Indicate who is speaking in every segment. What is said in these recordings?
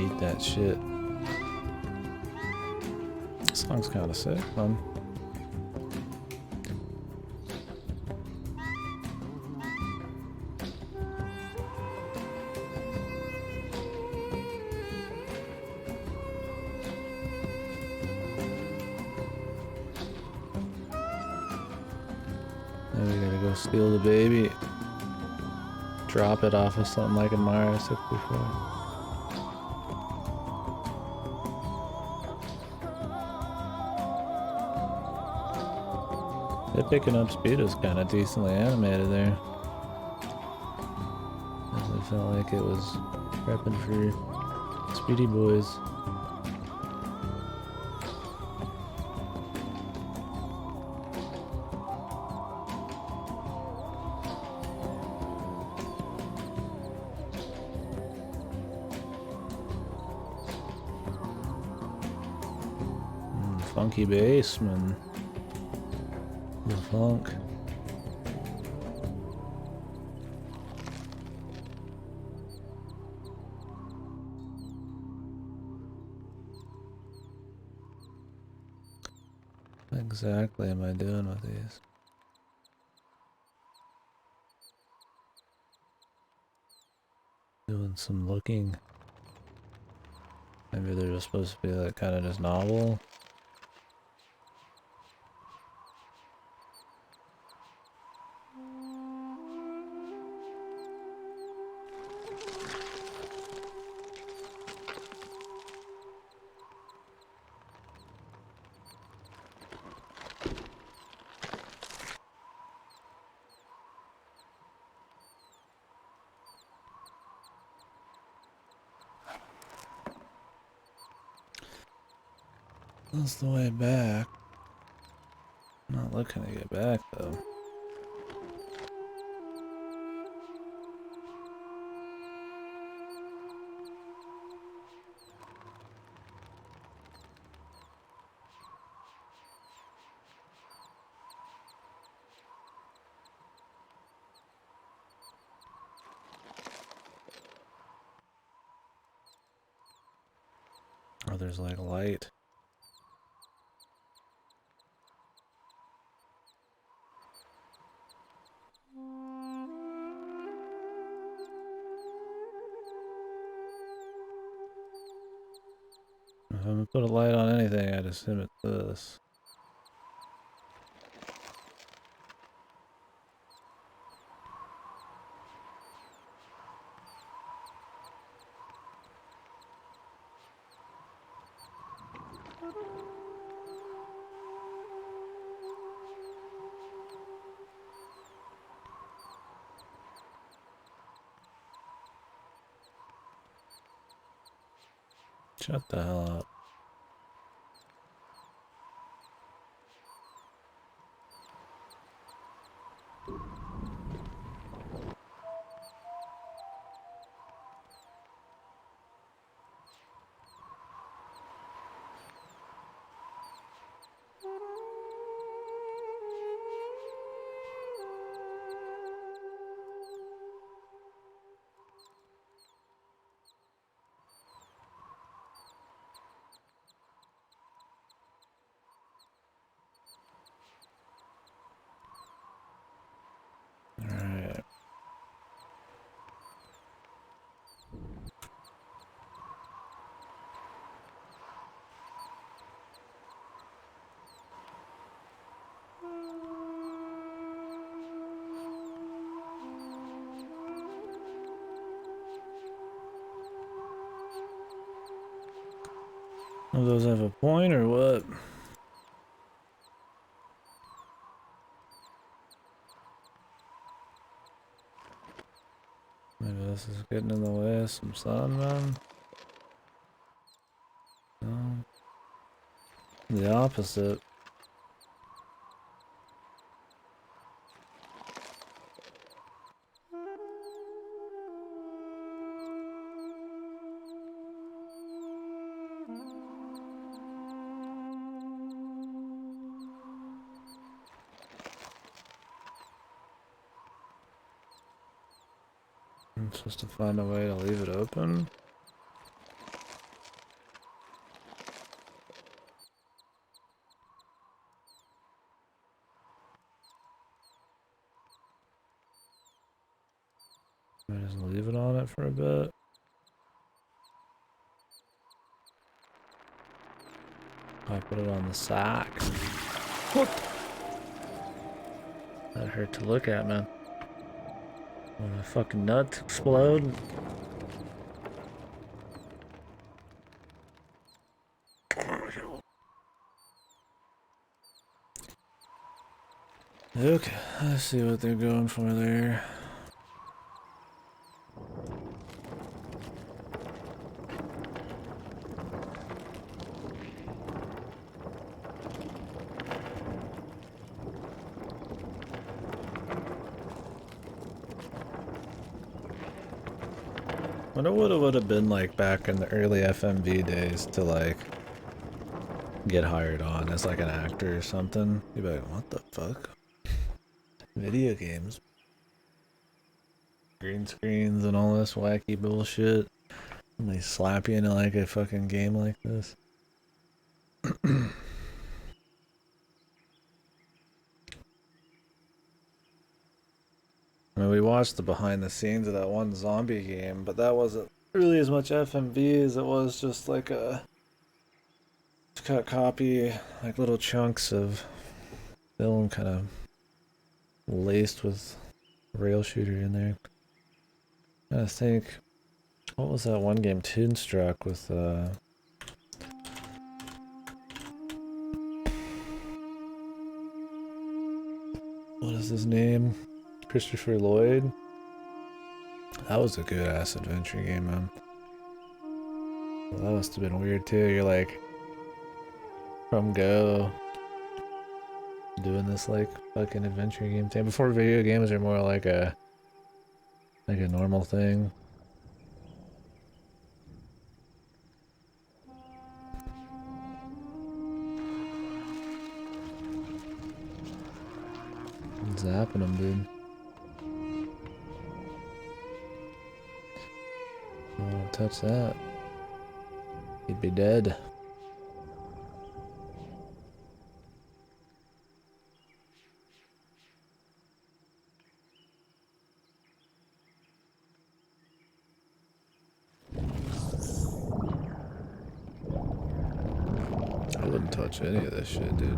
Speaker 1: Eat that shit. This song's kinda sick, man. Now we gotta go steal the baby. Drop it off of something like a Mars took before. They're picking up speed was kind of decently animated there. Definitely felt like it was prepping for Speedy Boys. Funky bass, man. The funk. What exactly am I doing with these? Doing some looking. Maybe they're just supposed to be like kind of just novel. That's the way back. I'm not looking to get back though. Oh, there's like light. If I'm gonna put a light on anything, I'd assume it's this. Shut the hell up. Alright. Do those have a point or what? Maybe this is getting in the way of some sun, man. No. The opposite. I'm supposed to find a way to leave it open. I just leave it on it for a bit. I put it on the sack. What? That hurt to look at, man. When my fucking nuts explode. Okay, let's see what they're going for there. Wonder what it would have been like back in the early FMV days to like get hired on as like an actor or something. You'd be like, what the fuck? Video games. Green screens and all this wacky bullshit. And they slap you into like a fucking game like this. I mean, we watched the behind the scenes of that one zombie game, but that wasn't really as much FMV as it was just like a cut copy, like little chunks of film kind of laced with rail shooter in there. I think, what was that one game, Toonstruck, with what is his name? Christopher Lloyd? That was a good ass adventure game, man. Well, that must have been weird too. You're like, from go, doing this like fucking adventure game thing. Before video games are more like a normal thing. Zapping them, dude. Don't touch that. He'd be dead. I wouldn't touch any of this shit, dude.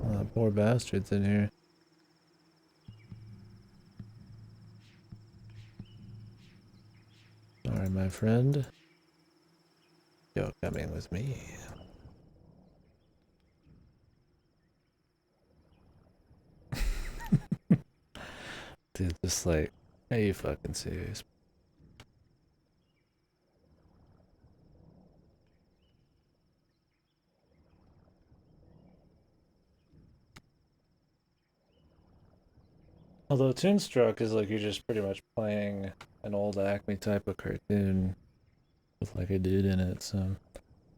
Speaker 1: Oh, poor bastards in here. Alright, my friend. You're coming with me. Dude, just like, are you fucking serious? Although Toonstruck is like you're just pretty much playing an old Acme type of cartoon with like a dude in it, so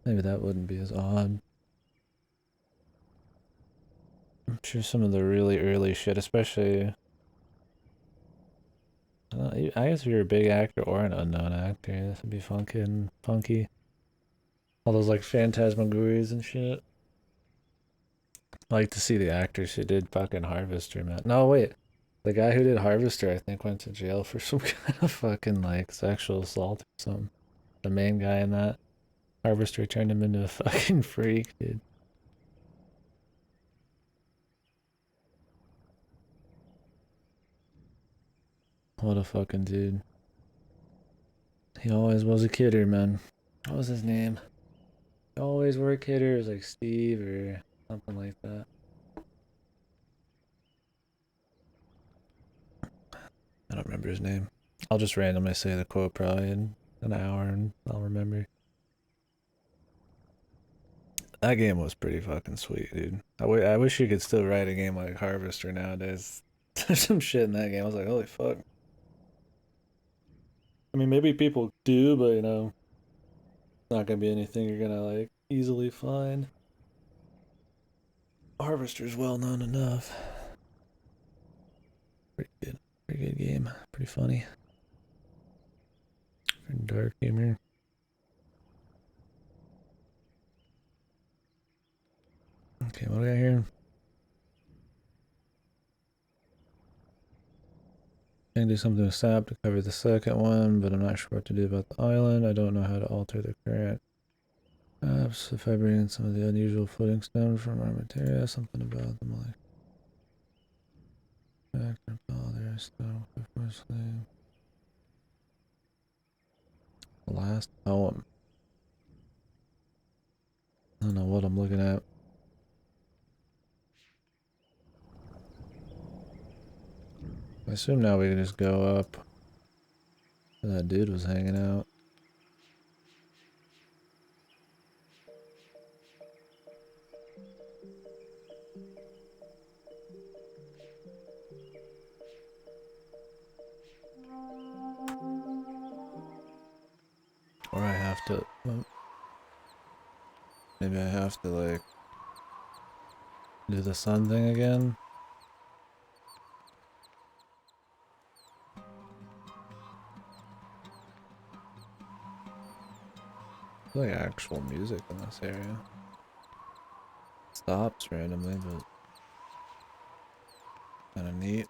Speaker 1: maybe that wouldn't be as odd. I'm sure some of the really early shit, especially I guess if you're a big actor or an unknown actor, this would be funkin' funky. All those like phantasmagories and shit. I like to see the actors who did fucking Harvester, man. No, wait. The guy who did Harvester, I think, went to jail for some kind of fucking like sexual assault or something. The main guy in that Harvester turned him into a fucking freak, dude. What a fucking dude. He always was a kidder, man. What was his name? He always were a kidder. It was like Steve or something like that. I don't remember his name. I'll just randomly say the quote probably in an hour and I'll remember. That game was pretty fucking sweet, dude. I wish you could still write a game like Harvester nowadays. There's some shit in that game. I was like, holy fuck. I mean, maybe people do, but you know, it's not gonna be anything you're gonna like easily find. Harvester's well known enough. Pretty good. Pretty good game. Pretty funny. Pretty dark humor. Okay, what do I got here? I can do something with sap to cover the second one, but I'm not sure what to do about the island. I don't know how to alter the current. Perhaps if I bring in some of the unusual floating stones from our materia, something about them like their stuff. The last poem. I don't know what I'm looking at. I assume now we can just go up where that dude was hanging out. Or I have to... Well, maybe I have to, like, do the sun thing again. There's like actual music in this area. It stops randomly, but kind of neat.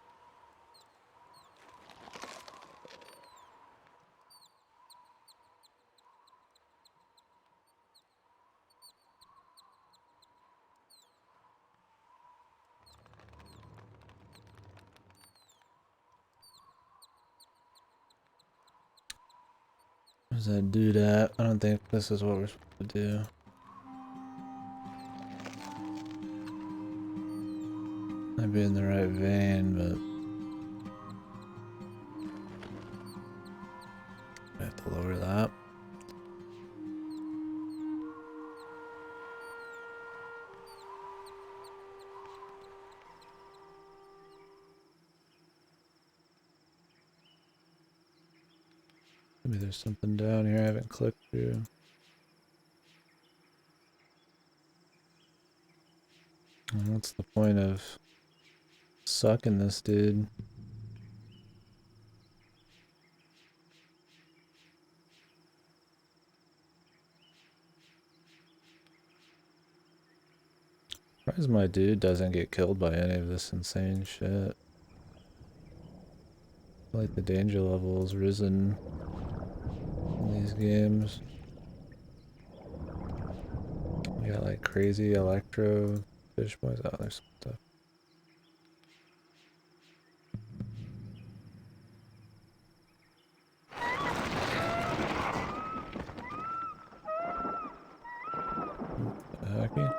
Speaker 1: Where's that dude at? I don't think this is what we're supposed to do. Might be in the right vein, but I have to lower that. Maybe there's something down here I haven't clicked through. What's the point of sucking this dude? Surprised my dude doesn't get killed by any of this insane shit. I feel like the danger level has risen in these games. We got like crazy electro fish boys. Oh, there's some stuff. Hacky.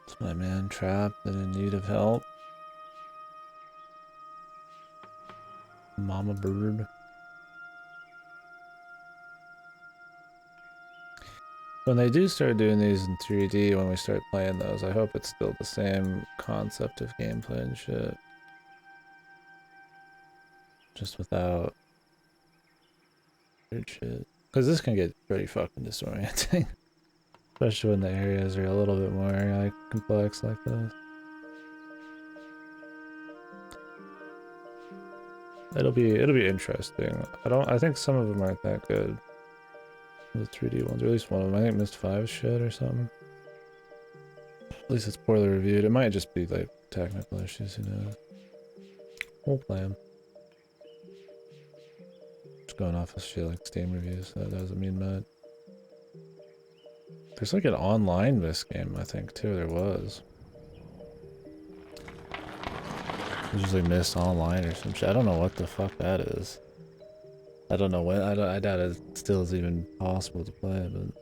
Speaker 1: It's my man trapped and in need of help. Mama bird. When they do start doing these in 3D, when we start playing those, I hope it's still the same concept of gameplay and shit. Just without weird shit. Because this can get pretty fucking disorienting. Especially when the areas are a little bit more like complex like this. It'll be interesting. I think some of them aren't that good. The 3D ones, or at least one of them. I think Myst 5 is shit or something. At least it's poorly reviewed. It might just be like technical issues, who knows. We'll play them. Just going off of shit like Steam reviews, that doesn't mean much. There's like an online Myst game, I think, too. There was. There's usually Myst online or some shit. I don't know what the fuck that is. I don't know when. I doubt it still is even possible to play it, but.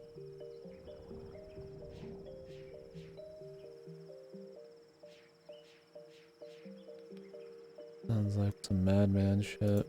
Speaker 1: Sounds like some madman shit.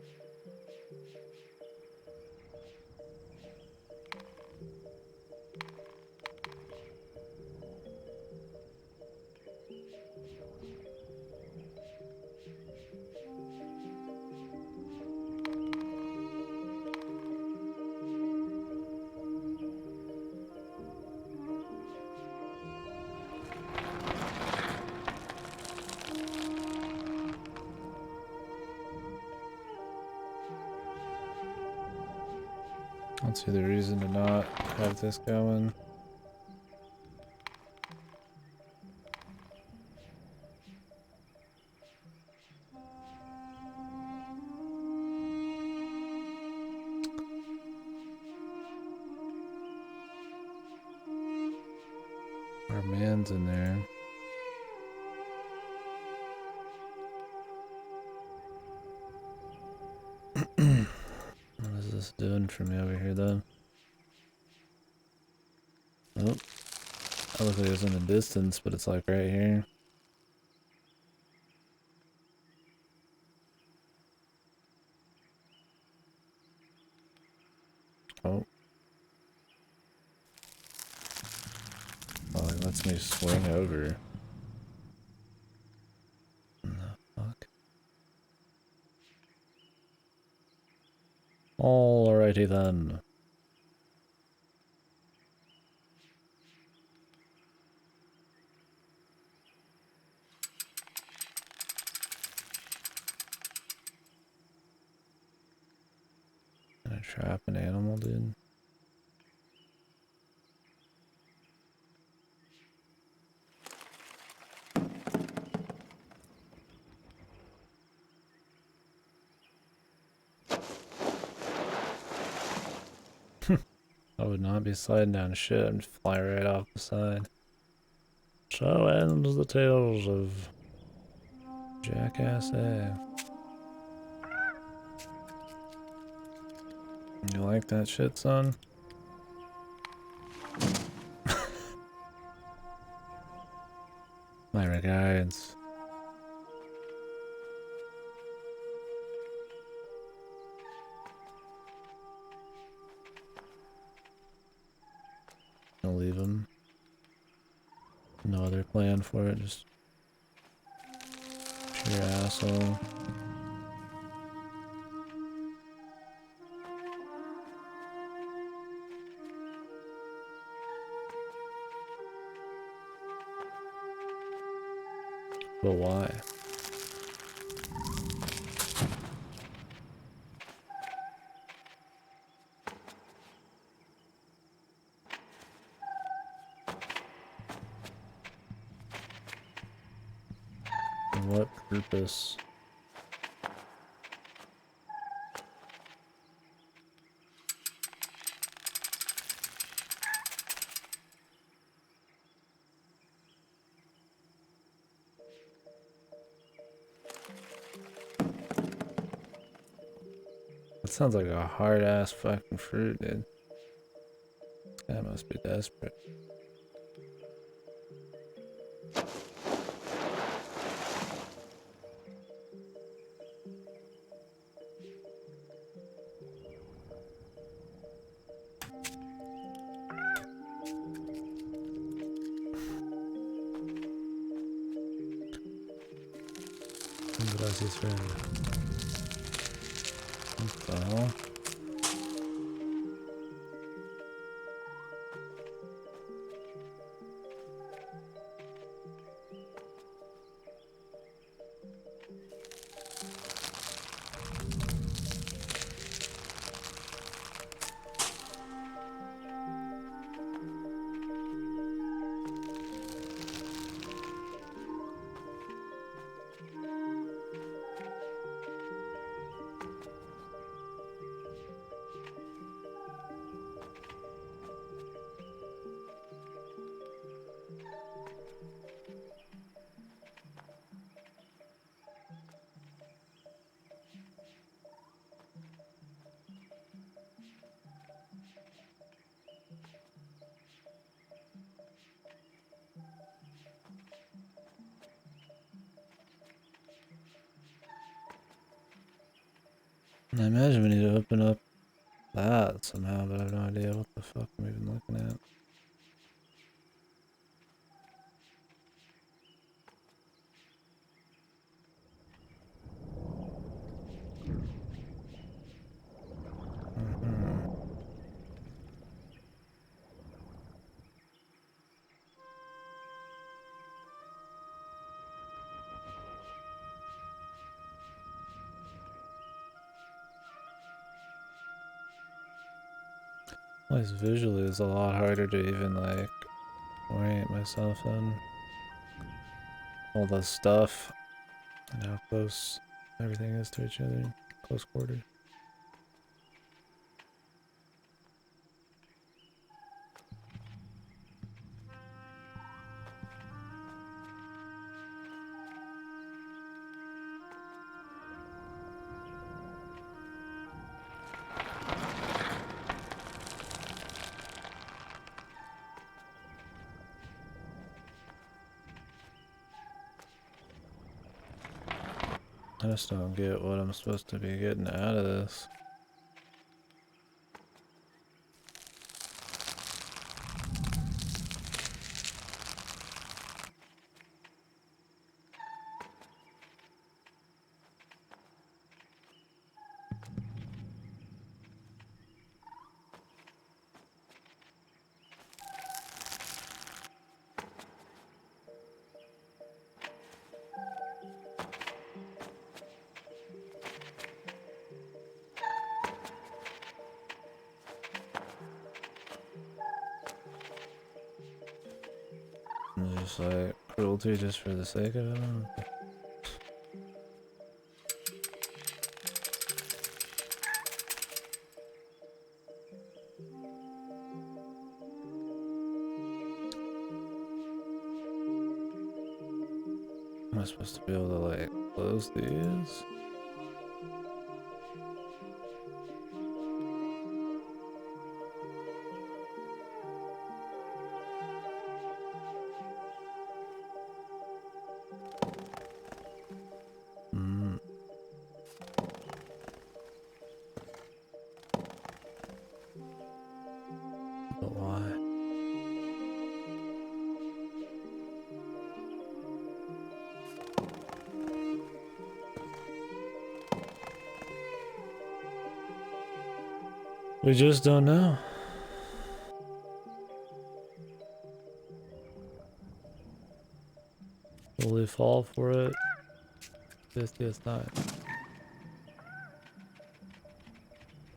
Speaker 1: I don't see the reason to not have this going. Our man's in there. What is this doing for me over here, though? Oh, I look like it was in the distance, but it's like right here. Oh. Oh, it lets me swing over. What the fuck? Alrighty then. Can I trap an animal, dude? I would not be sliding down shit and fly right off the side. So ends the tales of Jackass A. You like that shit, son? My regards. I'll leave him. No other plan for it, just sheer asshole. But why? For what purpose? That sounds like a hard ass fucking fruit, dude. This guy must be desperate. That's his friend. What the hell? I imagine we need to open up that somehow, but I have no idea what the fuck I'm even looking at. At least visually it's a lot harder to even like orient myself in all the stuff and how close everything is to each other, close quarters. I just don't get what I'm supposed to be getting out of this. It's just like cruelty just for the sake of it. Am I supposed to be able to like close these? Hmm. But why? We just don't know. Will we fall for it? 50th time.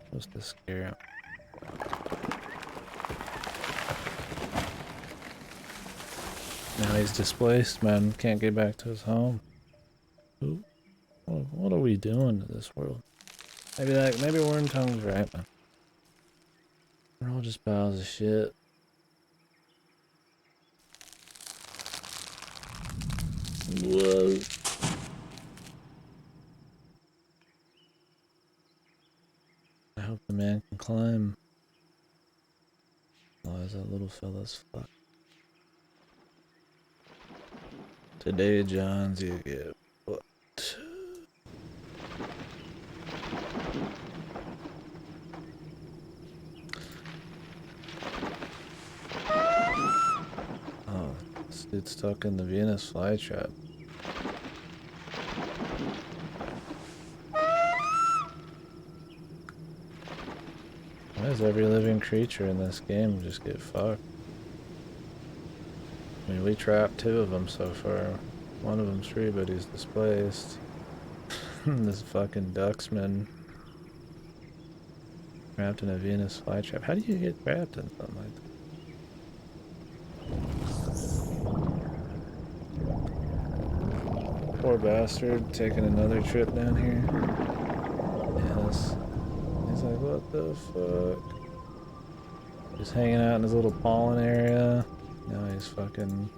Speaker 1: Supposed to scare him. Now he's displaced, man. Can't get back to his home. Ooh. What are we doing to this world? Maybe Worm Tongue's right, man. We're all just piles of shit. Whoa. I hope the man can climb. Otherwise that little fella's fucked. Today, Johns, you get fucked. Oh, this dude's stuck in the Venus flytrap. Why does every living creature in this game just get fucked? I mean, we trapped 2 of them so far. One of them's free, but he's displaced. This fucking ducksman trapped in a Venus flytrap. How do you get trapped in something like that? Poor bastard taking another trip down here. Yes. He's like, what the fuck? Just hanging out in his little pollen area. Now he's fucking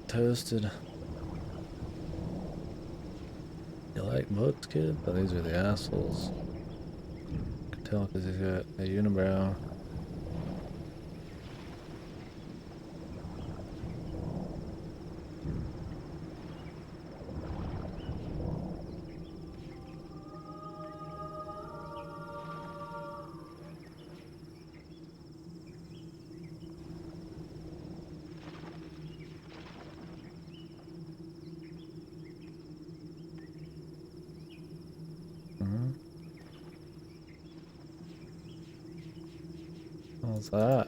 Speaker 1: toasted. You like books, kid? But these are the assholes. I can tell because he's got a unibrow. What's that?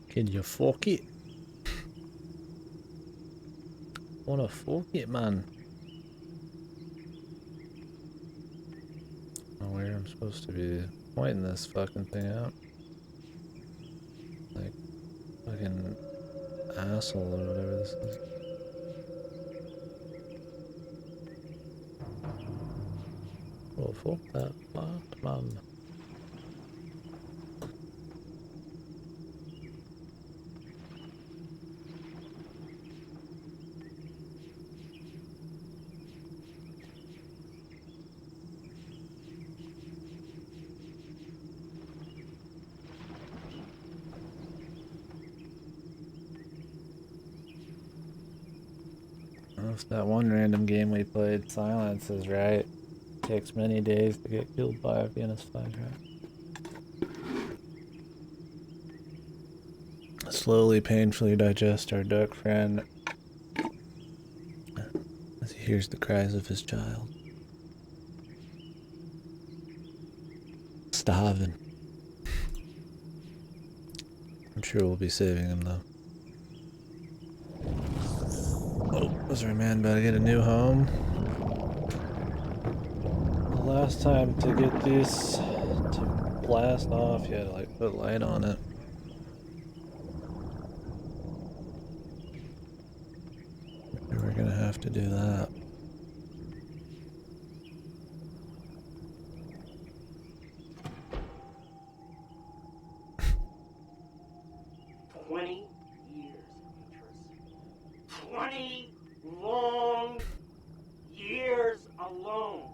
Speaker 1: Can you fuck it? wanna fuck it, man. I don't know where I'm supposed to be pointing this fucking thing out. Like, fucking asshole or whatever this is. Oh, fuck that fart, man. If that one random game we played, Silence, is right. Takes many days to get killed by a Venus flytrap. Slowly, painfully digest our duck friend as he hears the cries of his child. Starving. I'm sure we'll be saving him though. Oh, was our man about to get a new home? The last time to get this to blast off, you had to like put light on it. We're gonna have to do that.
Speaker 2: Long years alone.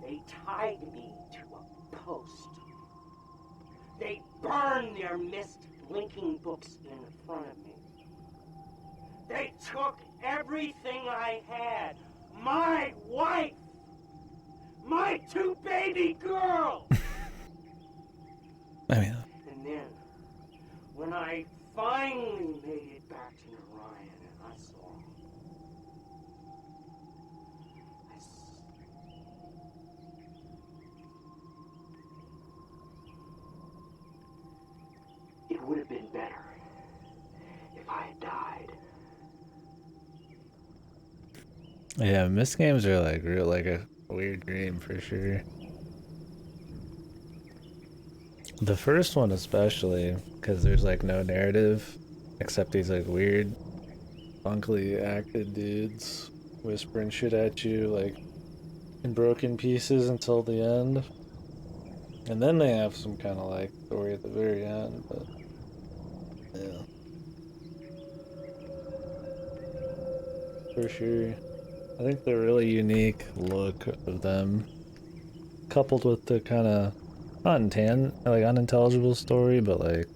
Speaker 2: They tied me to a post. They burned their Myst linking books in front of me. They took everything I had. My wife. My 2 baby girls.
Speaker 1: I mean,
Speaker 2: And then, when I finally made it back to Narayan and I saw it would have been better if I had died.
Speaker 1: yeah, Myst games are like real, like a weird dream for sure. The first one especially, because there's like no narrative, except these like weird, funkily acted dudes whispering shit at you like in broken pieces until the end. And then they have some kind of like story at the very end, but yeah, for sure. I think the really unique look of them, coupled with the kind of not like unintelligible story, but like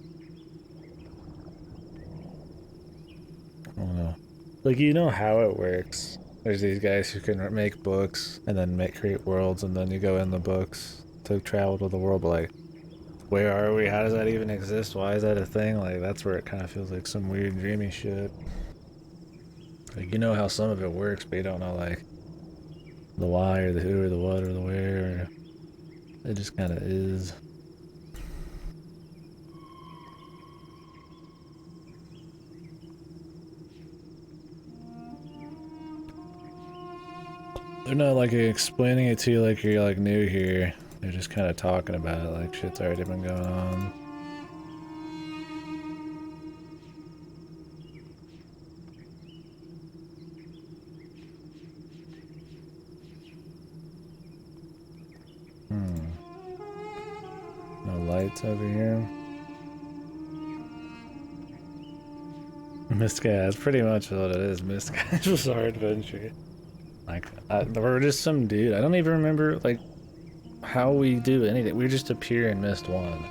Speaker 1: I don't know, like you know how it works. There's these guys who can make books and then create worlds, and then you go in the books to travel to the world. But like, where are we? How does that even exist? Why is that a thing? Like that's where it kind of feels like some weird dreamy shit. Like you know how some of it works, but you don't know like the why or the who or the what or the where. Or it just kind of is. They're not like explaining it to you like you're like new here. They're just kind of talking about it like shit's already been going on. Hmm. No lights over here. Myst guy, that's pretty much what it is. Myst guy's bizarre adventure. Like, we're just some dude. I don't even remember like how we do anything. We just appear in Myst 1,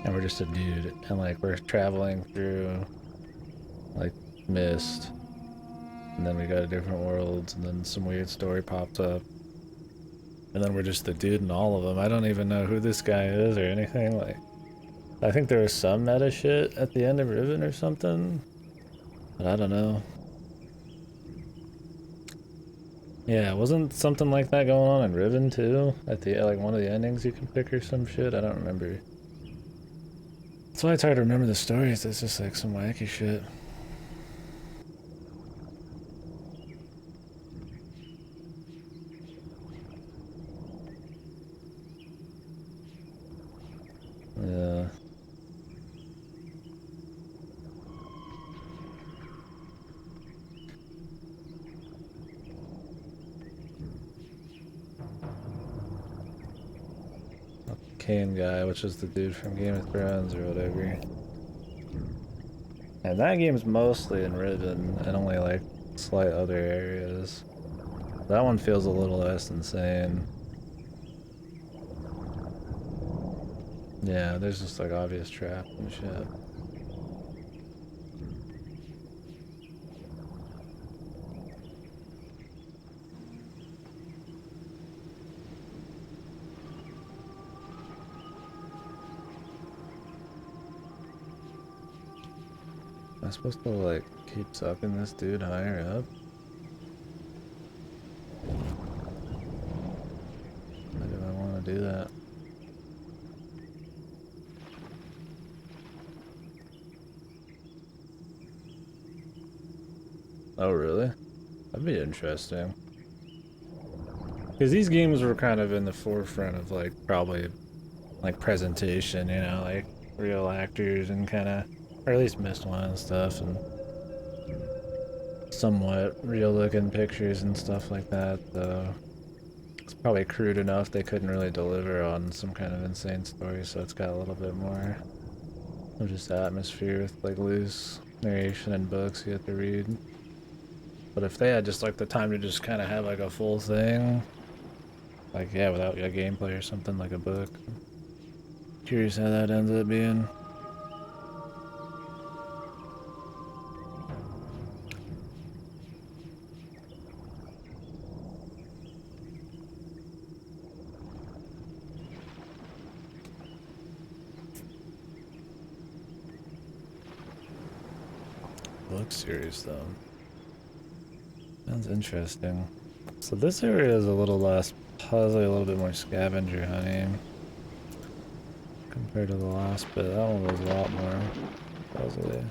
Speaker 1: and we're just a dude, and like we're traveling through like Myst, and then we go to different worlds, and then some weird story pops up, and then we're just the dude in all of them. I don't even know who this guy is or anything. Like, I think there was some meta shit at the end of Riven or something, but I don't know. Yeah, wasn't something like that going on in Riven too? At the like one of the endings you can pick or some shit? I don't remember. That's why it's hard to remember the stories. It's just like some wacky shit. Kane guy, which is the dude from Game of Thrones or whatever. And that game's mostly in Riven and only like slight other areas. That one feels a little less insane. Yeah, there's just like obvious traps and shit. Am I supposed to like keep sucking this dude higher up? Why do I want to do that? Oh really? That'd be interesting. Because these games were kind of in the forefront of like probably like presentation, you know, like real actors and kind of, or at least Myst one and stuff, and somewhat real looking pictures and stuff like that. So it's probably crude enough they couldn't really deliver on some kind of insane story, so it's got a little bit more of just atmosphere with like loose narration and books you have to read. But if they had just like the time to just kind of have like a full thing, like yeah, without a gameplay or something like a book. Curious how that ends up being. Book series though. Sounds interesting. So this area is a little less puzzly, a little bit more scavenger hunting compared to the last bit. That one was a lot more puzzly.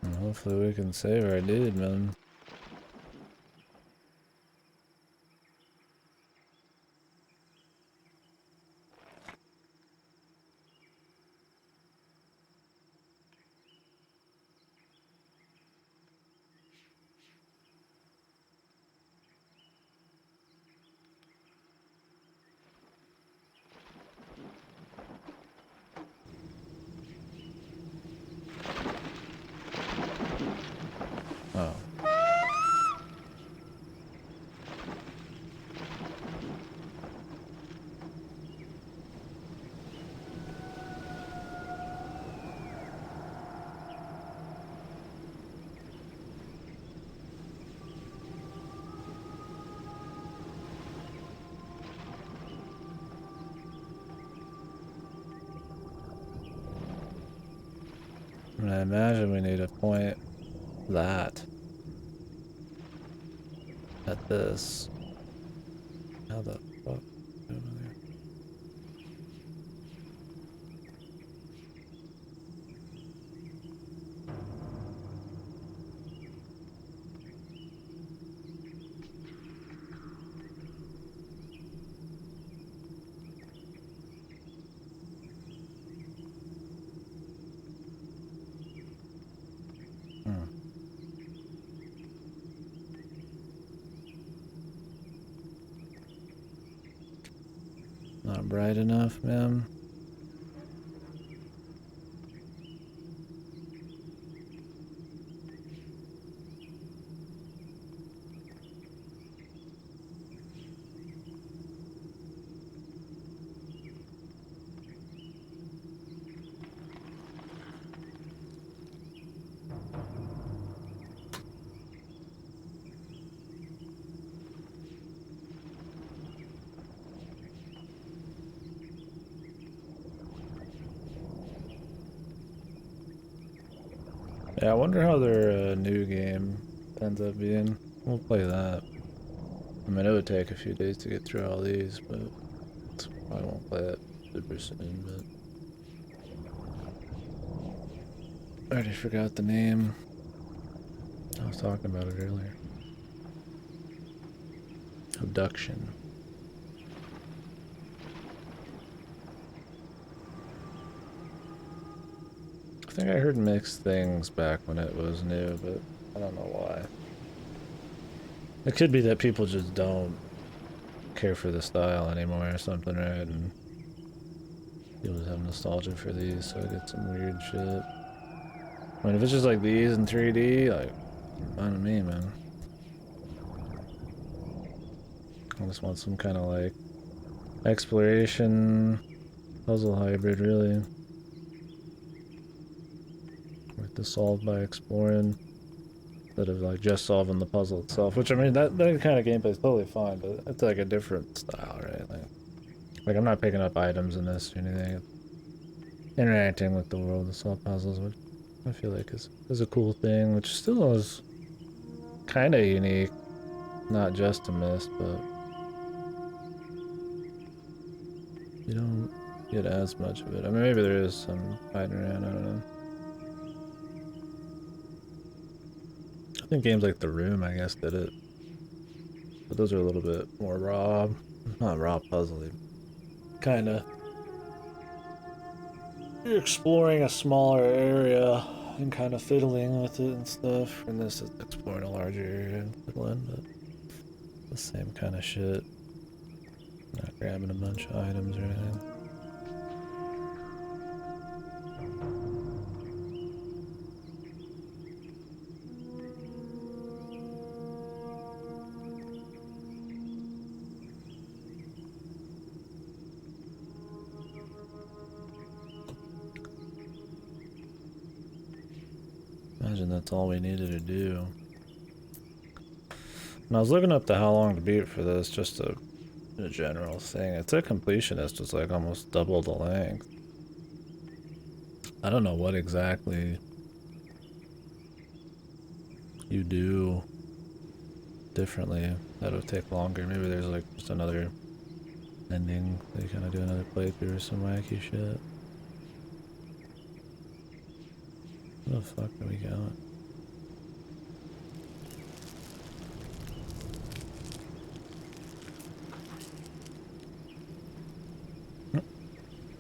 Speaker 1: And hopefully we can save our dude, man. Oh. And I imagine we need to point that at this. How the fuck? Over there. Hmm. Not bright enough, man. Yeah, I wonder how their new game ends up being. We'll play that. I mean, it would take a few days to get through all these, but I won't play it super soon. But I already forgot the name. I was talking about it earlier. Abduction. I think I heard mixed things back when it was new, but I don't know why. It could be that people just don't care for the style anymore or something, right? And people just have nostalgia for these, so I get some weird shit. I mean, if it's just like these in 3D, like, fine with me, man. I just want some kind of like exploration puzzle hybrid, really. Worth to solve by exploring instead of like just solving the puzzle itself. Which I mean, that kind of gameplay is totally fine, but it's like a different style, right? Like I'm not picking up items in this or anything. It's interacting with the world to solve puzzles, which I feel like is a cool thing, which still is kind of unique. Not just a Myst, but you don't get as much of it. I mean, maybe there is some hiding around. I don't know. I think games like The Room, I guess, did it, but those are a little bit more raw. Not raw puzzly. Kind of. You're exploring a smaller area and kind of fiddling with it and stuff. And this is exploring a larger area and fiddling, but the same kind of shit. Not grabbing a bunch of items or anything. Imagine that's all we needed to do. And I was looking up the how long to beat for this, just a general thing. It's a completionist, it's like almost double the length. I don't know what exactly you do differently that would take longer. Maybe there's like just another ending. They kind of do another playthrough or some wacky shit. Where the fuck are we going?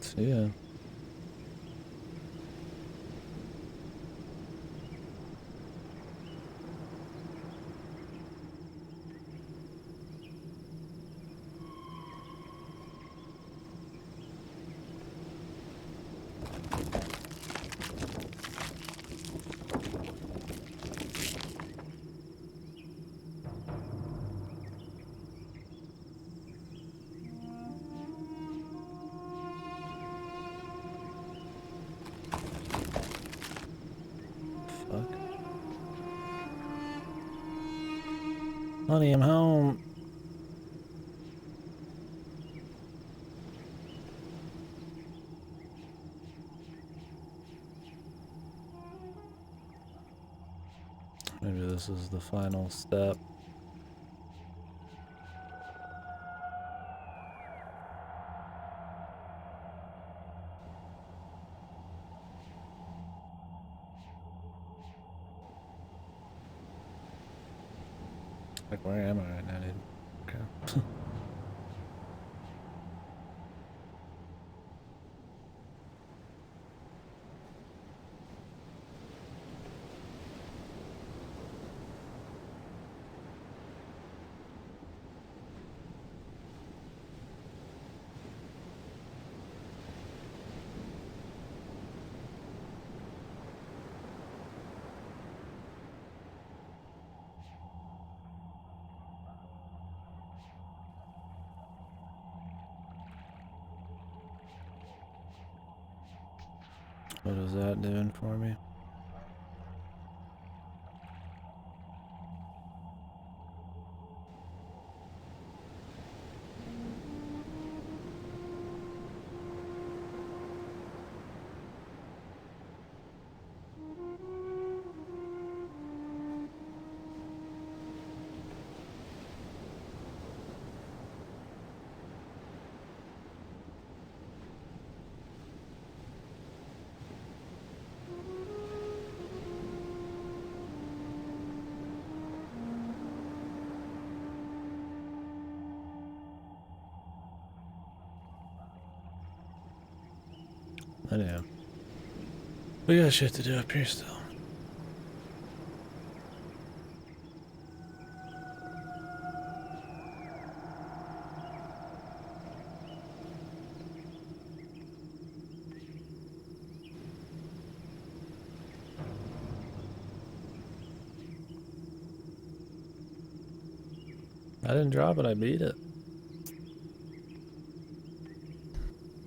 Speaker 1: See ya. Fuck. Honey, I'm home. Maybe this is the final step. Like, where am I right now, dude? Okay. What is that doing for me? I know. We got shit to do up here still. I didn't drop it, I beat it.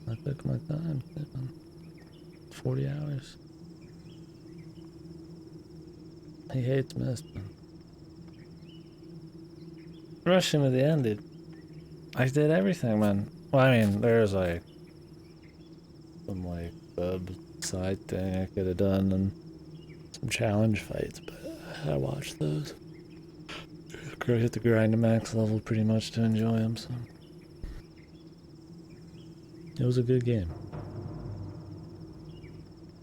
Speaker 1: I took my time, 40 hours. He hates Myst, man. Rushing to the end, dude. I did everything, man. Well, I mean, there's like some like side thing I could have done and some challenge fights, but I watched those. Hit the grind to max level pretty much to enjoy them, so it was a good game.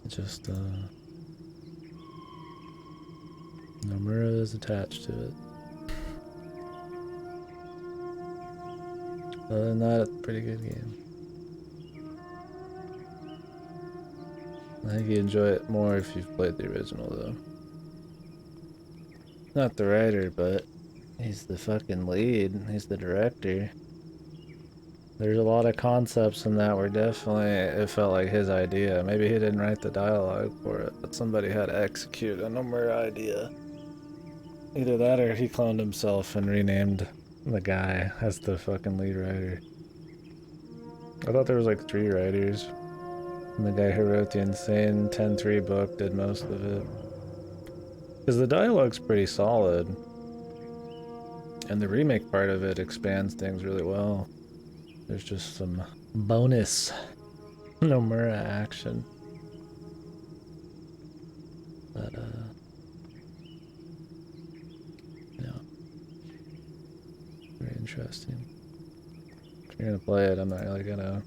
Speaker 1: It just Nomura is attached to it. Other than that, it's a pretty good game. I think you enjoy it more if you've played the original, though. Not the writer, but he's the fucking lead. He's the director. There's a lot of concepts in that were definitely, it felt like his idea. Maybe he didn't write the dialogue for it, but somebody had to execute a Nomura idea. Either that or he cloned himself and renamed the guy as the fucking lead writer. I thought there was like 3 writers. And the guy who wrote the insane 10-3 book did most of it. Because the dialogue's pretty solid. And the remake part of it expands things really well. There's just some bonus Nomura action. But, yeah. Very interesting. If you're gonna play it, I'm not really gonna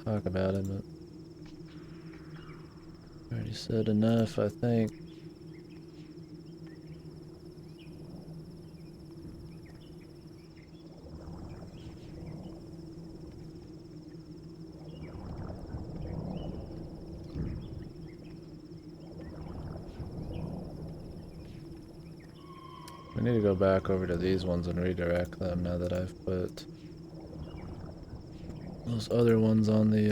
Speaker 1: talk about it, but I already said enough, I think. We need to go back over to these ones and redirect them now that I've put those other ones on the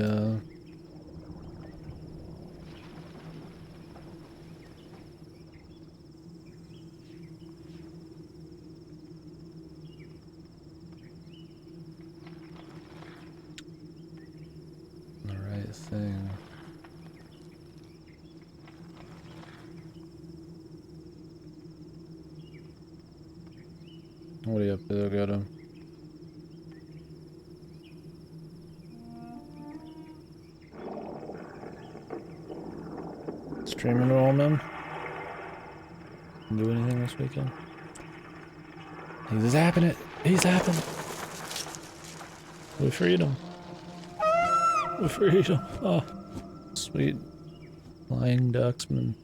Speaker 1: right thing. What are you up to, go to? Stream enrollment? Do anything this weekend? He's zapping it! He's zapping! We freed him! We freed him! Oh, sweet flying ducksman.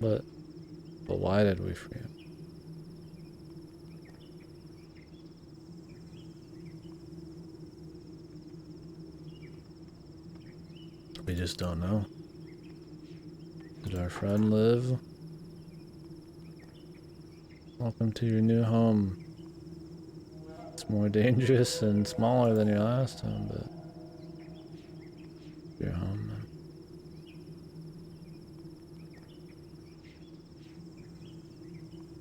Speaker 1: But why did we free him? We just don't know. Did our friend live? Welcome to your new home. It's more dangerous and smaller than your last home, but your home, man.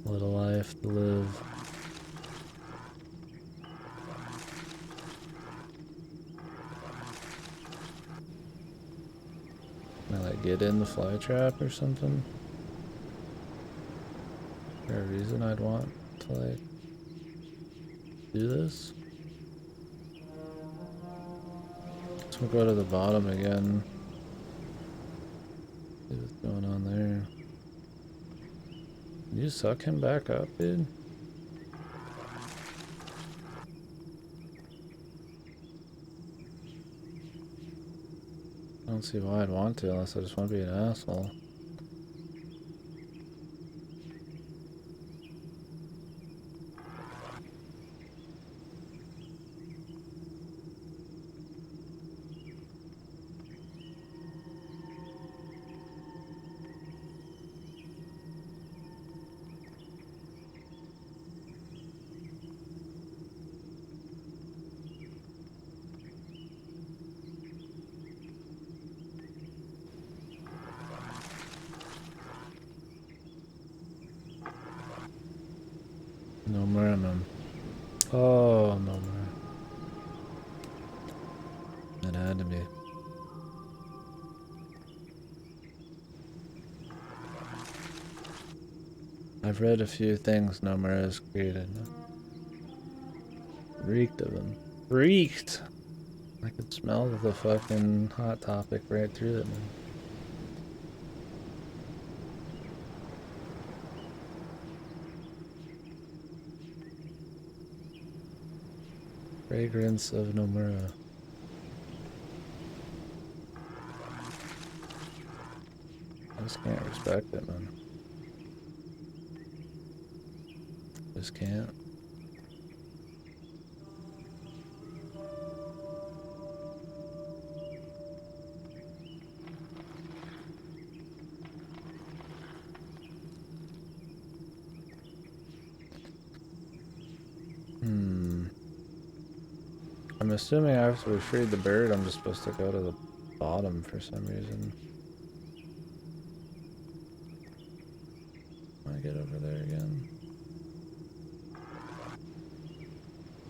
Speaker 1: What a life to live. Can I like get in the fly trap or something? Is there a reason I'd want to like do this? So we'll go to the bottom again. See what's going on there. Can you suck him back up, dude? I don't see why I'd want to unless I just want to be an asshole. man. Oh, no more. It had to be. I've read a few things Nomura has created. Reeked of them. Reeked! I could smell the fucking Hot Topic right through it, man. Fragrance of Nomura. I just can't respect it, man. Just can't. I'm assuming after we freed the bird, I'm just supposed to go to the bottom for some reason. Can I get over there again?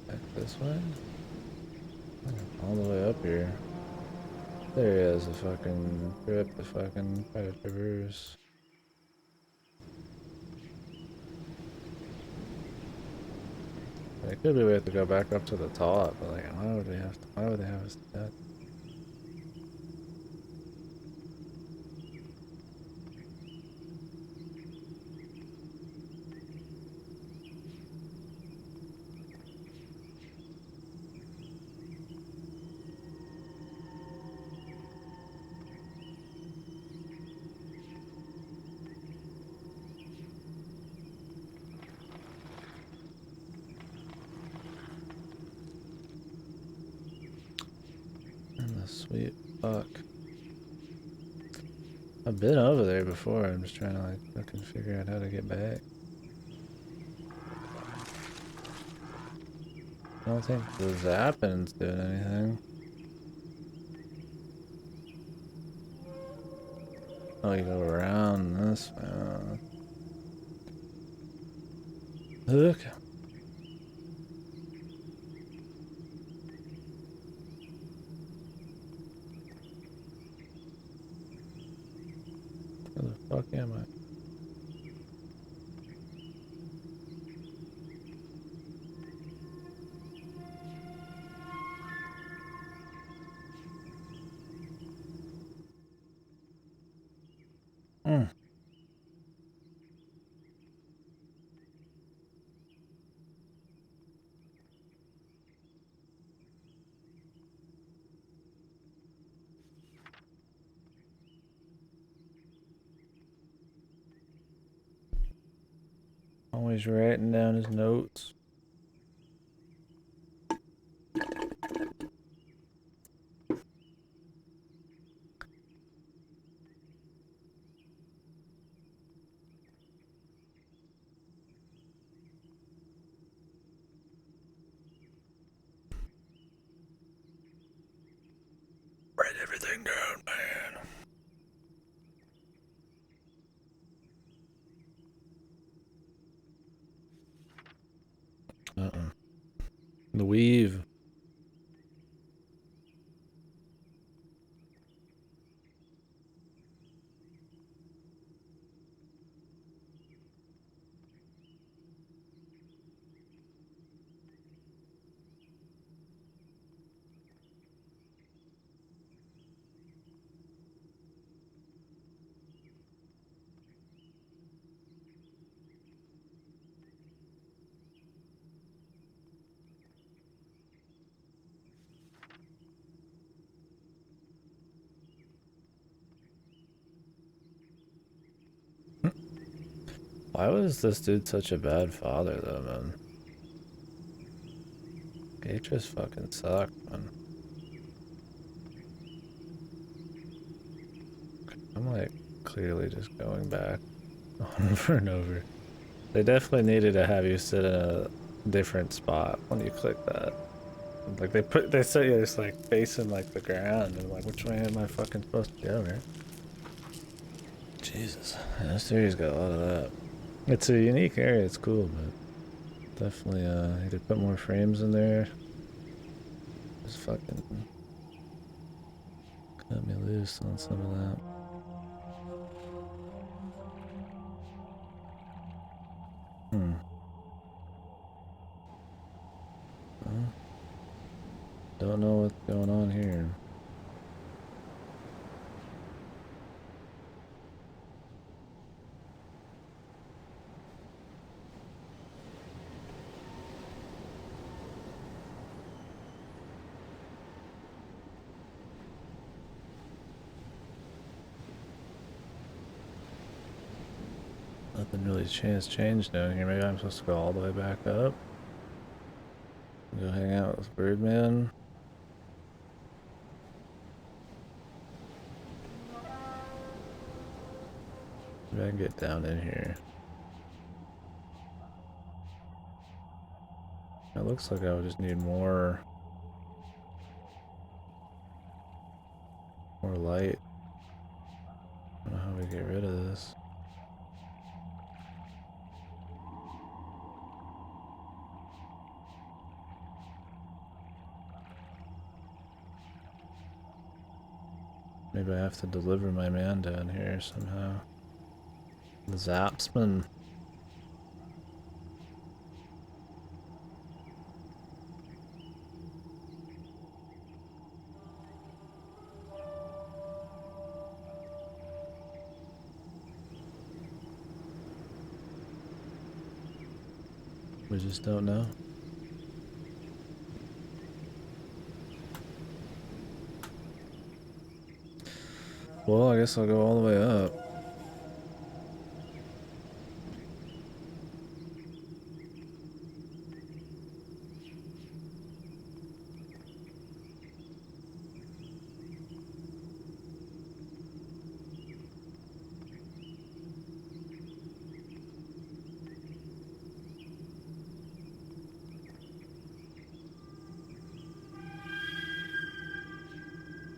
Speaker 1: Back this way? All the way up here. There he is, the fucking trip, the fucking try to traverse. It could be we have to go back up to the top, but like, why would we have to? Why would they have us do that? And the sweet fuck. I've been over there before. I'm just trying to like fucking figure out how to get back. I don't think the zapping's doing anything. Oh, you go around this way. Look. Where the fuck am I? Hmm. Always writing down his notes. Write everything down, man. The weave. Why was this dude such a bad father, though, man? He just fucking sucked, man. I'm like clearly just going back over and over. They definitely needed to have you sit in a different spot when you click that. Like they set you just like facing like the ground and like which way am I fucking supposed to go, right? Jesus, yeah, this series got a lot of that. It's a unique area, it's cool, but Definitely either put more frames in there. Just fucking cut me loose on some of that. Well, don't know what's going on here. Nothing really changed down here. Maybe I'm supposed to go all the way back up. Go hang out with Birdman. Maybe I can get down in here. It looks like I would just need more light. I don't know how we get rid of this. Maybe I have to deliver my man down here somehow. The Zapsman. We just don't know. Well, I guess I'll go all the way up.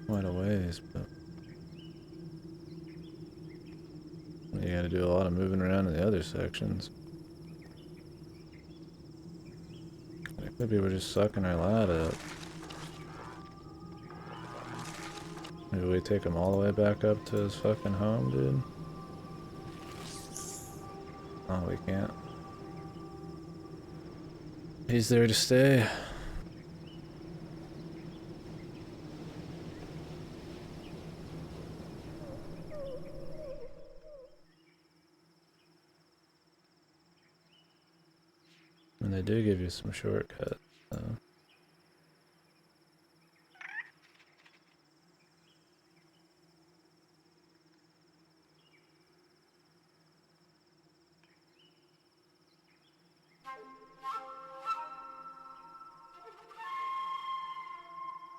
Speaker 1: Quite a ways, but you gotta do a lot of moving around in the other sections. Maybe we're just sucking our lad up. Maybe we take him all the way back up to his fucking home, dude. Oh, we can't. He's there to stay. And they do give you some shortcuts, so.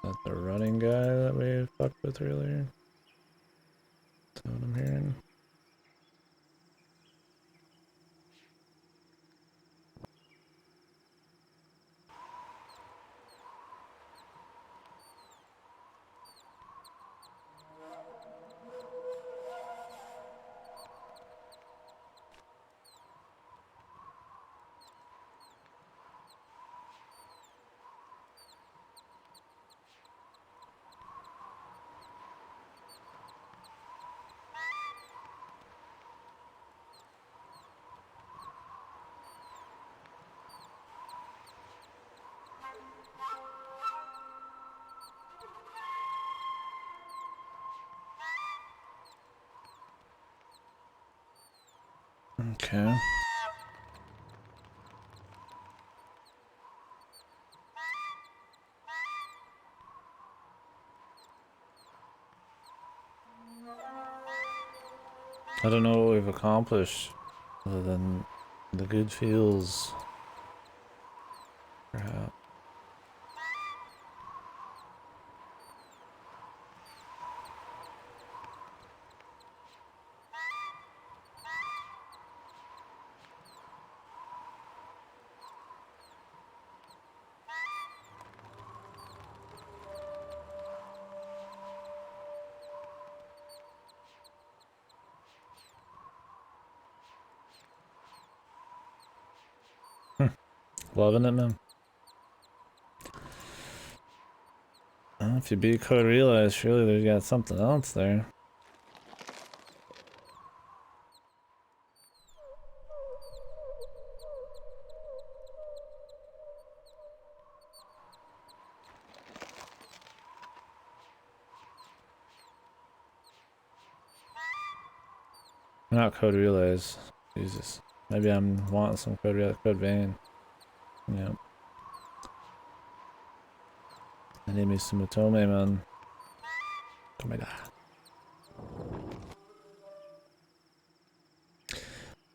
Speaker 1: That's the running guy that we fucked with earlier. That's what I'm hearing. Okay. I don't know what we've accomplished other than the good feels, perhaps. Loving it, man. Well, if you beat Code Realize, surely there's got something else there. Not Code Realize. Jesus. Maybe I'm wanting some Code Realize, Code Vein. Yeah. I need me some Otome, man. Tomeda.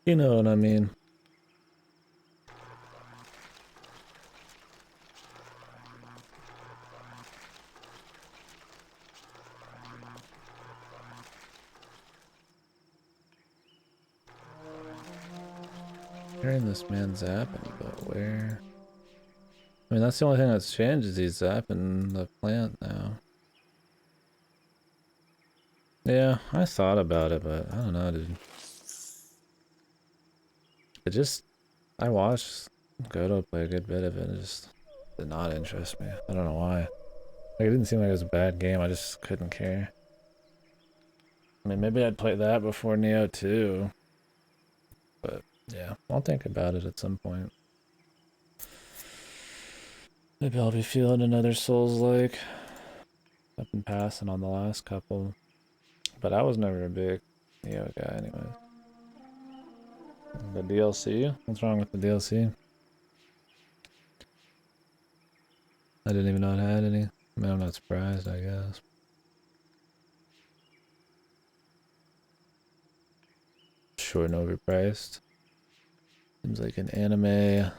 Speaker 1: You know what I mean. Hearing this man zapping, but where? I mean, that's the only thing that's changed is he's zapping the plant now. Yeah, I thought about it, but I don't know, dude. It just, I watched Goto play a good bit of it, and it just did not interest me. I don't know why. Like, it didn't seem like it was a bad game, I just couldn't care. I mean, maybe I'd play that before Neo too, but yeah, I'll think about it at some point. Maybe I'll be feeling another Souls-like. I've been passing on the last couple, but I was never a big Neo guy anyways. The DLC? What's wrong with the DLC? I didn't even know it had any. I mean, I'm not surprised, I guess. Short and overpriced. Seems like an anime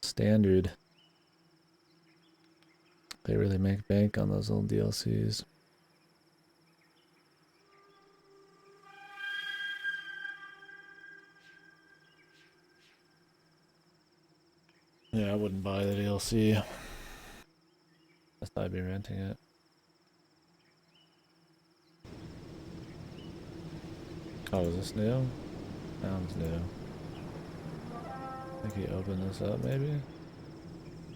Speaker 1: standard. They really make bank on those little DLCs. Yeah, I wouldn't buy the DLC. Unless I'd be renting it. Oh, is this new? Sounds new. I think he opened this up, maybe?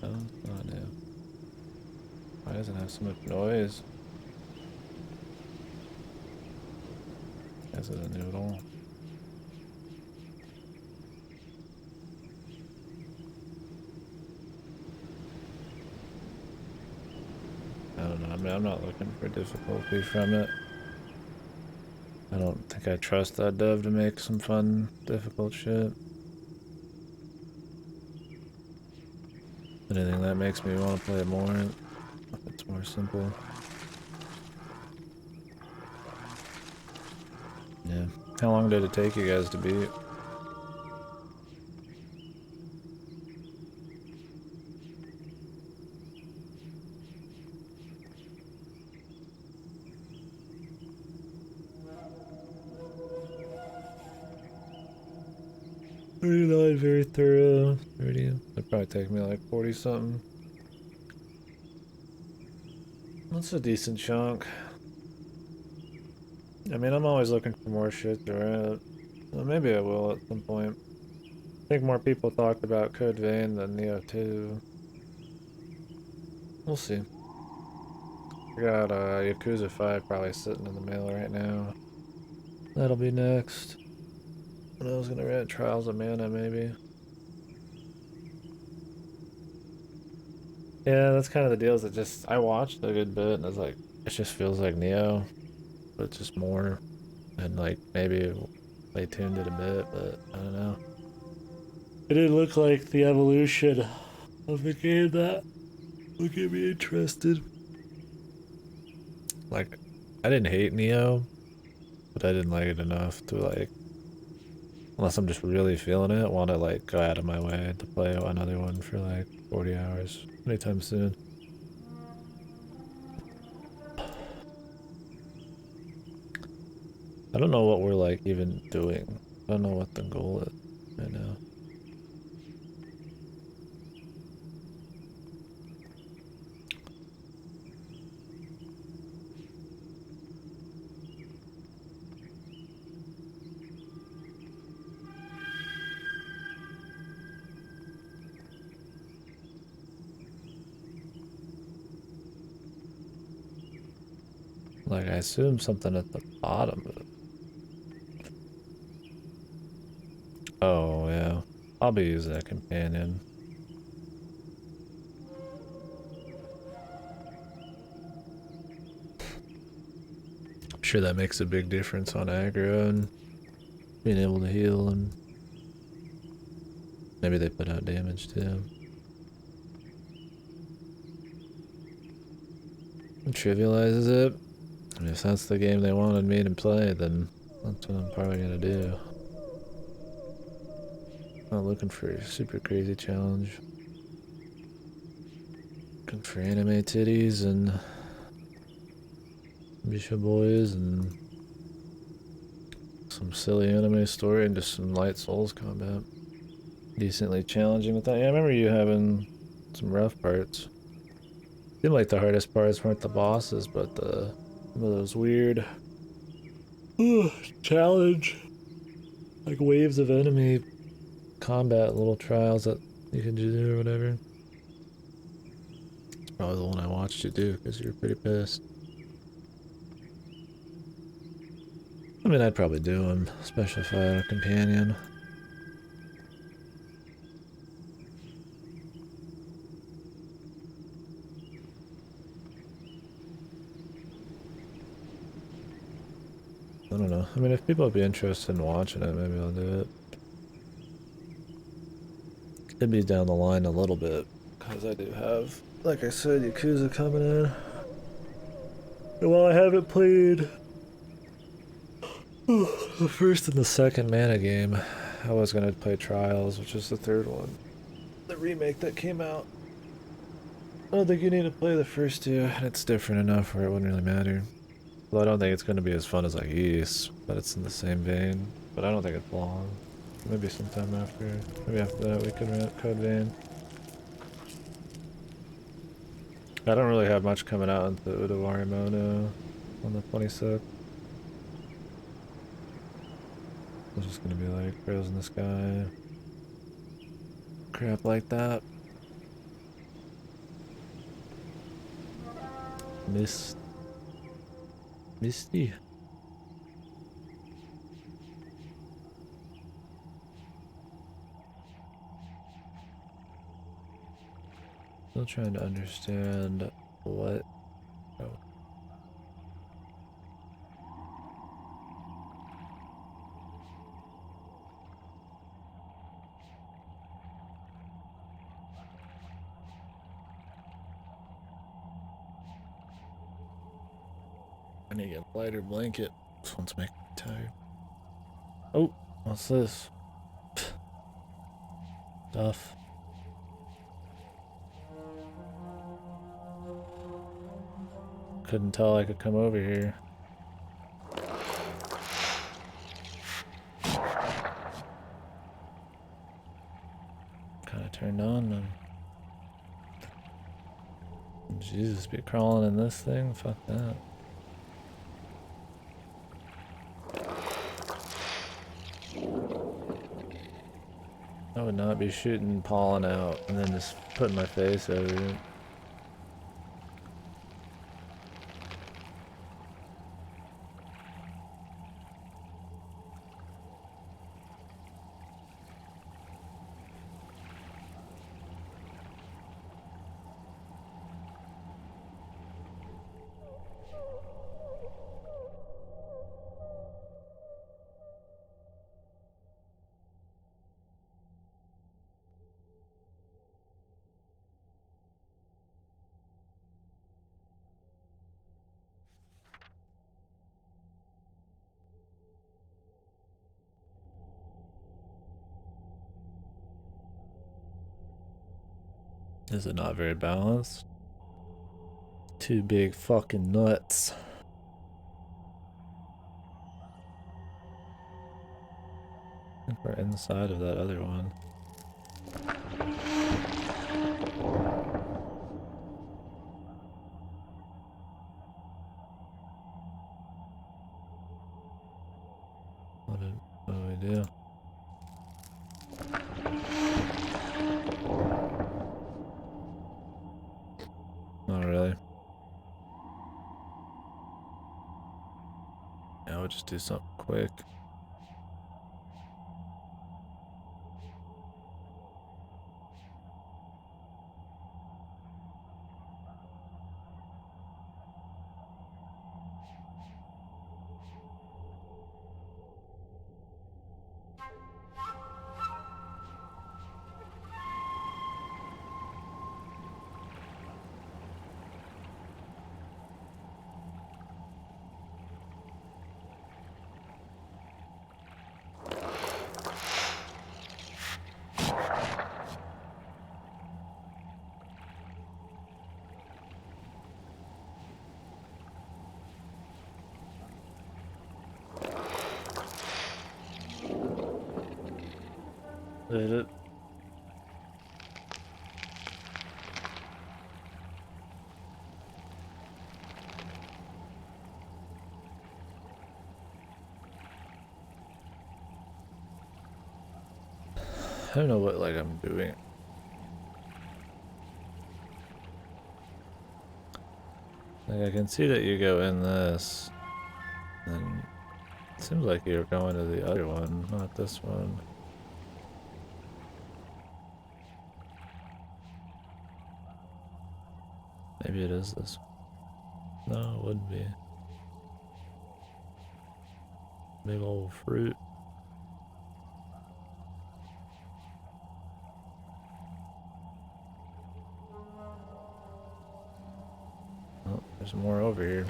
Speaker 1: No, it's not new. Why does it have so much noise? Guess it isn't new at all. I don't know. I mean, I'm not looking for difficulty from it. I don't think I trust that dev to make some fun, difficult shit. Anything that makes me want to play it more, if it's more simple. Yeah. How long did it take you guys to beat? Pretty light, very thorough. 30. It'd probably take me like 40 something. That's a decent chunk. I mean, I'm always looking for more shit to rent. Well, maybe I will at some point. I think more people talked about Code Vein than Neo 2. We'll see. I got Yakuza 5 probably sitting in the mail right now. That'll be next. And I was gonna rent Trials of Mana maybe. Yeah, that's kind of the deal. Is it just I watched a good bit and it's like it just feels like Neo, but it's just more and like maybe they tuned it a bit, but I don't know. It didn't look like the evolution of the game that would get me interested. Like I didn't hate Neo, but I didn't like it enough to like unless I'm just really feeling it, want to like go out of my way to play another one for like 40 hours anytime soon. I don't know what we're like even doing. I don't know what the goal is right now. Like, I assume something at the bottom of it. Oh, yeah. I'll be using a companion. I'm sure that makes a big difference on aggro and being able to heal, and maybe they put out damage too. It trivializes it. I mean, if that's the game they wanted me to play, then that's what I'm probably gonna do. Not looking for a super crazy challenge. Looking for anime titties and Bisha boys and some silly anime story and just some light Souls combat. Decently challenging with that. Yeah, I remember you having some rough parts. Seemed like the hardest parts weren't the bosses, but some of those weird challenge, like waves of enemy combat, little trials that you can do or whatever. It's probably the one I watched you do because you were pretty pissed. I mean, I'd probably do them, especially if I had a companion. I don't know. I mean, if people would be interested in watching it, maybe I'll do it. It'd be down the line a little bit, because I do have, like I said, Yakuza coming in. And while I haven't played the first and the second Mana game, I was gonna play Trials, which is the third one. The remake that came out. I don't think you need to play the first two, and it's different enough where it wouldn't really matter. Well, I don't think it's gonna be as fun as like East, but it's in the same vein. But I don't think it's long. Maybe sometime after. Maybe after that we can rent Code Vein. I don't really have much coming out into Udawarimono on the 26th. It's just gonna be like Crows in the Sky. Crap like that. Myst. Misty. Still trying to understand what. Oh. I need to get a lighter blanket. This one's making me tired. Oh, what's this? Stuff. Couldn't tell I could come over here. Kinda turned on them. Jesus, be crawling in this thing? Fuck that. I would not be shooting pollen out and then just putting my face over it. Is it not very balanced? Two big fucking nuts. I think we're inside of that other one. What do we do? Not really. just do something quick. Did it? I don't know what like I'm doing. Like I can see that you go in this, and it seems like you're going to the other one, not this one. Maybe it is this one. No, it wouldn't be. Big old fruit. Oh, there's more over here.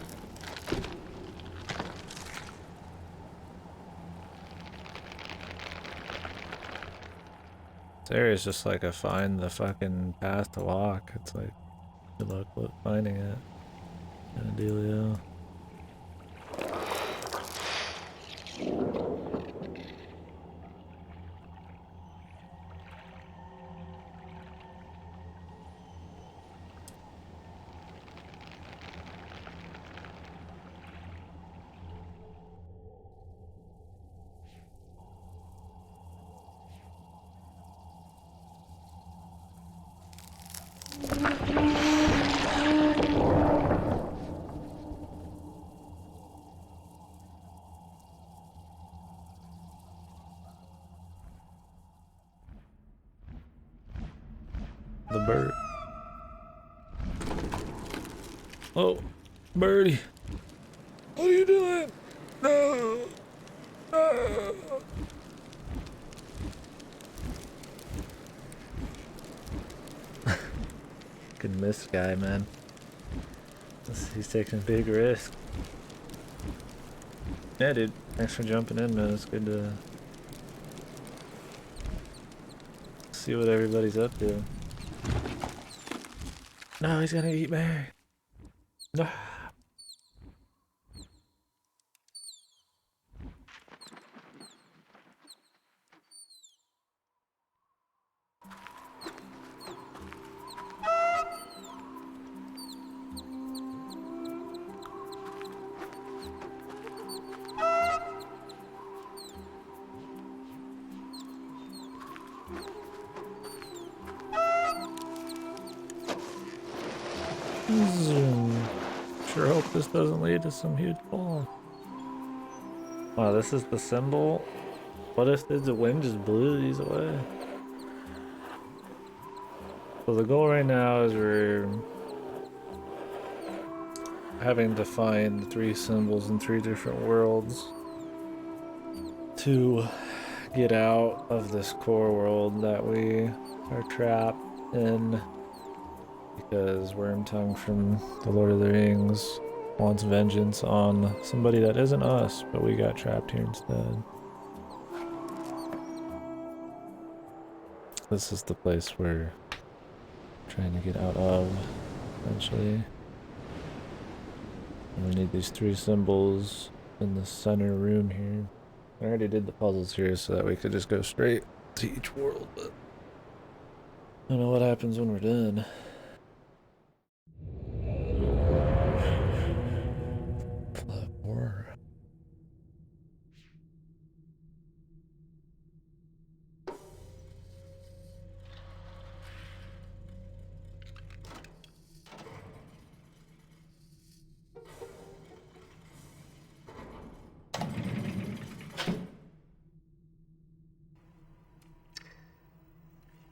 Speaker 1: This area is just like a find the fucking path to walk. It's like, good luck finding it. Kind of dealio. The bird. Oh, birdie. What are you doing? No. No. Good Myst guy, man. He's taking a big risk. Yeah, dude. Thanks for jumping in, man. It's good to see what everybody's up to. No, he's gonna eat Mary. No. Zoom. Sure hope this doesn't lead to some huge fall. Wow, this is the symbol. What if the wind just blew these away? So the goal right now is we're having to find 3 symbols in 3 different worlds to get out of this core world that we are trapped in, because Wormtongue from the Lord of the Rings wants vengeance on somebody that isn't us, but we got trapped here instead. This is the place we're trying to get out of, eventually. And we need these 3 symbols in the center room here. I already did the puzzles here so that we could just go straight to each world, but I don't know what happens when we're done. Flower.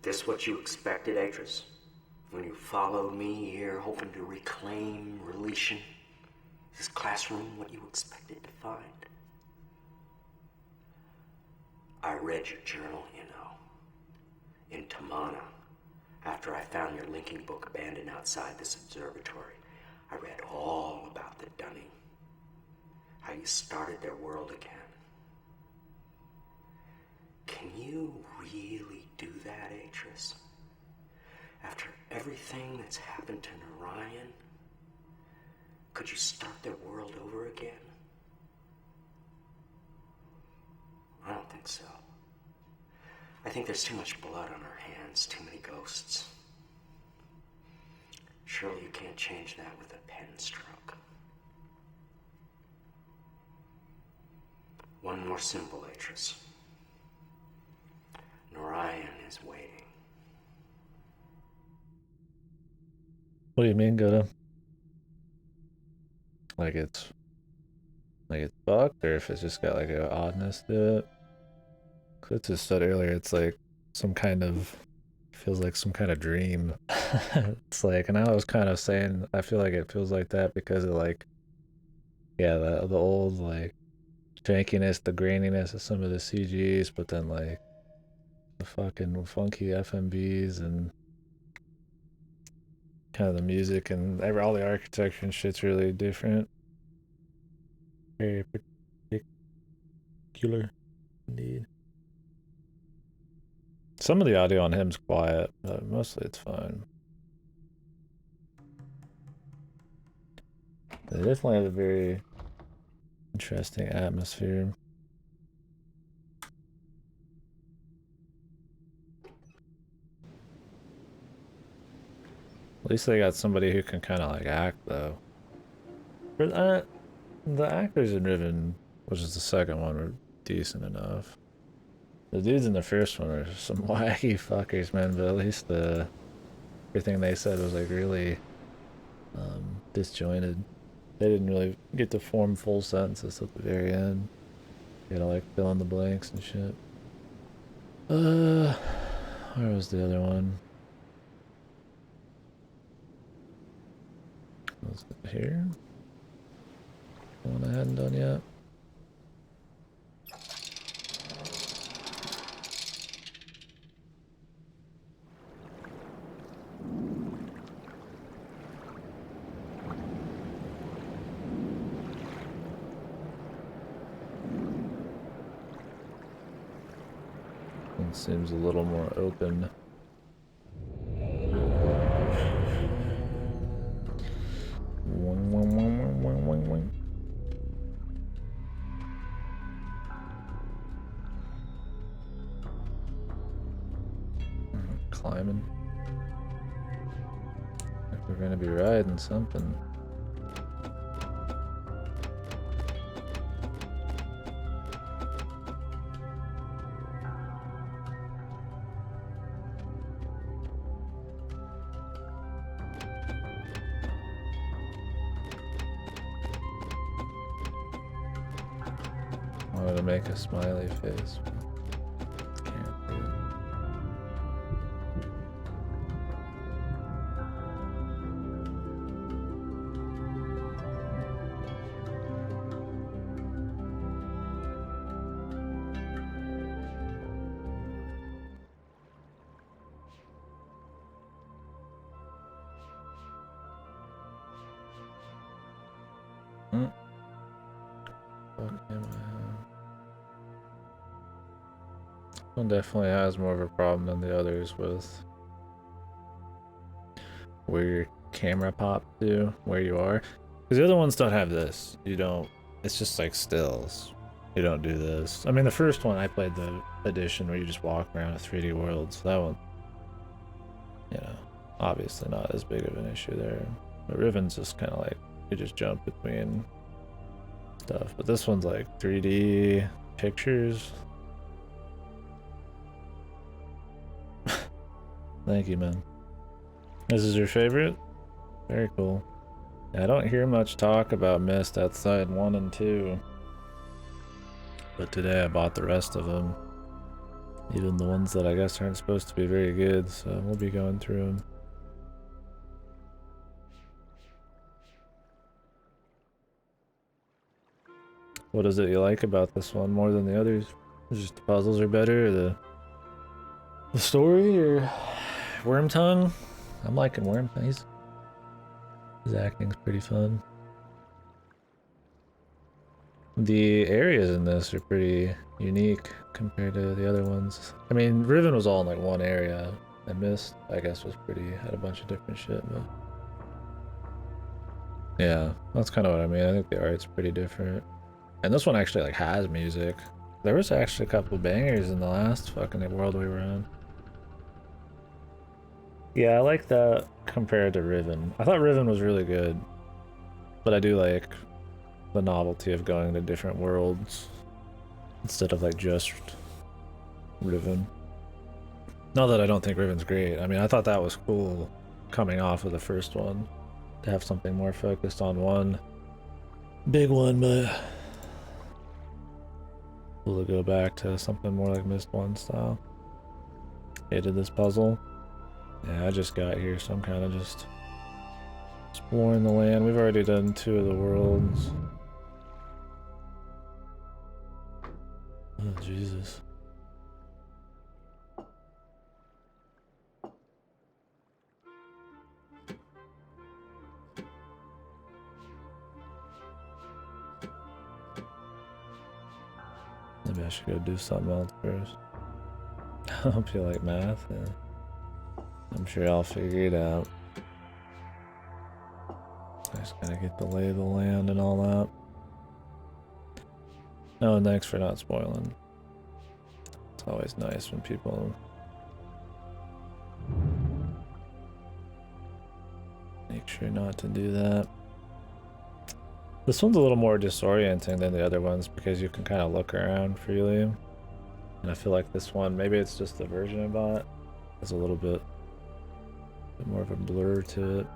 Speaker 2: This what you expected, Atris? When you followed me here hoping to reclaim relation? This classroom what you expected to find? I read your journal, you know. In Tamana, after I found your linking book abandoned outside this observatory, I read all about the Dunning. How you started their world again. Can you really do that, Atris? After everything that's happened to Narayan, could you start their world over again? I don't think so. I think there's too much blood on our hands, too many ghosts. Surely you can't change that with a pen stroke. One more symbol, Atris. Narayan is waiting.
Speaker 1: What do you mean, Goda? Like it's fucked, or if it's just got like an oddness to it? Cause just said earlier, it's like some kind of, feels like some kind of dream. It's like, and I was kind of saying, I feel like it feels like that because of like, yeah, the old like jankiness, the graininess of some of the CGs, but then like the fucking funky FMVs and kind of the music and all the architecture and shit's really different. Very particular, indeed. Some of the audio on him's quiet, but mostly it's fine. They definitely have a very interesting atmosphere. At least they got somebody who can kind of like act though. The actors in Riven, which is the second one, were decent enough. The dudes in the first one are some wacky fuckers, man, but at least everything they said was like really disjointed. They didn't really get to form full sentences at the very end. You gotta like fill in the blanks and shit. Where was the other one? Was it here? The one I hadn't done yet. It seems a little more open. Climbing. Like we're gonna be riding something. Wanted to make a smiley face. Can't do it. One definitely has more of a problem than the others with where your camera pops to, where you are. Because the other ones don't have this. You don't, it's just like stills. You don't do this. I mean, the first one I played the edition where you just walk around a 3D world, so that one, you know, obviously not as big of an issue there. But Riven's just kind of like, you just jump between stuff. But this one's like 3D pictures. Thank you, man. This is your favorite? Very cool. Yeah, I don't hear much talk about Myst outside 1 and 2. But today I bought the rest of them. Even the ones that I guess aren't supposed to be very good, so we'll be going through them. What is it you like about this one more than the others? Is it just the puzzles are better, or the story, or Wormtongue? I'm liking Wormtongue. His acting's pretty fun. The areas in this are pretty unique compared to the other ones. I mean, Riven was all in like one area, and Myst, I guess, had a bunch of different shit, but yeah, that's kind of what I mean. I think the art's pretty different. And this one actually like has music. There was actually a couple bangers in the last fucking world we were in. Yeah, I like that compared to Riven. I thought Riven was really good, but I do like the novelty of going to different worlds instead of like just Riven. Not that I don't think Riven's great. I mean, I thought that was cool coming off of the first one to have something more focused on one big one, but we'll go back to something more like Myst 1 style. Hated this puzzle. Yeah, I just got here, so I'm kind of just exploring the land. We've already done 2 of the worlds. Oh, Jesus. Maybe I should go do something else first. I hope you like math. Yeah. I'm sure I'll figure it out. I just gotta get the lay of the land and all that. Oh, and thanks for not spoiling. It's always nice when people make sure not to do that. This one's a little more disorienting than the other ones because you can kind of look around freely. And I feel like this one, maybe it's just the version I bought, has a little bit more of a blur to it.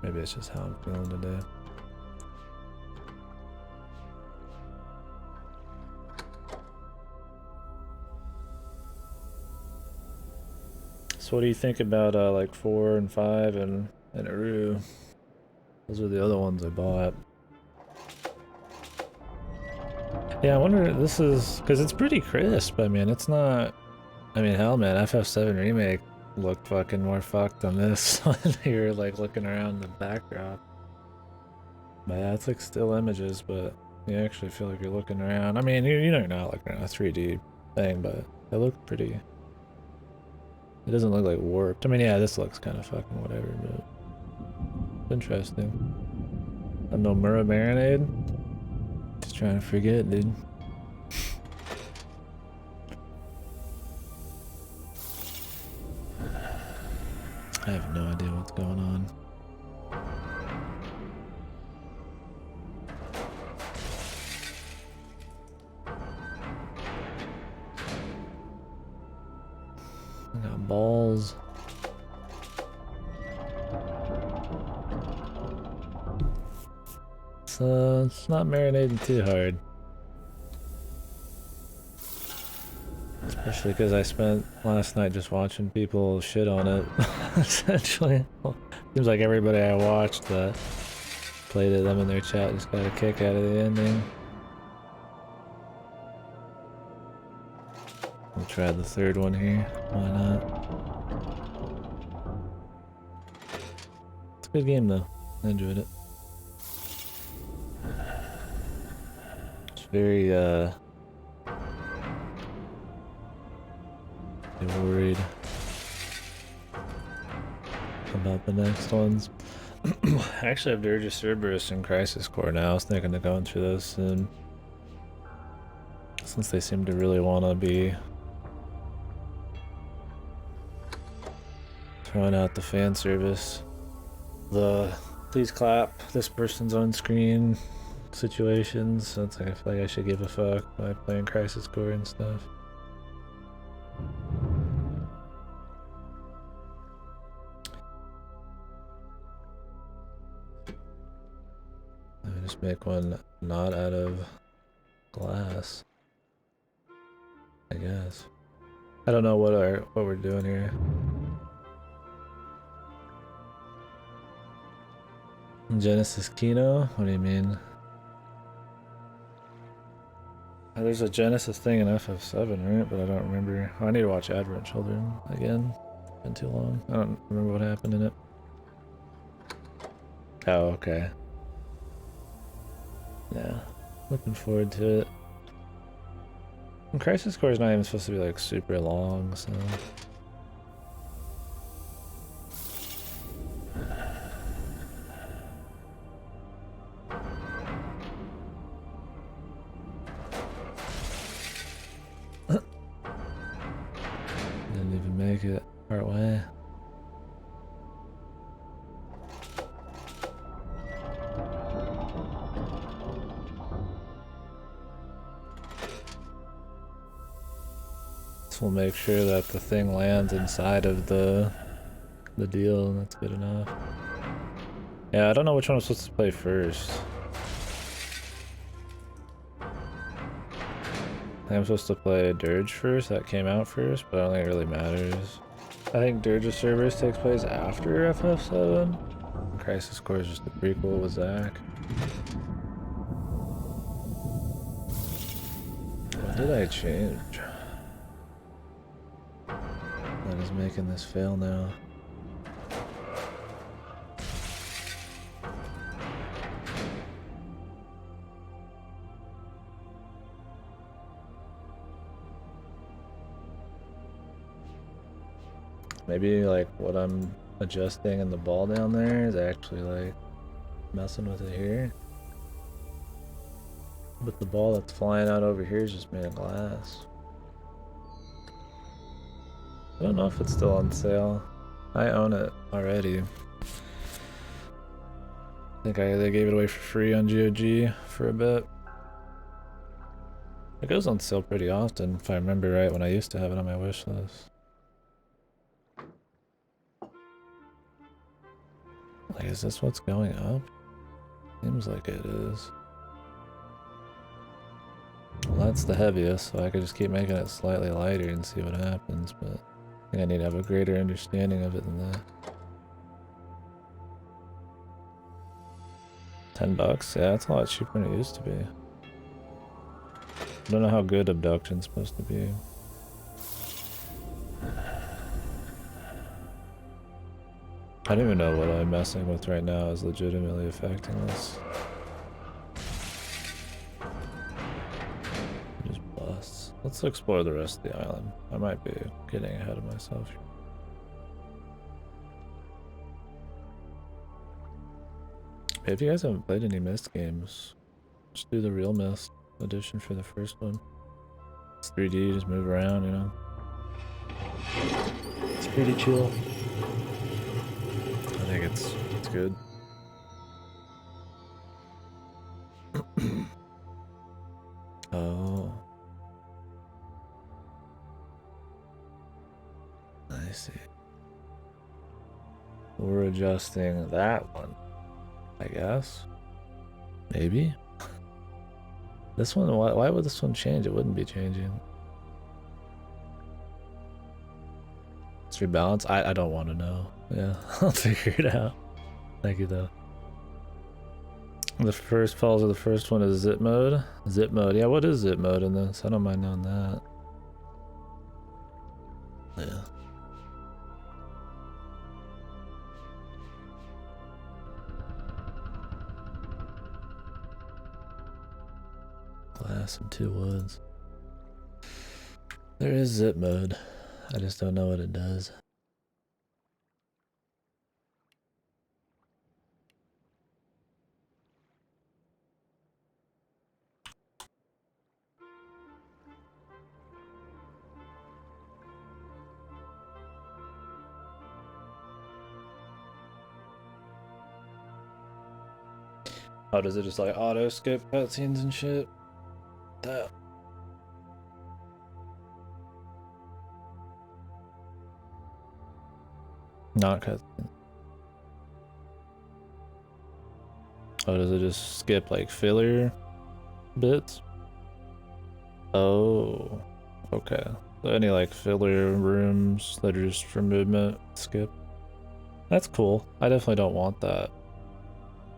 Speaker 1: Maybe it's just how I'm feeling today. So what do you think about like 4 and 5 and Aru? Those are the other ones I bought. Yeah, I wonder, this is, because it's pretty crisp. I mean, it's not, I mean, hell man, FF7 Remake looked fucking more fucked than this when you're like looking around the backdrop. But yeah, it's like still images, but you actually feel like you're looking around. I mean, you know you're not looking around a 3D thing, but they look pretty, it doesn't look like warped. I mean, yeah, this looks kind of fucking whatever, but it's interesting. I know Mura Marinade. Just trying to forget, dude. I have no idea what's going on. I got balls. So it's not marinating too hard. Especially because I spent last night just watching people shit on it. Essentially. Well, seems like everybody I watched that played it, them in their chat just got a kick out of the ending. We'll try the third one here. Why not? It's a good game though. I enjoyed it. It's very worried about the next ones. I actually have Dirge of Cerberus and Crisis Core now. I was thinking of going through those soon. Since they seem to really want to be throwing out the fan service. The please clap, this person's on screen situations. So it's like I feel like I should give a fuck by playing Crisis Core and stuff. just make one not out of glass. I guess. I don't know what we're doing here. Genesis Kino? What do you mean? There's a Genesis thing in FF7, right? But I don't remember. Oh, I need to watch Advent Children again. It's been too long. I don't remember what happened in it. Oh, okay. Yeah. Looking forward to it. And Crisis Core is not even supposed to be like super long, so. Didn't even make it part way. This will make sure that the thing lands inside of the deal, and that's good enough. Yeah, I don't know which one I'm supposed to play first. I'm supposed to play Dirge first, that came out first, but I don't think it really matters. I think Dirge of Cerberus takes place after FF7. Crisis Core is just a prequel with Zack. What did I change? That is making this fail now. Maybe like what I'm adjusting in the ball down there is actually like messing with it here. But the ball that's flying out over here is just made of glass. I don't know if it's still on sale. I own it already. I think they gave it away for free on GOG for a bit. It goes on sale pretty often, if I remember right, when I used to have it on my wish list. Like, is this what's going up? Seems like it is. Well, that's the heaviest, so I could just keep making it slightly lighter and see what happens, but I think I need to have a greater understanding of it than that. $10? Yeah, that's a lot cheaper than it used to be. I don't know how good Abduction's supposed to be. I don't even know what I'm messing with right now is legitimately affecting this. It just busts. Let's explore the rest of the island. I might be getting ahead of myself here. If you guys haven't played any Myst games, just do the real Myst edition for the first one. It's 3D, just move around, you know. It's pretty chill. I think it's good. Oh. I see. We're adjusting that one, I guess. Maybe. This one, why would this one change? It wouldn't be changing. Let's rebalance. I don't want to know. Yeah, I'll figure it out. Thank you though. The first pulse of the first one is zip mode. Zip mode. Yeah, what is zip mode in this? I don't mind knowing that. Yeah. Glass and 2 woods. There is zip mode. I just don't know what it does. Oh, does it just like auto skip cutscenes and shit? That. Not cutscenes. Oh, does it just skip like filler bits? Oh, okay. So any like filler rooms that are just for movement, skip. That's cool. I definitely don't want that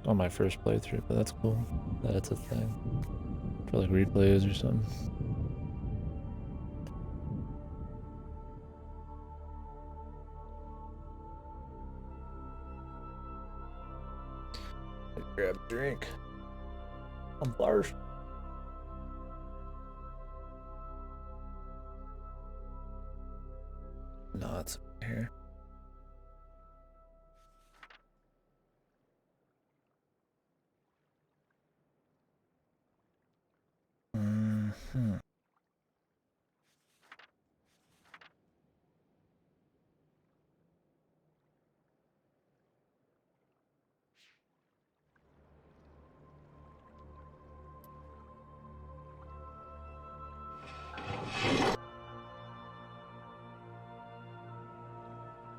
Speaker 1: on my first playthrough, but that's cool. That's a thing. For like replays or something. Grab a drink. I'm parched. No, it's here. Mm-hmm.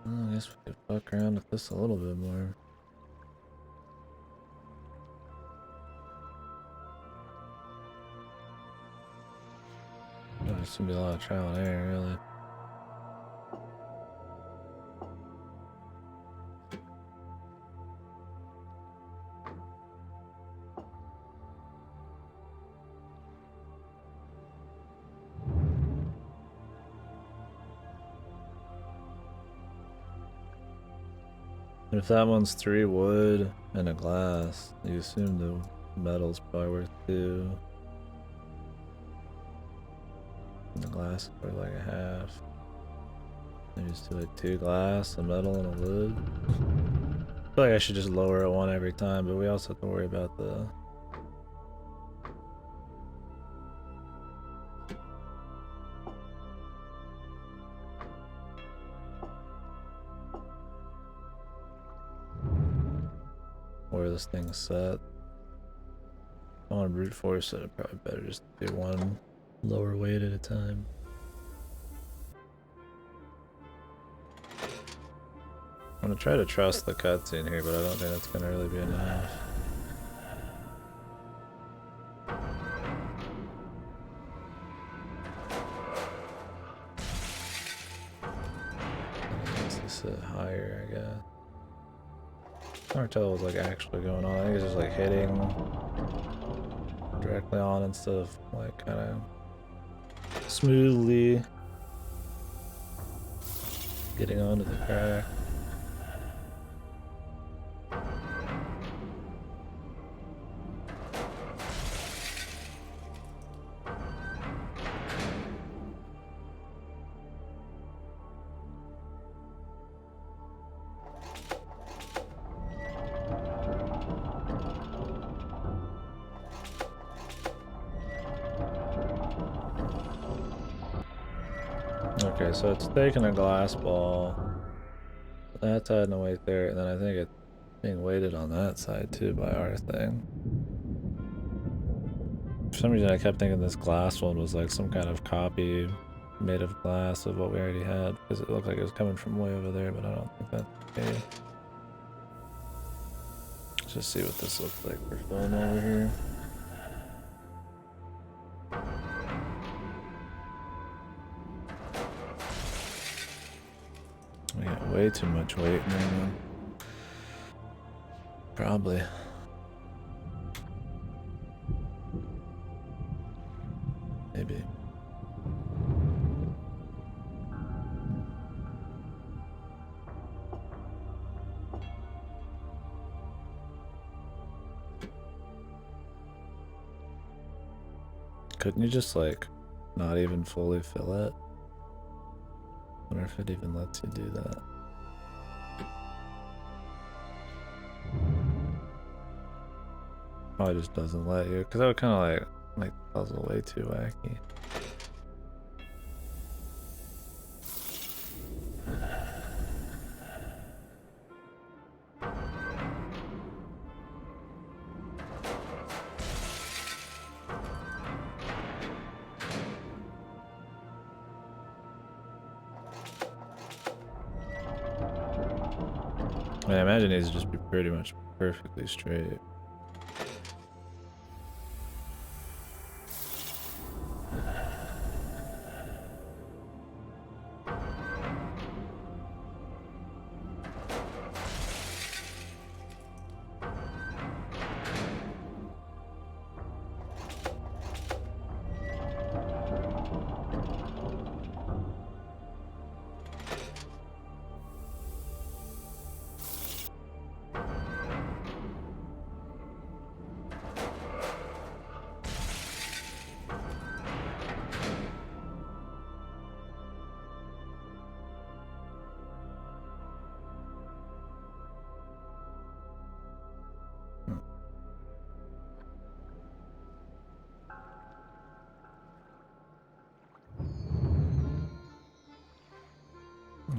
Speaker 1: Well, I guess we could fuck around with this a little bit more. Oh, there's gonna be a lot of trial and error, really. If that one's 3 wood and a glass, you assume the metal's probably worth 2. And the glass is probably like a half. Maybe just do like 2 glass, a metal, and a wood. I feel like I should just lower it 1 every time, but we also have to worry about the... where this thing's set. If I want to brute force it, I'd probably better just do 1 lower weight at a time. I'm gonna try to trust the cutscene here, but I don't think that's gonna really be enough. Let's sit higher, I guess. Hard to tell what's like actually going on. I think it's just like hitting directly on instead of like kind of smoothly getting onto the crack. Okay, so it's taking a glass ball. That's adding a weight there, and then I think it's being weighted on that side too by our thing. For some reason I kept thinking this glass one was like some kind of copy made of glass of what we already had, because it looked like it was coming from way over there, but I don't think that's the case. Let's just see what this looks like for fun over here. We got way too much weight in there, man. Probably. Maybe. Couldn't you just like not even fully fill it? I wonder if it even lets you do that. Probably just doesn't let you, because that would kind of like make the puzzle way too wacky. I imagine these would just be pretty much perfectly straight.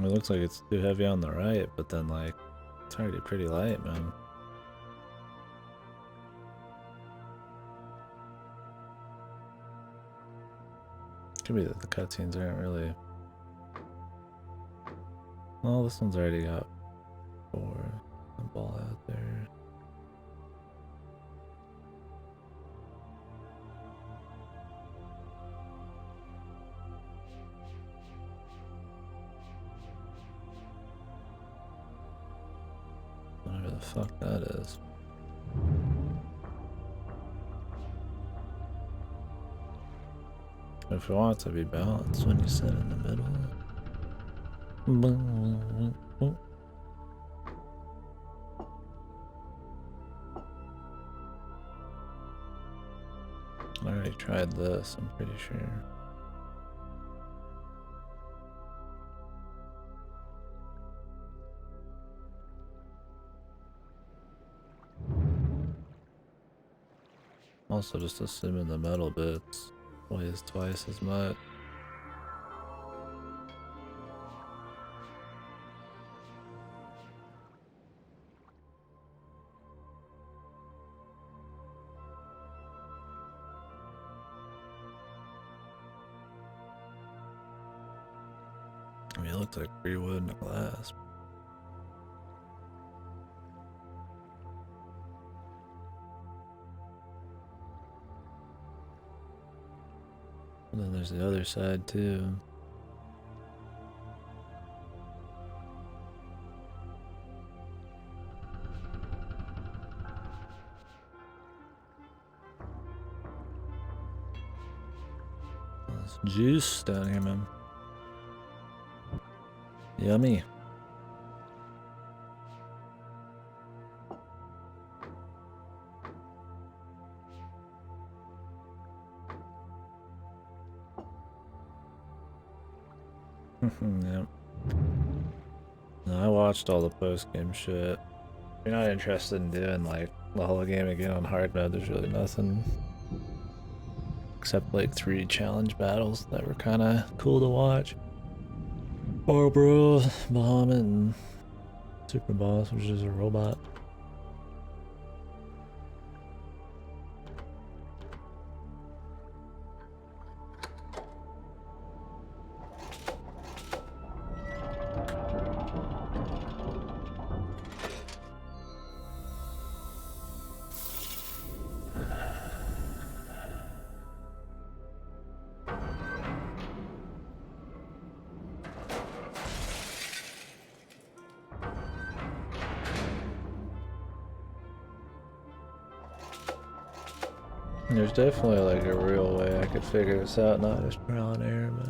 Speaker 1: It looks like it's too heavy on the right, but then like it's already pretty light, man. Could be that the cutscenes aren't really. Well, this one's already got 4. The ball out there. Whatever the fuck that is. If you want it to be balanced when you sit in the middle. I already tried this, I'm pretty sure. Also, just assuming the metal bits weighs twice as much. I mean, it looks like free wood and glass. And then there's the other side too. There's juice down here, man. Yummy. Yep. No, I watched all the post-game shit. If you're not interested in doing like the whole game again on hard mode, there's really nothing. Except like 3 challenge battles that were kinda cool to watch. Barbara, Bahamut, and Super Boss, which is a robot. There's definitely like a real way I could figure this out, not just trial and error, but.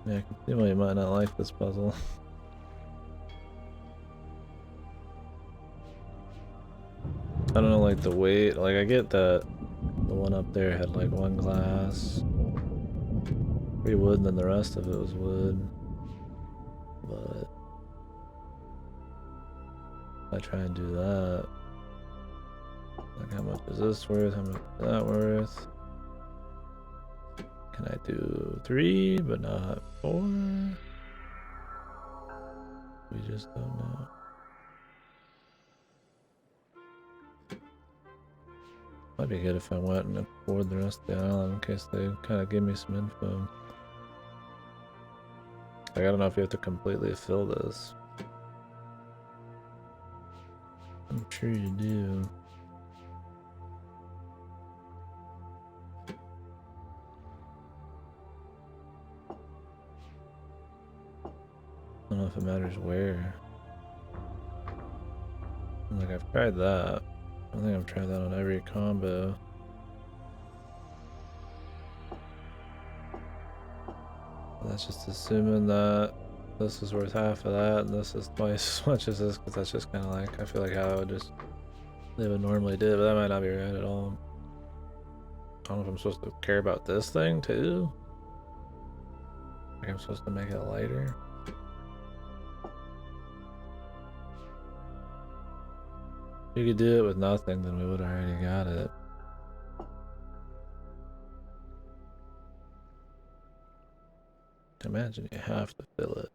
Speaker 1: Yeah, I can see why you might not like this puzzle. I don't know, like the weight, like I get that the one up there had like 1 glass, 3 wood, and then the rest of it was wood. But if I try and do that, like how much is this worth, how much is that worth? Can I do 3 but not 4? We just don't know. Might be good if I went and explored the rest of the island in case they kind of give me some info. Like, I don't know if you have to completely fill this. I'm sure you do. I don't know if it matters where. Like, I've tried that. I think I've tried that on every combo. That's just assuming that this is worth half of that and this is twice as much as this, because that's just kind of like, I feel like how I would just, they would normally do, but that might not be right at all. I don't know if I'm supposed to care about this thing too. Like I'm supposed to make it lighter. If you could do it with nothing, then we would have already got it. Imagine you have to fill it.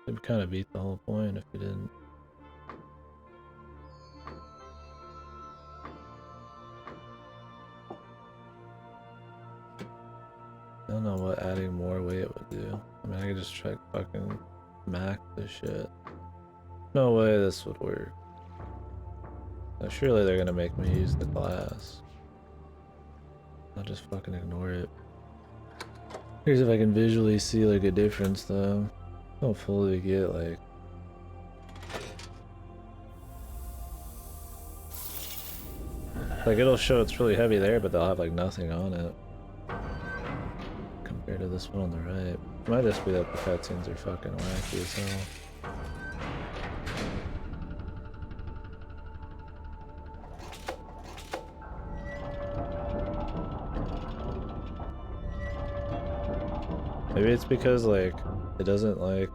Speaker 1: It would kind of beat the whole point if you didn't. I don't know what adding more weight would do. I mean, I could just try fucking max this shit. No way this would work. Now, surely they're gonna make me use the glass. I'll just fucking ignore it. Here's if I can visually see like a difference though. I don't fully get like. Like it'll show it's really heavy there, but they'll have like nothing on it. Compared to this one on the right. It might just be that the cutscenes are fucking wacky as hell. Maybe it's because like it doesn't like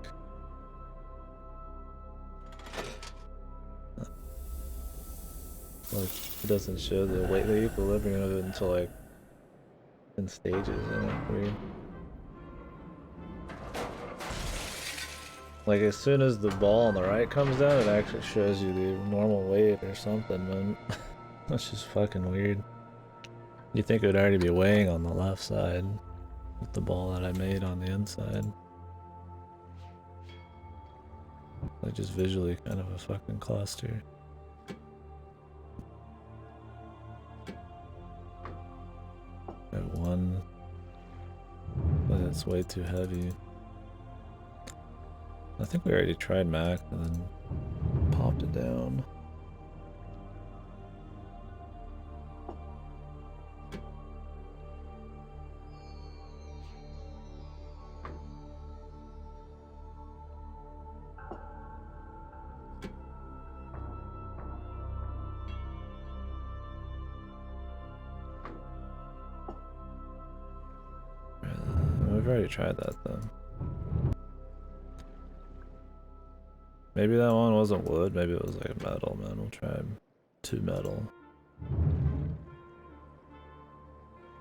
Speaker 1: it doesn't show the weight, the equilibrium of it until like in stages, and it's weird. Like as soon as the ball on the right comes down, it actually shows you the normal weight or something, man. That's just fucking weird. You think it would already be weighing on the left side with the ball that I made on the inside. Like just visually kind of a fucking cluster. At one, but it's way too heavy. I think we already tried Mac and then popped it down. We've already tried that though. Maybe that one wasn't wood, maybe it was like metal, man. We'll try 2 metal.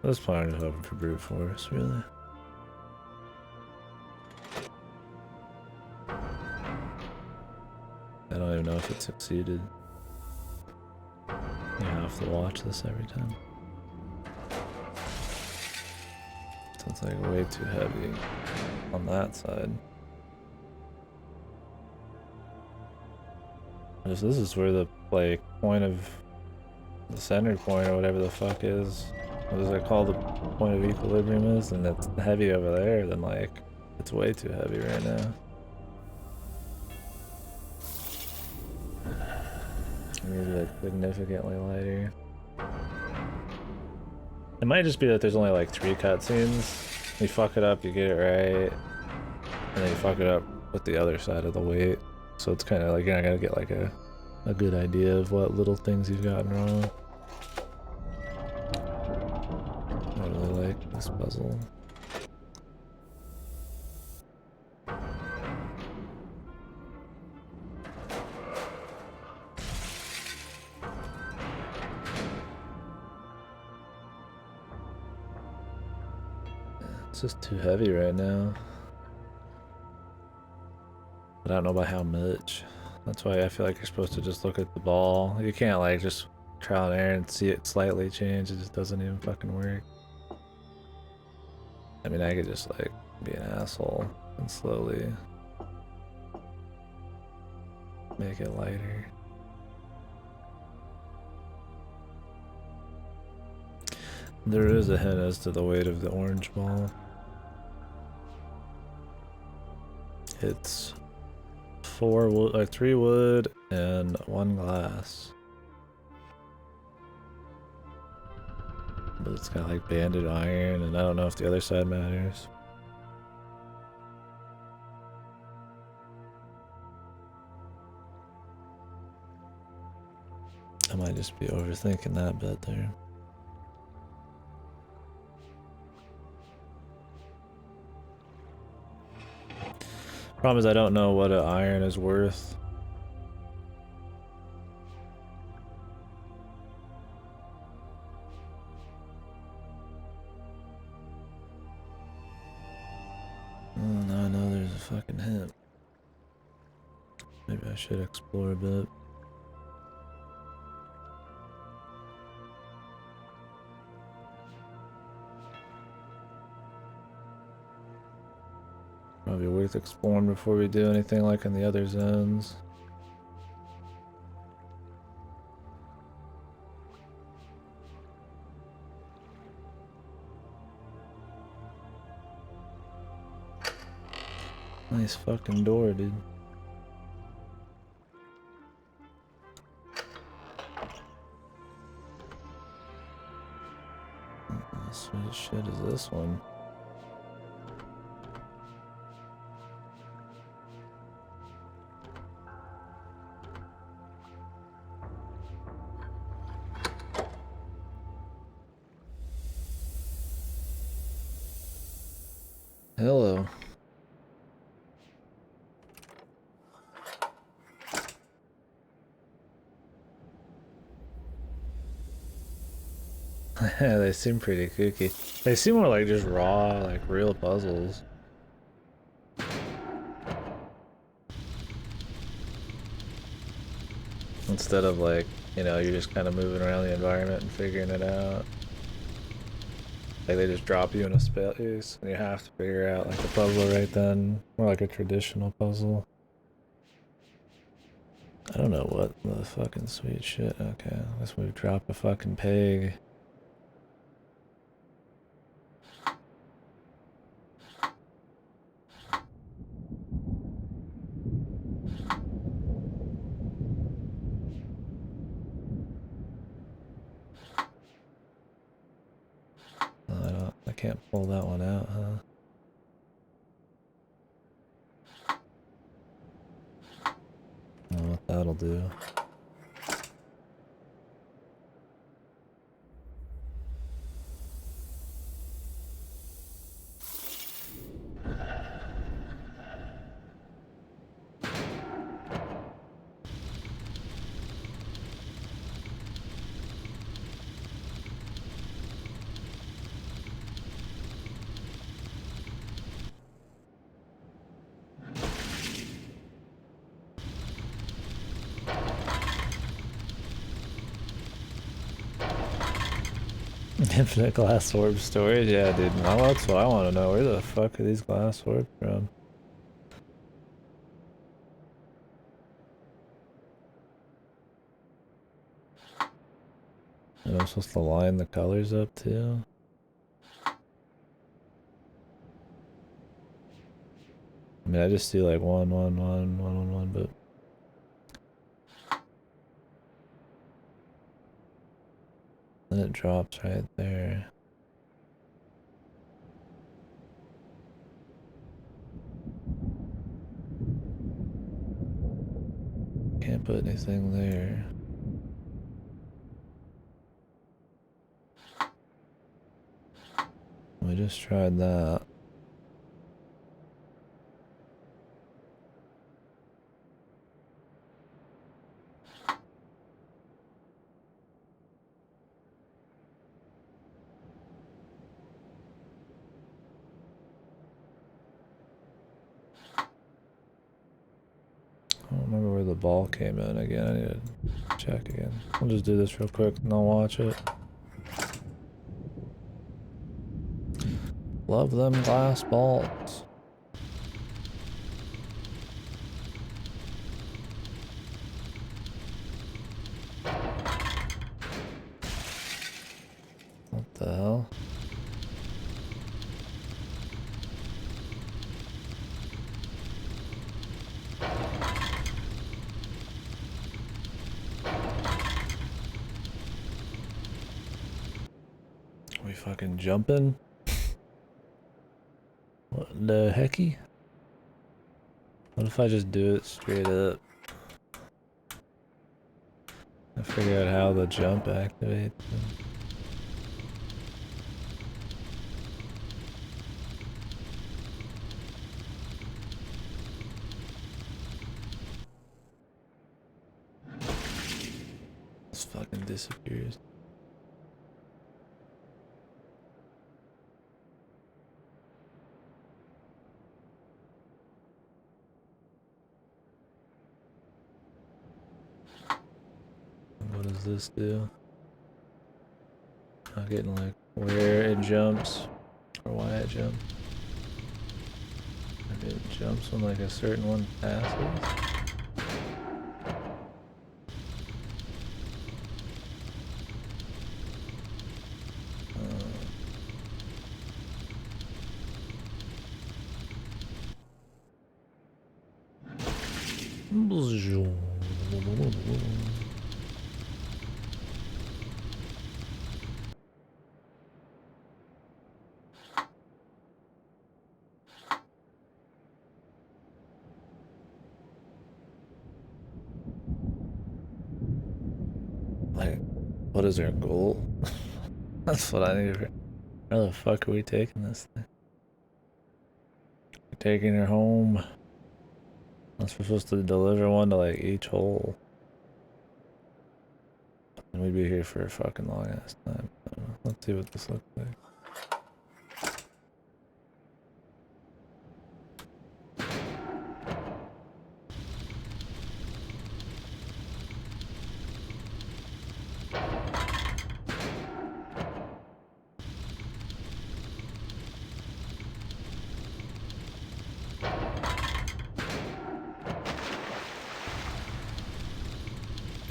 Speaker 1: I was planning on hoping for brute force, really. I don't even know if it succeeded. You have to watch this every time. So it's like way too heavy on that side. If this is where the like point of the center point or whatever the fuck is, what is it called, the point of equilibrium is, and it's heavy over there, then like it's way too heavy right now. Maybe like significantly lighter. It might just be that there's only like 3 cutscenes. You fuck it up, you get it right, and then you fuck it up with the other side of the weight. So it's kind of like you're not gonna get like a good idea of what little things you've gotten wrong. I really like this puzzle. It's just too heavy right now. But I don't know by how much. That's why I feel like you're supposed to just look at the ball. You can't like just trial and error and see it slightly change. It just doesn't even fucking work. I mean, I could just like be an asshole and slowly make it lighter. There is a hint as to the weight of the orange ball. It's 4 wood, or 3 wood and 1 glass. But it's got like banded iron, and I don't know if the other side matters. I might just be overthinking that bit there. Problem is I don't know what an iron is worth. No, I know there's a fucking hint. Maybe I should explore a bit. Probably worth exploring before we do anything like in the other zones. Nice fucking door, dude. What sweet shit is this one? Hello. Yeah, they seem pretty kooky. They seem more like just raw, like real puzzles. Instead of like, you know, you're just kind of moving around the environment and figuring it out. Like they just drop you in a space and you have to figure out like a puzzle right then. More like a traditional puzzle. I don't know what the fucking sweet shit. Okay, I guess we've dropped a fucking peg. I can't pull that one out, huh? I don't know what that'll do. Infinite glass orb storage? Yeah, dude. Well, that's what I want to know. Where the fuck are these glass orbs from? And I'm supposed to line the colors up too? I mean, I just do like 1, 1, 1, 1, 1, 1, but... then it drops right there. Can't put anything there. We just tried that. I don't remember where the ball came in again. I need to check again. I'll just do this real quick and I'll watch it. Love them glass balls. What the hell? We fucking jumping? What the hecky? What if I just do it straight up? I figure out how the jump activates. fucking disappears. What does this do? I'm getting like where it jumps or why it jumps. If it jumps when like a certain one passes. Like, what is our goal? That's what I need. Where the fuck are we taking this thing? We're taking her home. Unless we're supposed to deliver one to like each hole. And we'd be here for a fucking long ass time. Let's see what this looks like.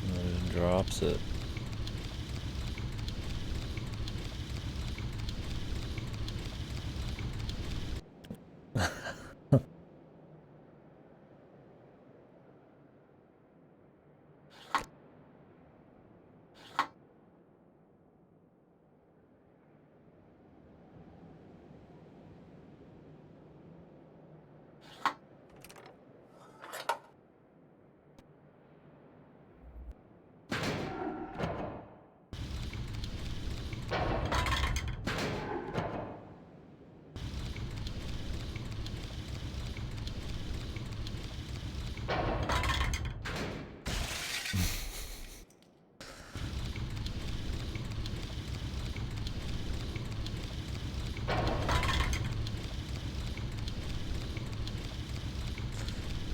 Speaker 1: And then it drops it.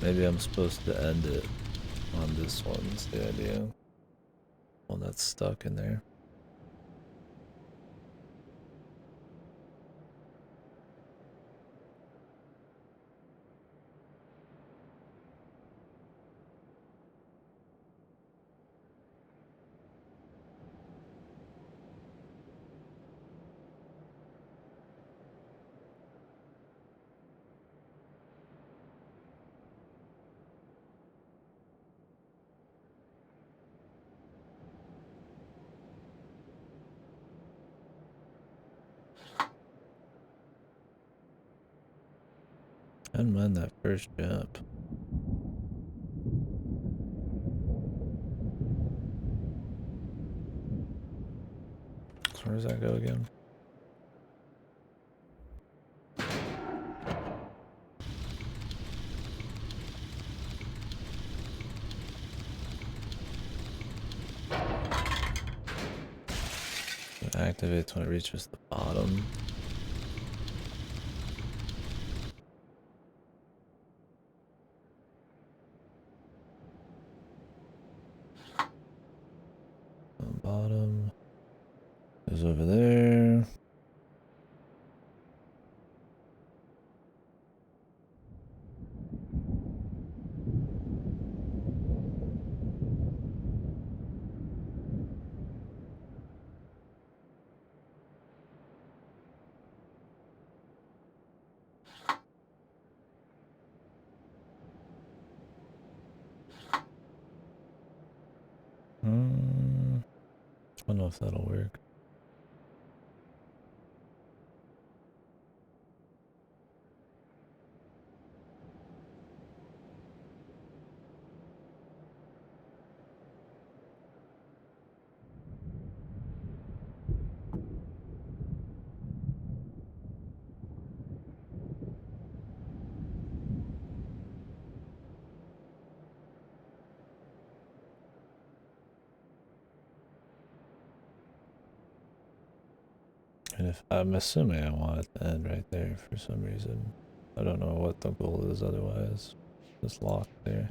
Speaker 1: Maybe I'm supposed to end it on this one's the idea. One that's stuck in there. I didn't mind that first jump. So where does that go again? It activates when it reaches the bottom. The bottom is over there. I don't know if that'll work. I'm assuming I want it to end right there for some reason. I don't know what the goal is otherwise. Just locked there.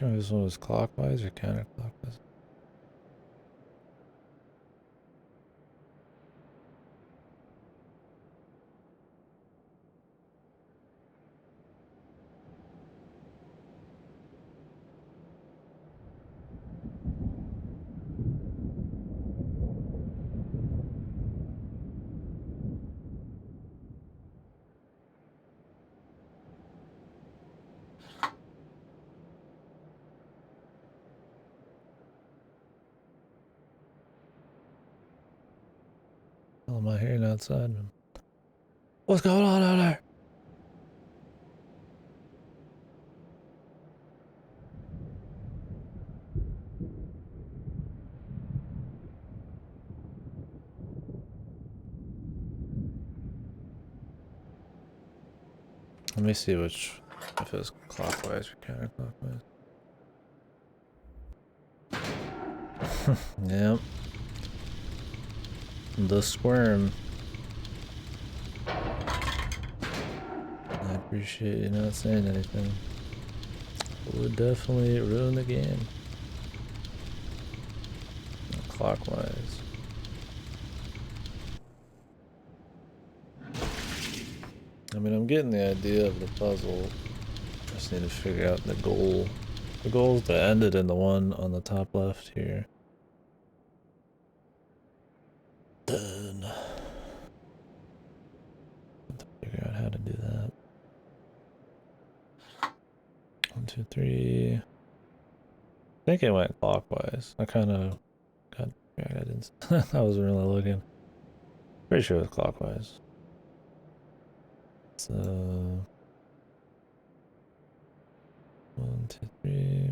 Speaker 1: This one was clockwise or counterclockwise? Hell am I hearing outside? What's going on out there? Let me see if it's clockwise or counterclockwise. Yep. The squirm. I appreciate you not saying anything. It would definitely ruin the game. Clockwise. I mean, I'm getting the idea of the puzzle. Just need to figure out the goal. The goal is to end it in the one on the top left here. Done. Have to figure out how to do that. 1, 2, 3. I think it went clockwise. I kind of got. I didn't. I wasn't really looking. Pretty sure it was clockwise. So 1, 2, 3.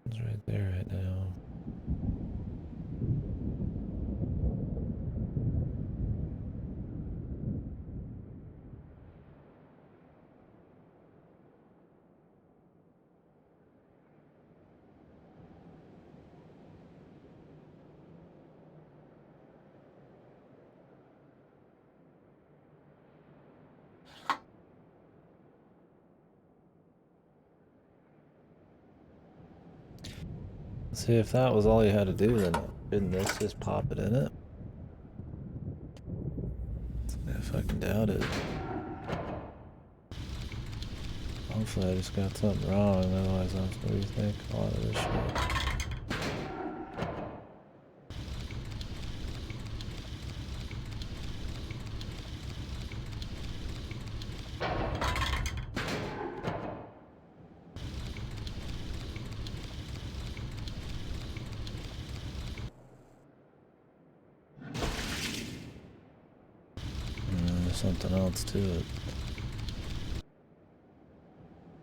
Speaker 1: It's right there right now. See, if that was all you had to do, then didn't this just pop it in it? I fucking doubt it. Hopefully I just got something wrong, otherwise I'll have to rethink a lot of this shit. There's something else to it.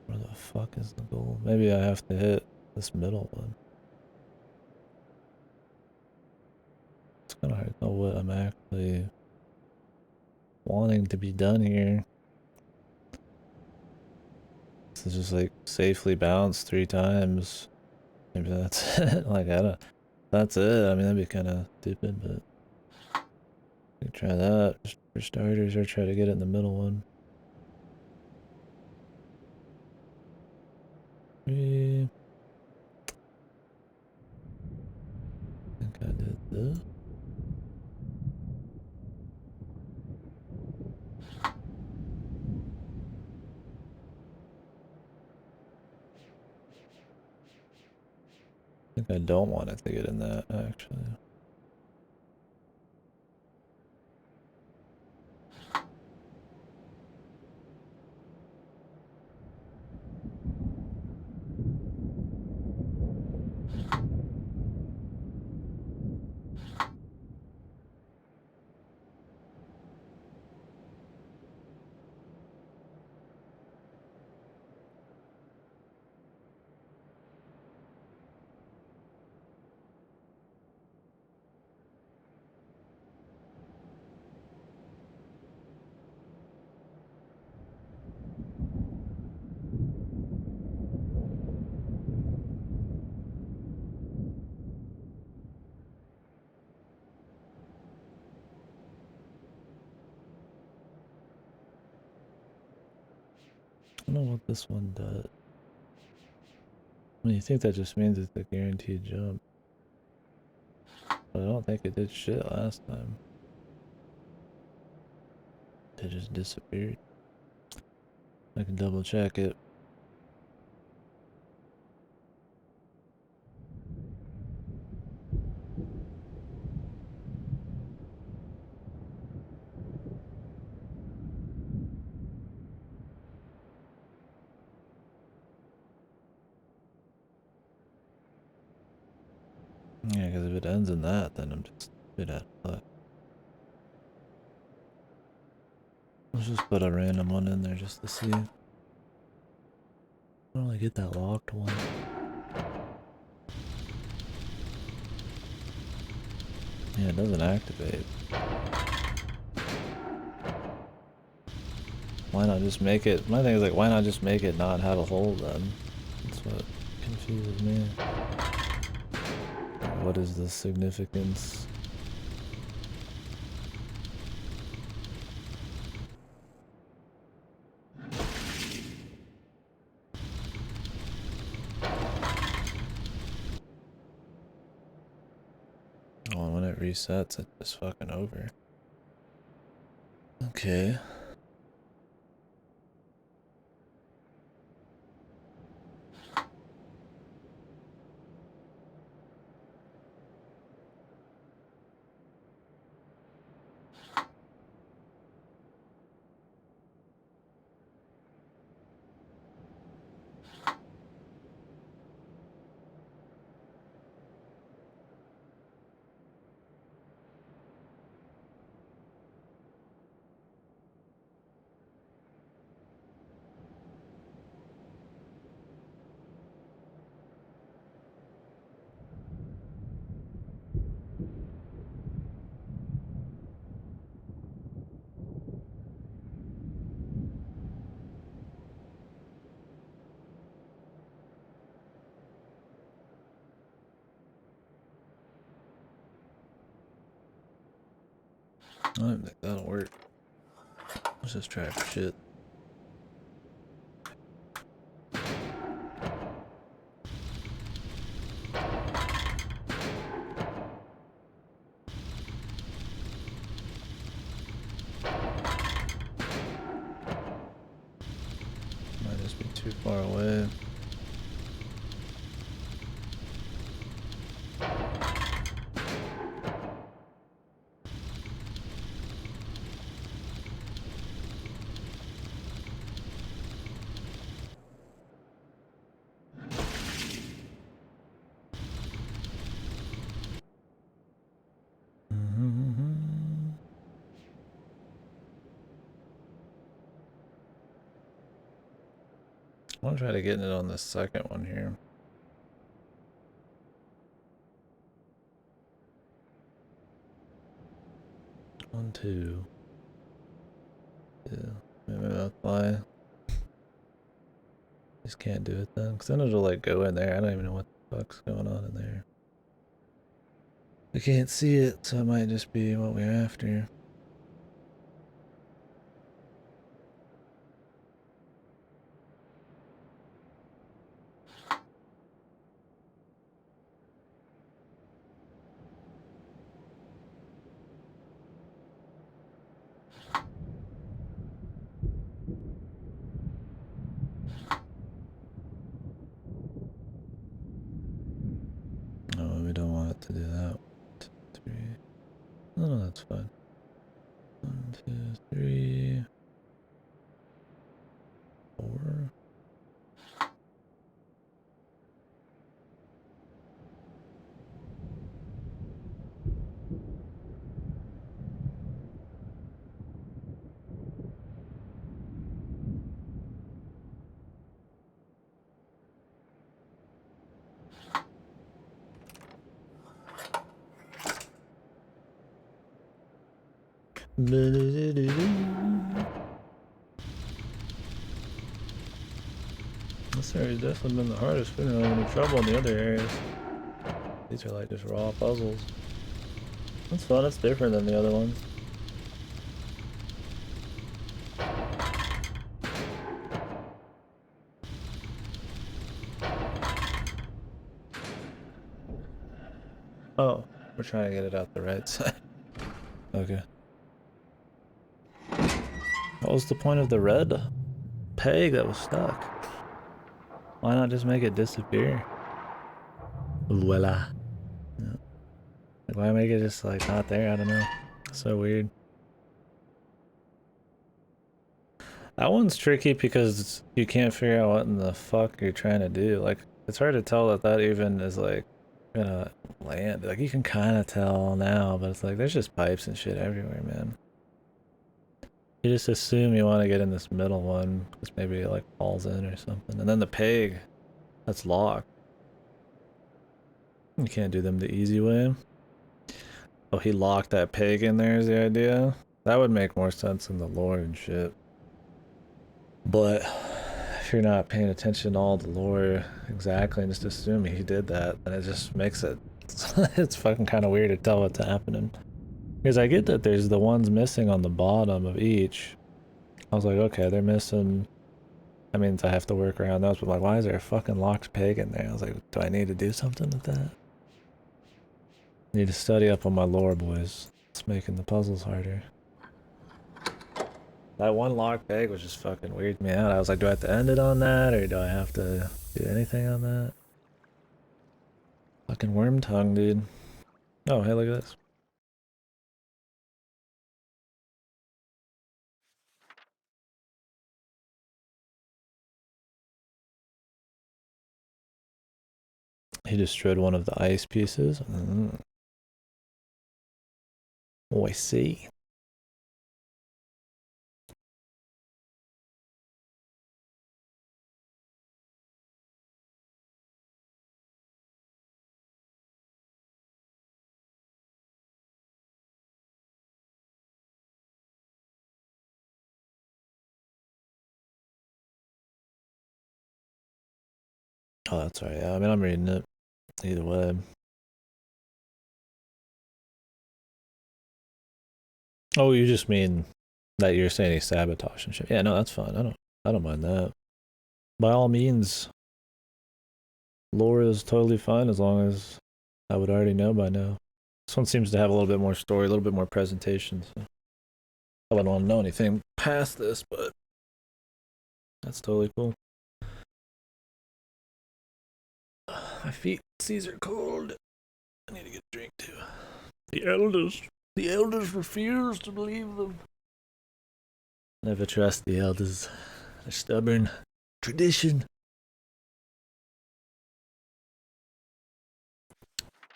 Speaker 1: Where the fuck is the goal? Maybe I have to hit this middle one. It's kind of hard to know what I'm actually wanting to be done here. This is just like safely bounce 3 times. Maybe that's it. Like, I don't. That's it. I mean, that'd be kind of stupid, but we can try that just for starters, or try to get it in the middle one. 3. I think I did this. I think I don't want it to get in that, actually. I don't know what this one does. I mean, you think that just means it's a guaranteed jump. But I don't think it did shit last time. It just disappeared. I can double check it. Yeah, because if it ends in that, then I'm just a bit out of luck. Let's just put a random one in there just to see. I don't really get that locked one. Yeah, it doesn't activate. Why not just make it? My thing is like, why not just make it not have a hole then? That's what confuses me. What is the significance? Oh, when it resets, it's just fucking over. Okay. I don't think that'll work. Let's just try for shit. Might just be too far away. I want to try to get it on the second one here. 1, 2. Yeah, maybe that's why. Just can't do it then, because then it'll like go in there. I don't even know what the fuck's going on in there. I can't see it, so it might just be what we're after. that's fine. 1, 2, 3, 4. This area's definitely been the hardest. We don't have any trouble in the other areas. These are like just raw puzzles. That's fun. It's different than the other ones. Oh, we're trying to get it out the right side. Okay. What was the point of the red peg that was stuck? Why not just make it disappear? Voila. Yeah. Like, why make it just like not there? I don't know. So weird. That one's tricky because you can't figure out what in the fuck you're trying to do. Like, it's hard to tell that that even is like gonna land. Like, you can kind of tell now, but it's like there's just pipes and shit everywhere, man. You just assume you want to get in this middle one because maybe it like falls in or something. And then the peg, that's locked. You can't do them the easy way. Oh, he locked that peg in there is the idea? That would make more sense in the lore and shit. But if you're not paying attention to all the lore exactly and just assuming he did that, then it just makes it it's fucking kind of weird to tell what's happening. Because I get that there's the ones missing on the bottom of each. I was like, okay, they're missing. That means I have to work around those. But like, why is there a fucking locked peg in there? I was like, do I need to do something with that? Need to study up on my lore, boys. It's making the puzzles harder. That one locked peg was just fucking weirding me out. I was like, do I have to end it on that, or do I have to do anything on that? Fucking worm tongue, dude. Oh, hey, look at this. He destroyed one of the ice pieces. Oh, I see. Oh, that's right. Yeah, I mean, I'm reading it either way. Oh, you just mean that you're saying he sabotaged and shit. Yeah, no, that's fine. I don't mind that. By all means, lore is totally fine as long as I would already know by now. This one seems to have a little bit more story, a little bit more presentation. So I wouldn't want to know anything past this, but that's totally cool. My feet, these are cold. I need to get a drink too. The elders refuse to believe them. Never trust the elders. They're stubborn. Tradition.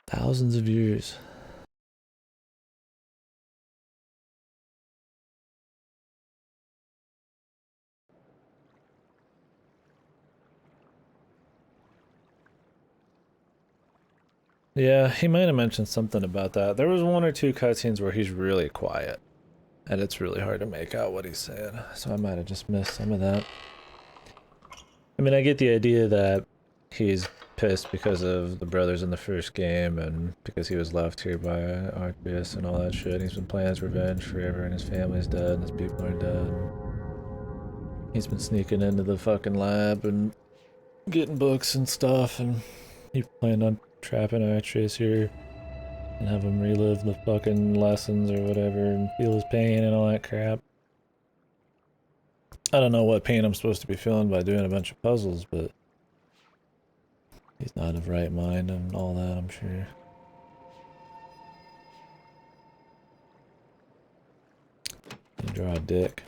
Speaker 1: Thousands of years. Yeah, he might have mentioned something about that. There was one or two cutscenes where he's really quiet, and it's really hard to make out what he's saying. So I might have just missed some of that. I mean, I get the idea that he's pissed because of the brothers in the first game, and because he was left here by Arceus and all that shit. He's been planning his revenge forever, and his family's dead, and his people are dead. He's been sneaking into the fucking lab and getting books and stuff, and he planned on trapping Arceus here and have him relive the fucking lessons or whatever and feel his pain and all that crap. I don't know what pain I'm supposed to be feeling by doing a bunch of puzzles, but he's not of right mind and all that, I'm sure. You draw a dick.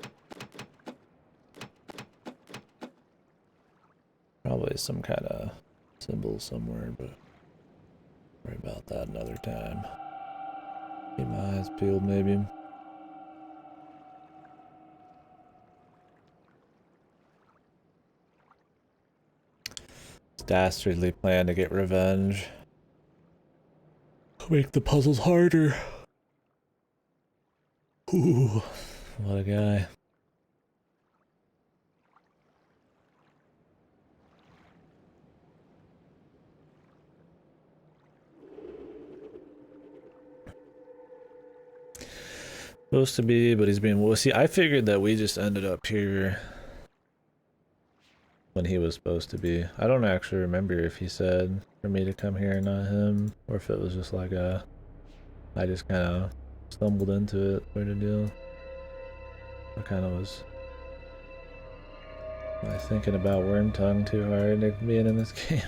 Speaker 1: Probably some kind of symbol somewhere, but worry about that another time. Keep my eyes peeled, maybe. Dastardly plan to get revenge. Make the puzzles harder. Ooh, what a guy. Supposed to be, but he's being wussy. I figured that we just ended up here when he was supposed to be. I don't actually remember if he said for me to come here and not him, or if it was just like I just kind of stumbled into it sort of deal. I kind of was thinking about Wormtongue too hard being in this game.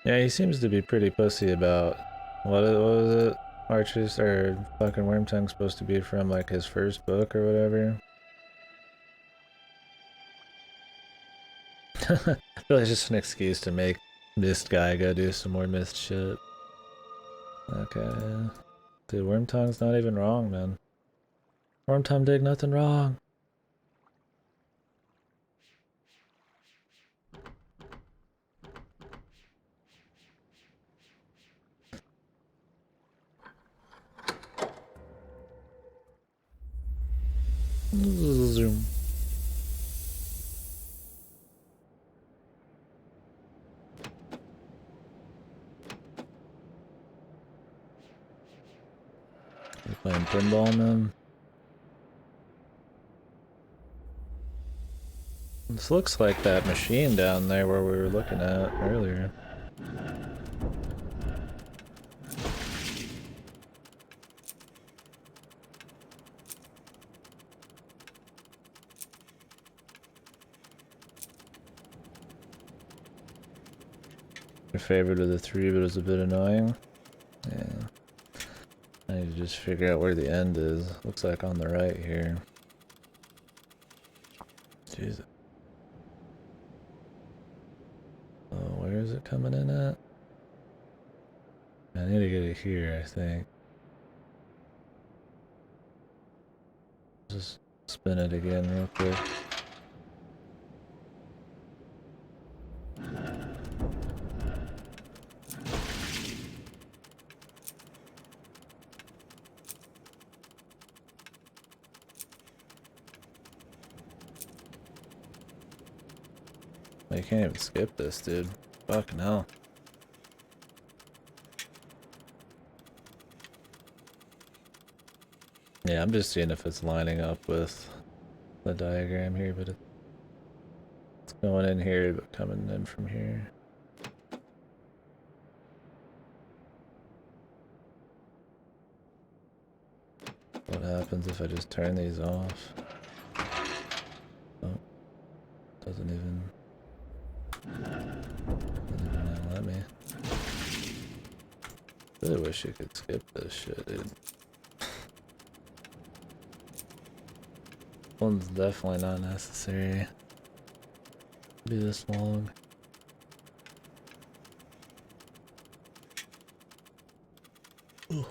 Speaker 1: Yeah, he seems to be pretty pussy about what was it? Archers or fucking Wormtongue supposed to be from like his first book or whatever. I feel like it's just an excuse to make Myst guy go do some more Myst shit. Okay. Dude, Wormtongue's not even wrong, man. Wormtongue did nothing wrong. Zoom. You playing pinball, man? This looks like that machine down there where we were looking at earlier. Your favorite of the three, but it's a bit annoying. Yeah. I need to just figure out where the end is. Looks like on the right here. Jesus. Oh, where is it coming in at? I need to get it here, I think. Just spin it again real quick. You can't even skip this, dude. Fucking hell. Yeah, I'm just seeing if it's lining up with the diagram here, but it's going in here, but coming in from here. What happens if I just turn these off? Oh, doesn't even let me. Really wish you could skip this shit, dude. One's definitely not necessary. Be this long. Ooh.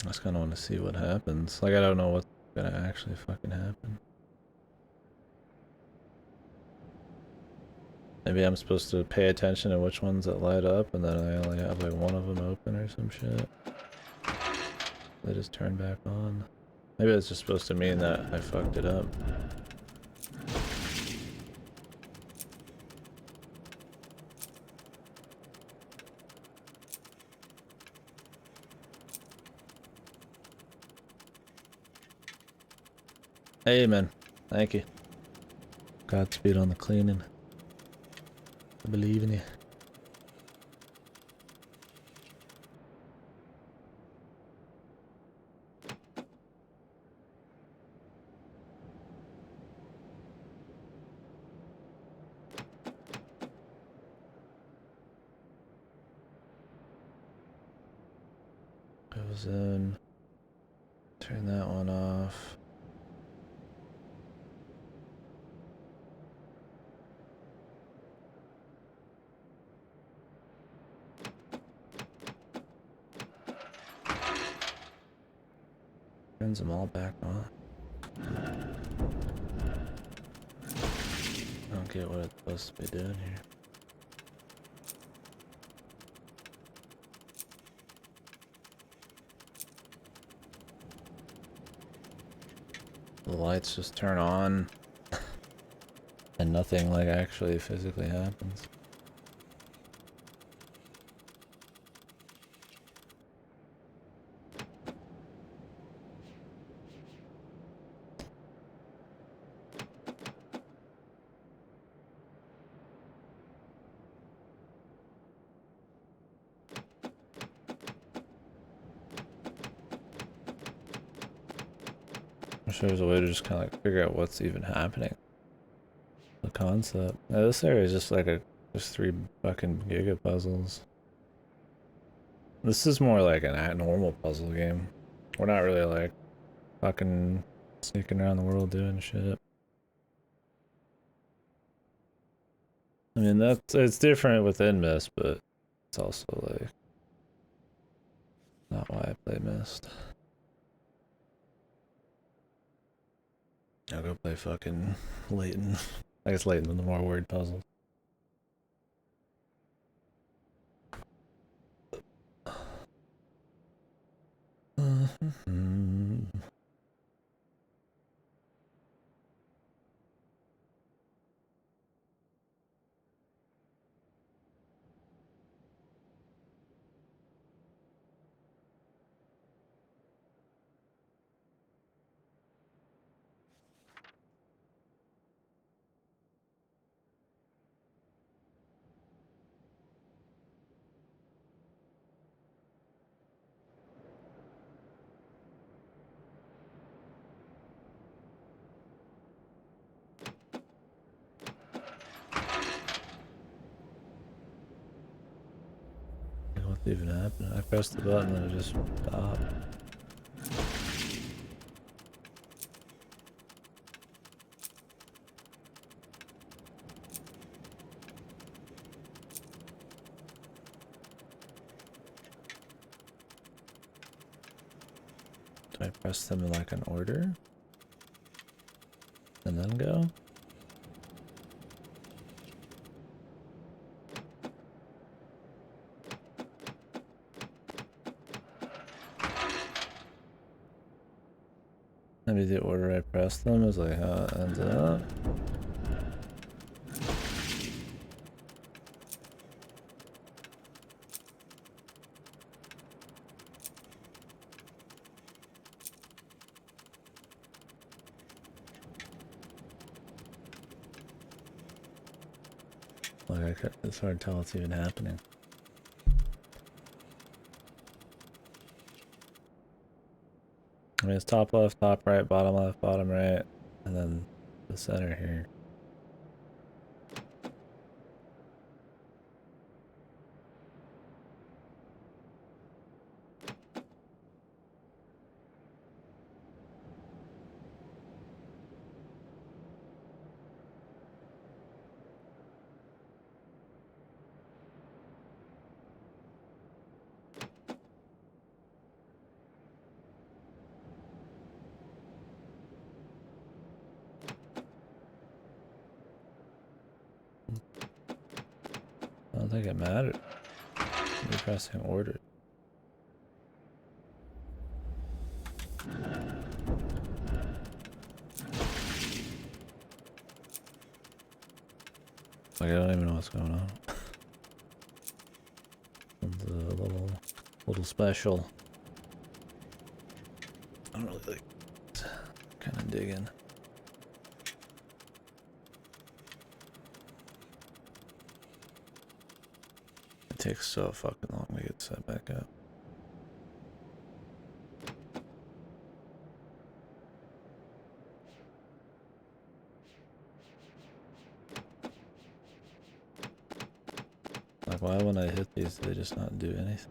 Speaker 1: I just kind of want to see what happens. Like, I don't know what's gonna actually fucking happen. Maybe I'm supposed to pay attention to which ones that light up, and then I only have like one of them open or some shit. They just turn back on. Maybe it's just supposed to mean that I fucked it up. Hey man, thank you. Godspeed on the cleaning. I believe in you. Goes in. Turn that one off. Turns them all back on. I don't get what it's supposed to be doing here. The lights just turn on and nothing like actually physically happens. I wish there was a way to just kind of like figure out what's even happening. The concept. Now, this area is just like just 3 fucking giga puzzles. This is more like a normal puzzle game. We're not really like fucking sneaking around the world doing shit. I mean, it's different within Myst, but it's also like not why I play Myst. I'll go play fucking Layton. I guess Layton's the more word puzzles. What's even happening? I pressed the button and it just stopped. Do I press them in like an order? And then go? Maybe the order I press them is like how it ends up. Like it's hard to tell what's even happening. I mean, it's top left, top right, bottom left, bottom right, and then the center here. I don't think it mattered. You're pressing order. Like I don't even know what's going on. It's a little special. I don't really like kind of digging. It takes so fucking long to get set back up. Like why when I hit these do they just not do anything?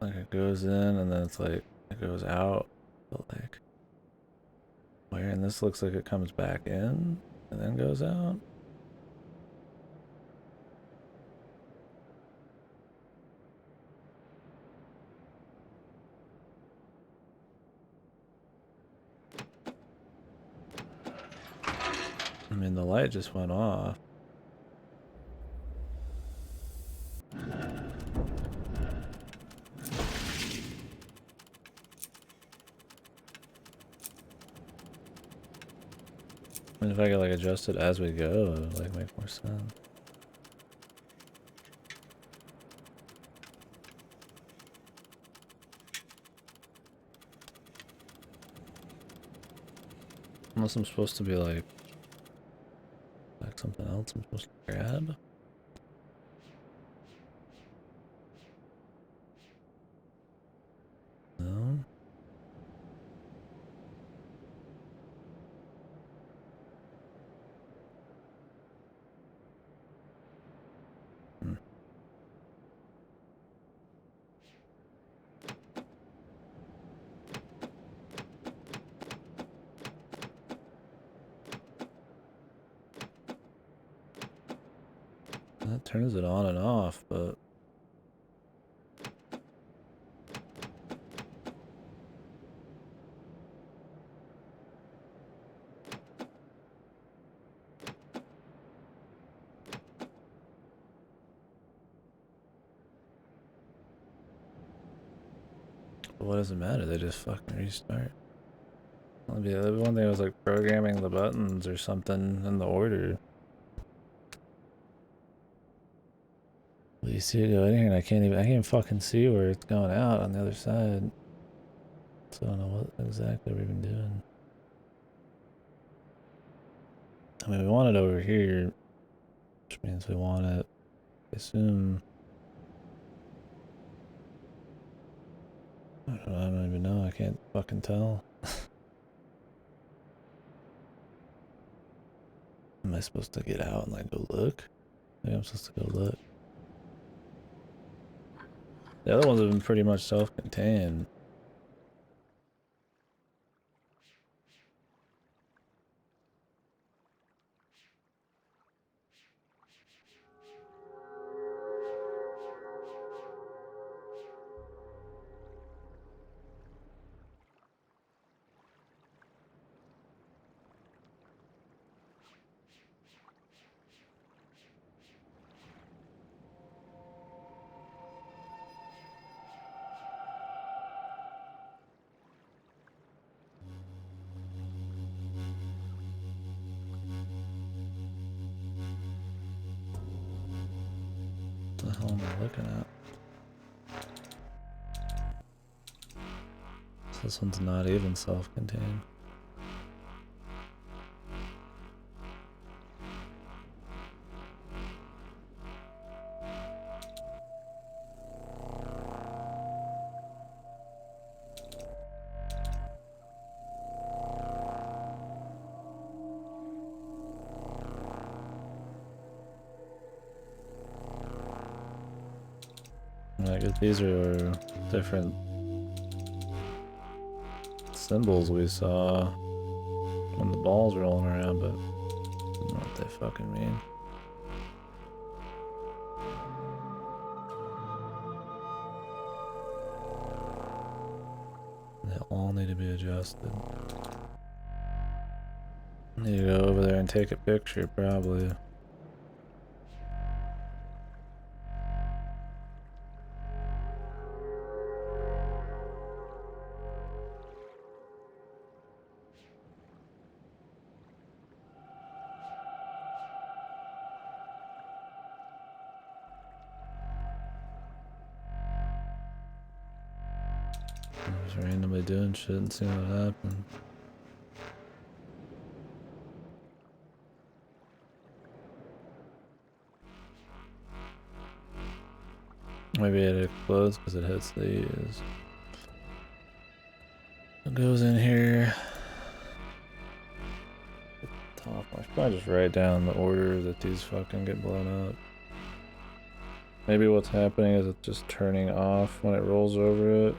Speaker 1: Like it goes in and then it's like it goes out. But like where? And this looks like it comes back in and then goes out. I mean, the light just went off. I mean, if I could like adjust it as we go, it would like make more sense. Unless I'm supposed to be like something else I'm supposed to grab. No. Hmm. That turns it on and off, but what does it matter? They just fucking restart. The other one thing was like programming the buttons or something in the order. But you see it go in here and I can't even fucking see where it's going out on the other side. So I don't know what exactly we've been doing. I mean, we want it over here, which means we want it, I assume. I don't even know. I can't fucking tell. Am I supposed to get out and like go look? Maybe I'm supposed to go look. The other ones have been pretty much self-contained. What the hell am I looking at? This one's not even self-contained. I guess these are different symbols we saw when the ball's rolling around, but I don't know what they fucking mean. They all need to be adjusted. I need to go over there and take a picture, probably. Just randomly doing shit and seeing what happens. Maybe it explodes because it hits these. It goes in here. Top. I should probably just write down the order that these fucking get blown up. Maybe what's happening is it's just turning off when it rolls over it.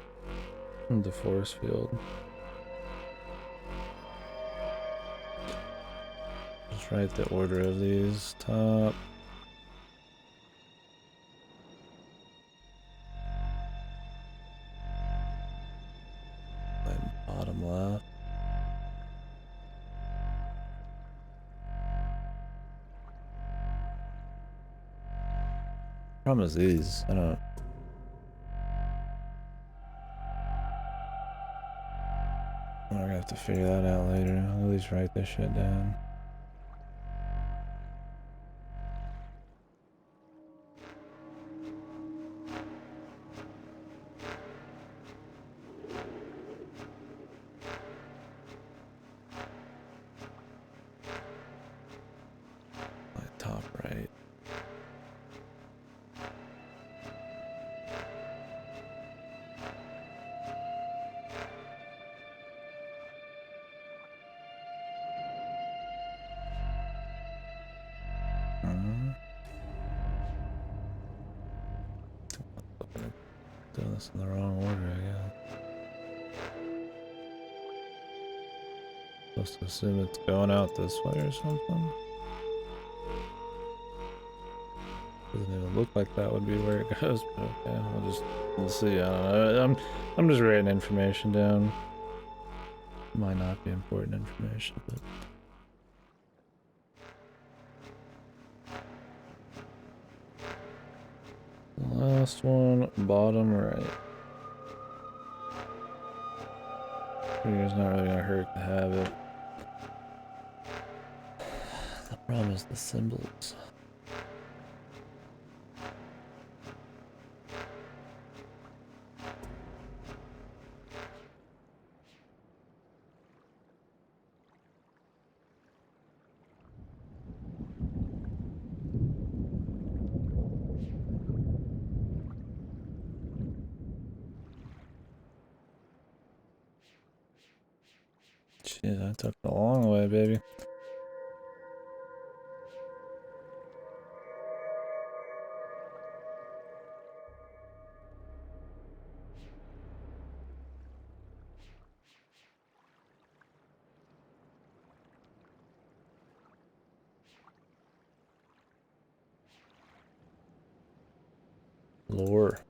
Speaker 1: The force field. Just write the order of these. Top. Bottom left. Problem is these. I don't. I'm gonna have to figure that out later. I'll at least write this shit down. My top right. Doing this in the wrong order, I guess. Supposed to assume it's going out this way or something. Doesn't even look like that would be where it goes, but okay, we'll see. I don't know. I'm just writing information down. Might not be important information, but. Last one, bottom right. It's not really gonna hurt to have it. The problem is the symbols. Shit, I took it a long way, baby. Lore.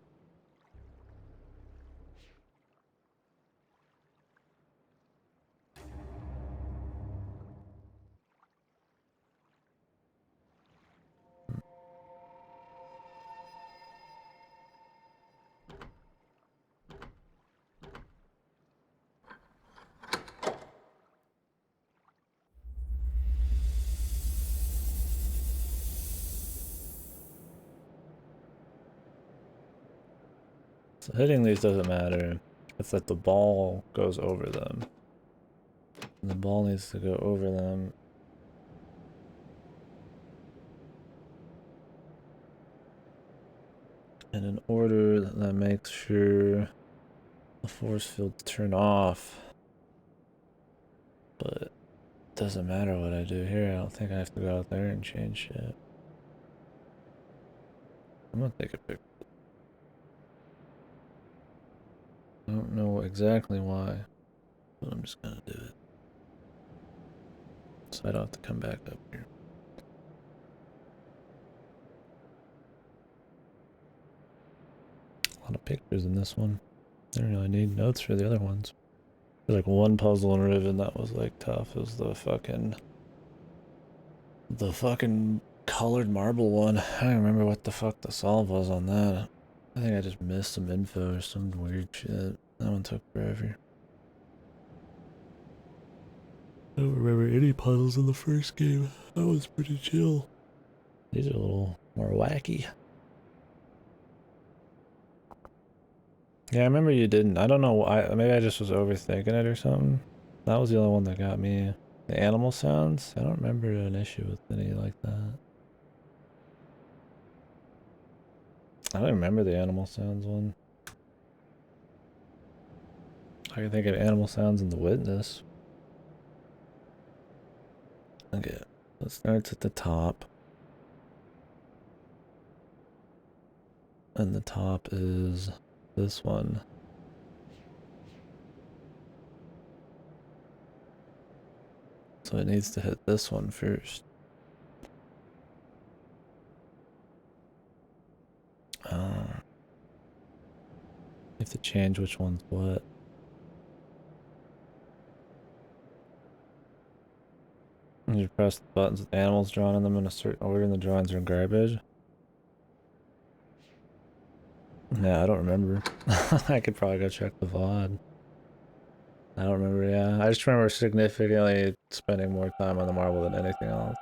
Speaker 1: So hitting these doesn't matter. It's that the ball goes over them. And the ball needs to go over them. In an order that makes sure the force fields turn off. But it doesn't matter what I do here. I don't think I have to go out there and change shit. I'm gonna take a picture. I don't know exactly why, but I'm just gonna do it. So I don't have to come back up here. A lot of pictures in this one. I don't really need notes for the other ones. There's like one puzzle in Riven that was like tough. It was the fucking colored marble one. I don't remember what the fuck the solve was on that. I think I just missed some info or some weird shit. That one took forever. I don't remember any puzzles in the first game. That was pretty chill. These are a little more wacky. Yeah, I remember you didn't. I don't know why. Maybe I just was overthinking it or something. That was the only one that got me. The animal sounds? I don't remember an issue with any like that. I don't remember the animal sounds one. I can think of animal sounds in The Witness. Okay, so it starts at the top. And the top is this one. So it needs to hit this one first. You have to change which one's what. You press the buttons with animals drawn in them in a certain order and the drawings are garbage. Yeah, I don't remember. I could probably go check the VOD. I don't remember, yeah. I just remember significantly spending more time on the marble than anything else.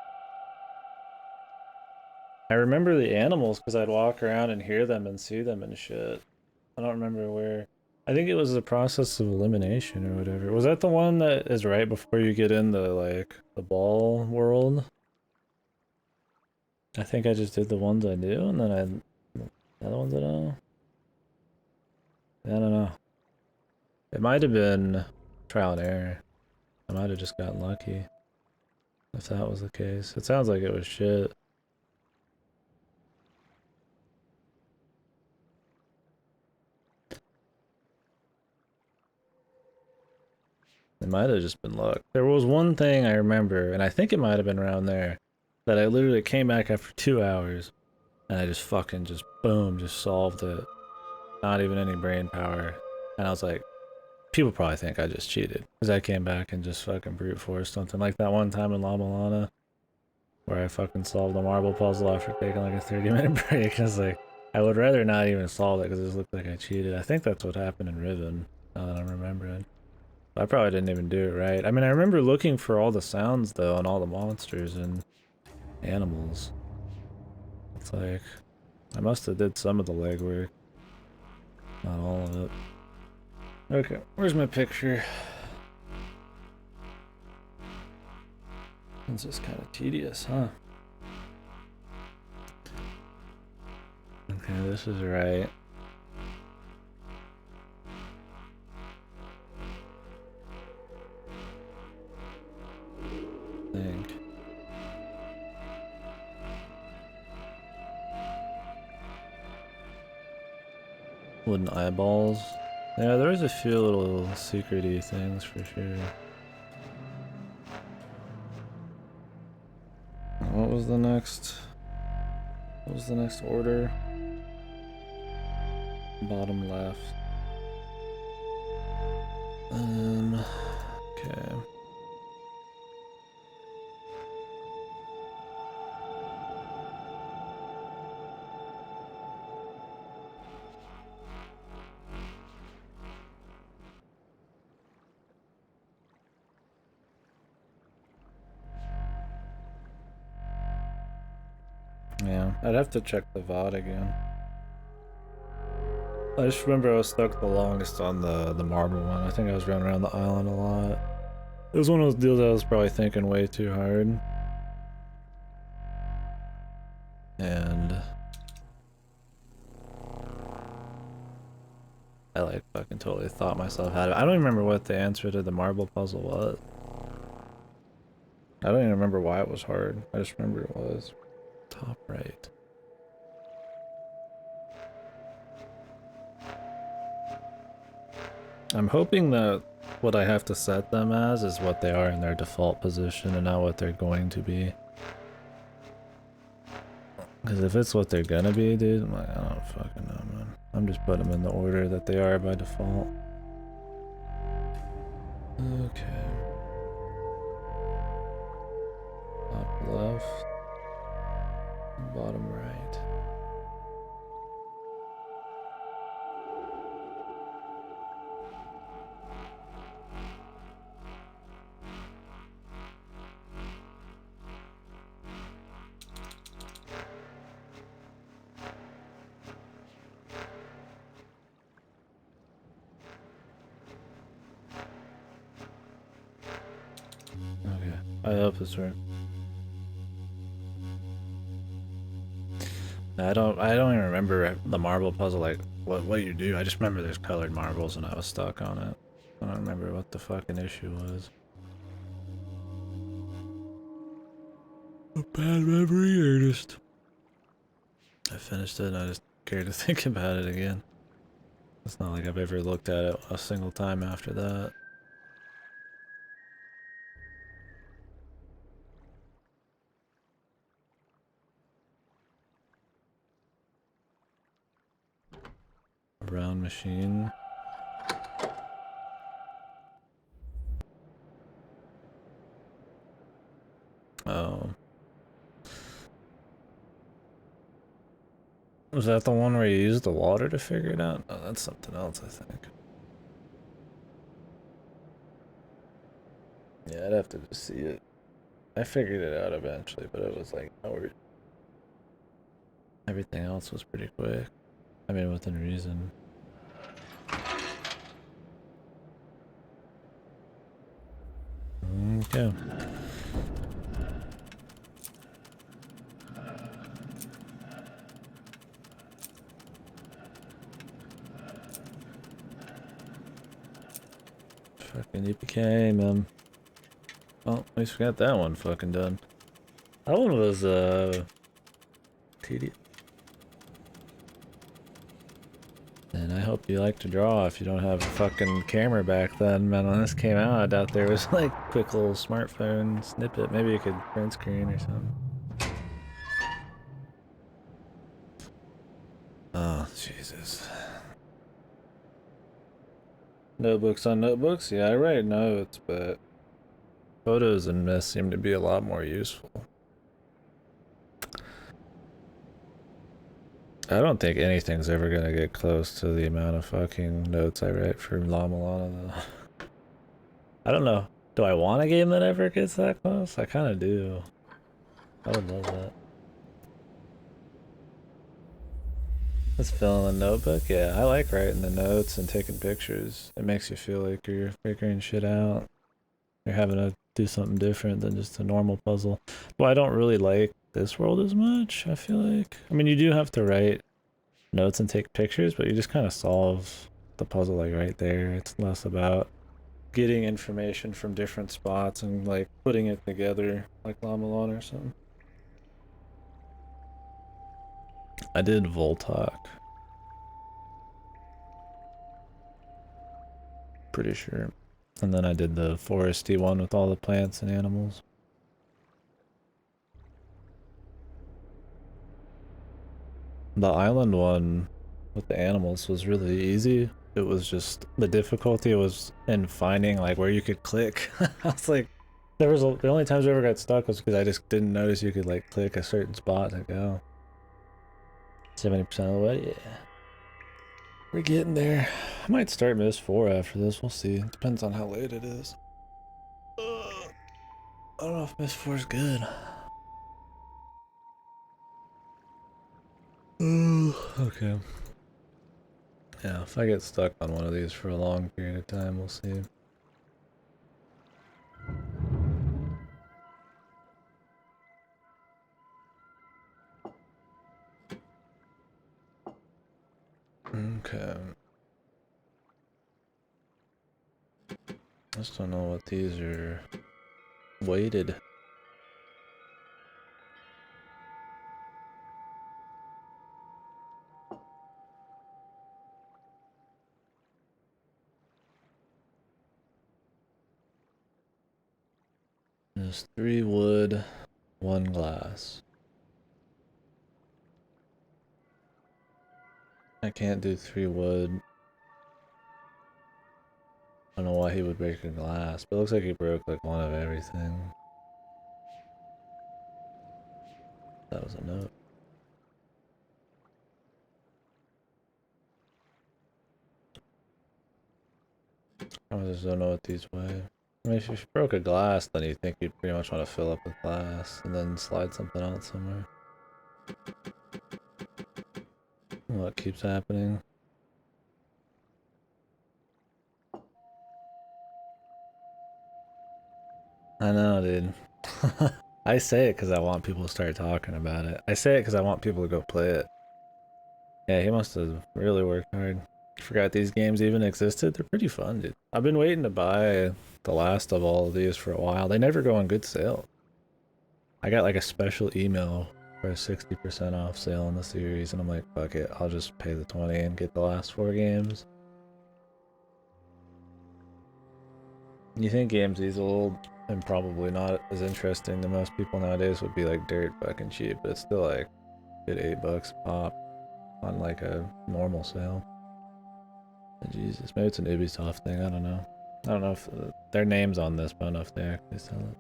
Speaker 1: I remember the animals because I'd walk around and hear them and see them and shit. I don't remember where. I think it was the process of elimination or whatever. Was that the one that is right before you get into, like, the ball world? I think I just did the ones I knew and then the other ones I don't know. I don't know. It might have been trial and error. I might have just gotten lucky. If that was the case. It sounds like it was shit. It might have just been luck. There was one thing I remember, and I think it might have been around there, that I literally came back after 2 hours, and I just fucking just boom, just solved it. Not even any brain power. And I was like, people probably think I just cheated, because I came back and just fucking brute forced something. Like that one time in La Milana, where I fucking solved the marble puzzle after taking like a 30-minute break. I was like, I would rather not even solve it, because it just looked like I cheated. I think that's what happened in Riven, now that I'm remembering. I probably didn't even do it right. I mean, I remember looking for all the sounds, though, and all the monsters and animals. It's like, I must have did some of the legwork. Not all of it. Okay, where's my picture? It's just kind of tedious, huh? Okay, this is right. I think. Wooden eyeballs. Yeah, there's a few little secrety things for sure. What was the next? What was the next order? Bottom left. Okay. Yeah, I'd have to check the VOD again. I just remember I was stuck the longest on the marble one. I think I was running around the island a lot. It was one of those deals I was probably thinking way too hard. And I like fucking totally thought myself out of it. I don't even remember what the answer to the marble puzzle was. I don't even remember why it was hard. I just remember it was. Top right. I'm hoping that what I have to set them as is what they are in their default position and not what they're going to be. Because if it's what they're gonna be, dude, I'm like, I don't fucking know, man. I'm just putting them in the order that they are by default. Okay. Top left. Bottom right. Okay. I hope this works. I don't even remember the marble puzzle, like what you do. I just remember there's colored marbles and I was stuck on it. I don't remember what the fucking issue was. A bad memory or just I finished it and I just care to think about it again. It's not like I've ever looked at it a single time after that. A brown machine. Oh. Was that the one where you used the water to figure it out? Oh, that's something else, I think. Yeah, I'd have to just see it. I figured it out eventually, but it was like, oh, everything else was pretty quick. I mean, within reason. Okay. Fucking yippee man. Well, at least we got that one fucking done. That one was, tedious. And I hope you like to draw if you don't have a fucking camera back then, man. When this came out, I doubt there was like quick little smartphone snippet. Maybe you could print screen or something. Oh, Jesus. Notebooks on notebooks? Yeah, I write notes, but photos and Myst seem to be a lot more useful. I don't think anything's ever gonna get close to the amount of fucking notes I write for La Milana, though. I don't know. Do I want a game that ever gets that close? I kind of do. I would love that. Let's fill in the notebook. Yeah, I like writing the notes and taking pictures. It makes you feel like you're figuring shit out. You're having to do something different than just a normal puzzle. Well, I don't really like this world as much, I feel like. I mean, you do have to write notes and take pictures, but you just kind of solve the puzzle like right there. It's less about getting information from different spots and like putting it together like La Milana or something. I did Voltok. Pretty sure. And then I did the foresty one with all the plants and animals. The island one with the animals was really easy. It was just the difficulty was in finding like where you could click. I was like, the only times I ever got stuck was because I just didn't notice you could like click a certain spot to go. 70% of the way, yeah. We're getting there. I might start Myst 4 after this. We'll see. It depends on how late it is. I don't know if Myst 4 is good. Ooh, okay. Yeah, if I get stuck on one of these for a long period of time, we'll see. Okay. I just don't know what these are weighted. There's 3 wood, 1 glass. I can't do 3 wood. I don't know why he would break a glass, but it looks like he broke like one of everything. That was a note. I just don't know what these weigh. I mean, if you broke a glass, then you think you'd pretty much want to fill up with glass and then slide something out somewhere. What keeps happening? I know, dude. I say it because I want people to start talking about it. I say it because I want people to go play it. Yeah, he must have really worked hard. Forgot these games even existed. They're pretty fun, dude. I've been waiting to buy the last of all of these for a while. They never go on good sale. I got like a special email for a 60% off sale on the series, and I'm like, fuck it, I'll just pay the 20 and get the last 4 games. You think games these old and probably not as interesting to most people nowadays would be like dirt fucking cheap, but it's still like good $8 pop on like a normal sale. Jesus, maybe it's an Ubisoft thing. I don't know. I don't know if their name's on this, but I don't know if they actually sell it.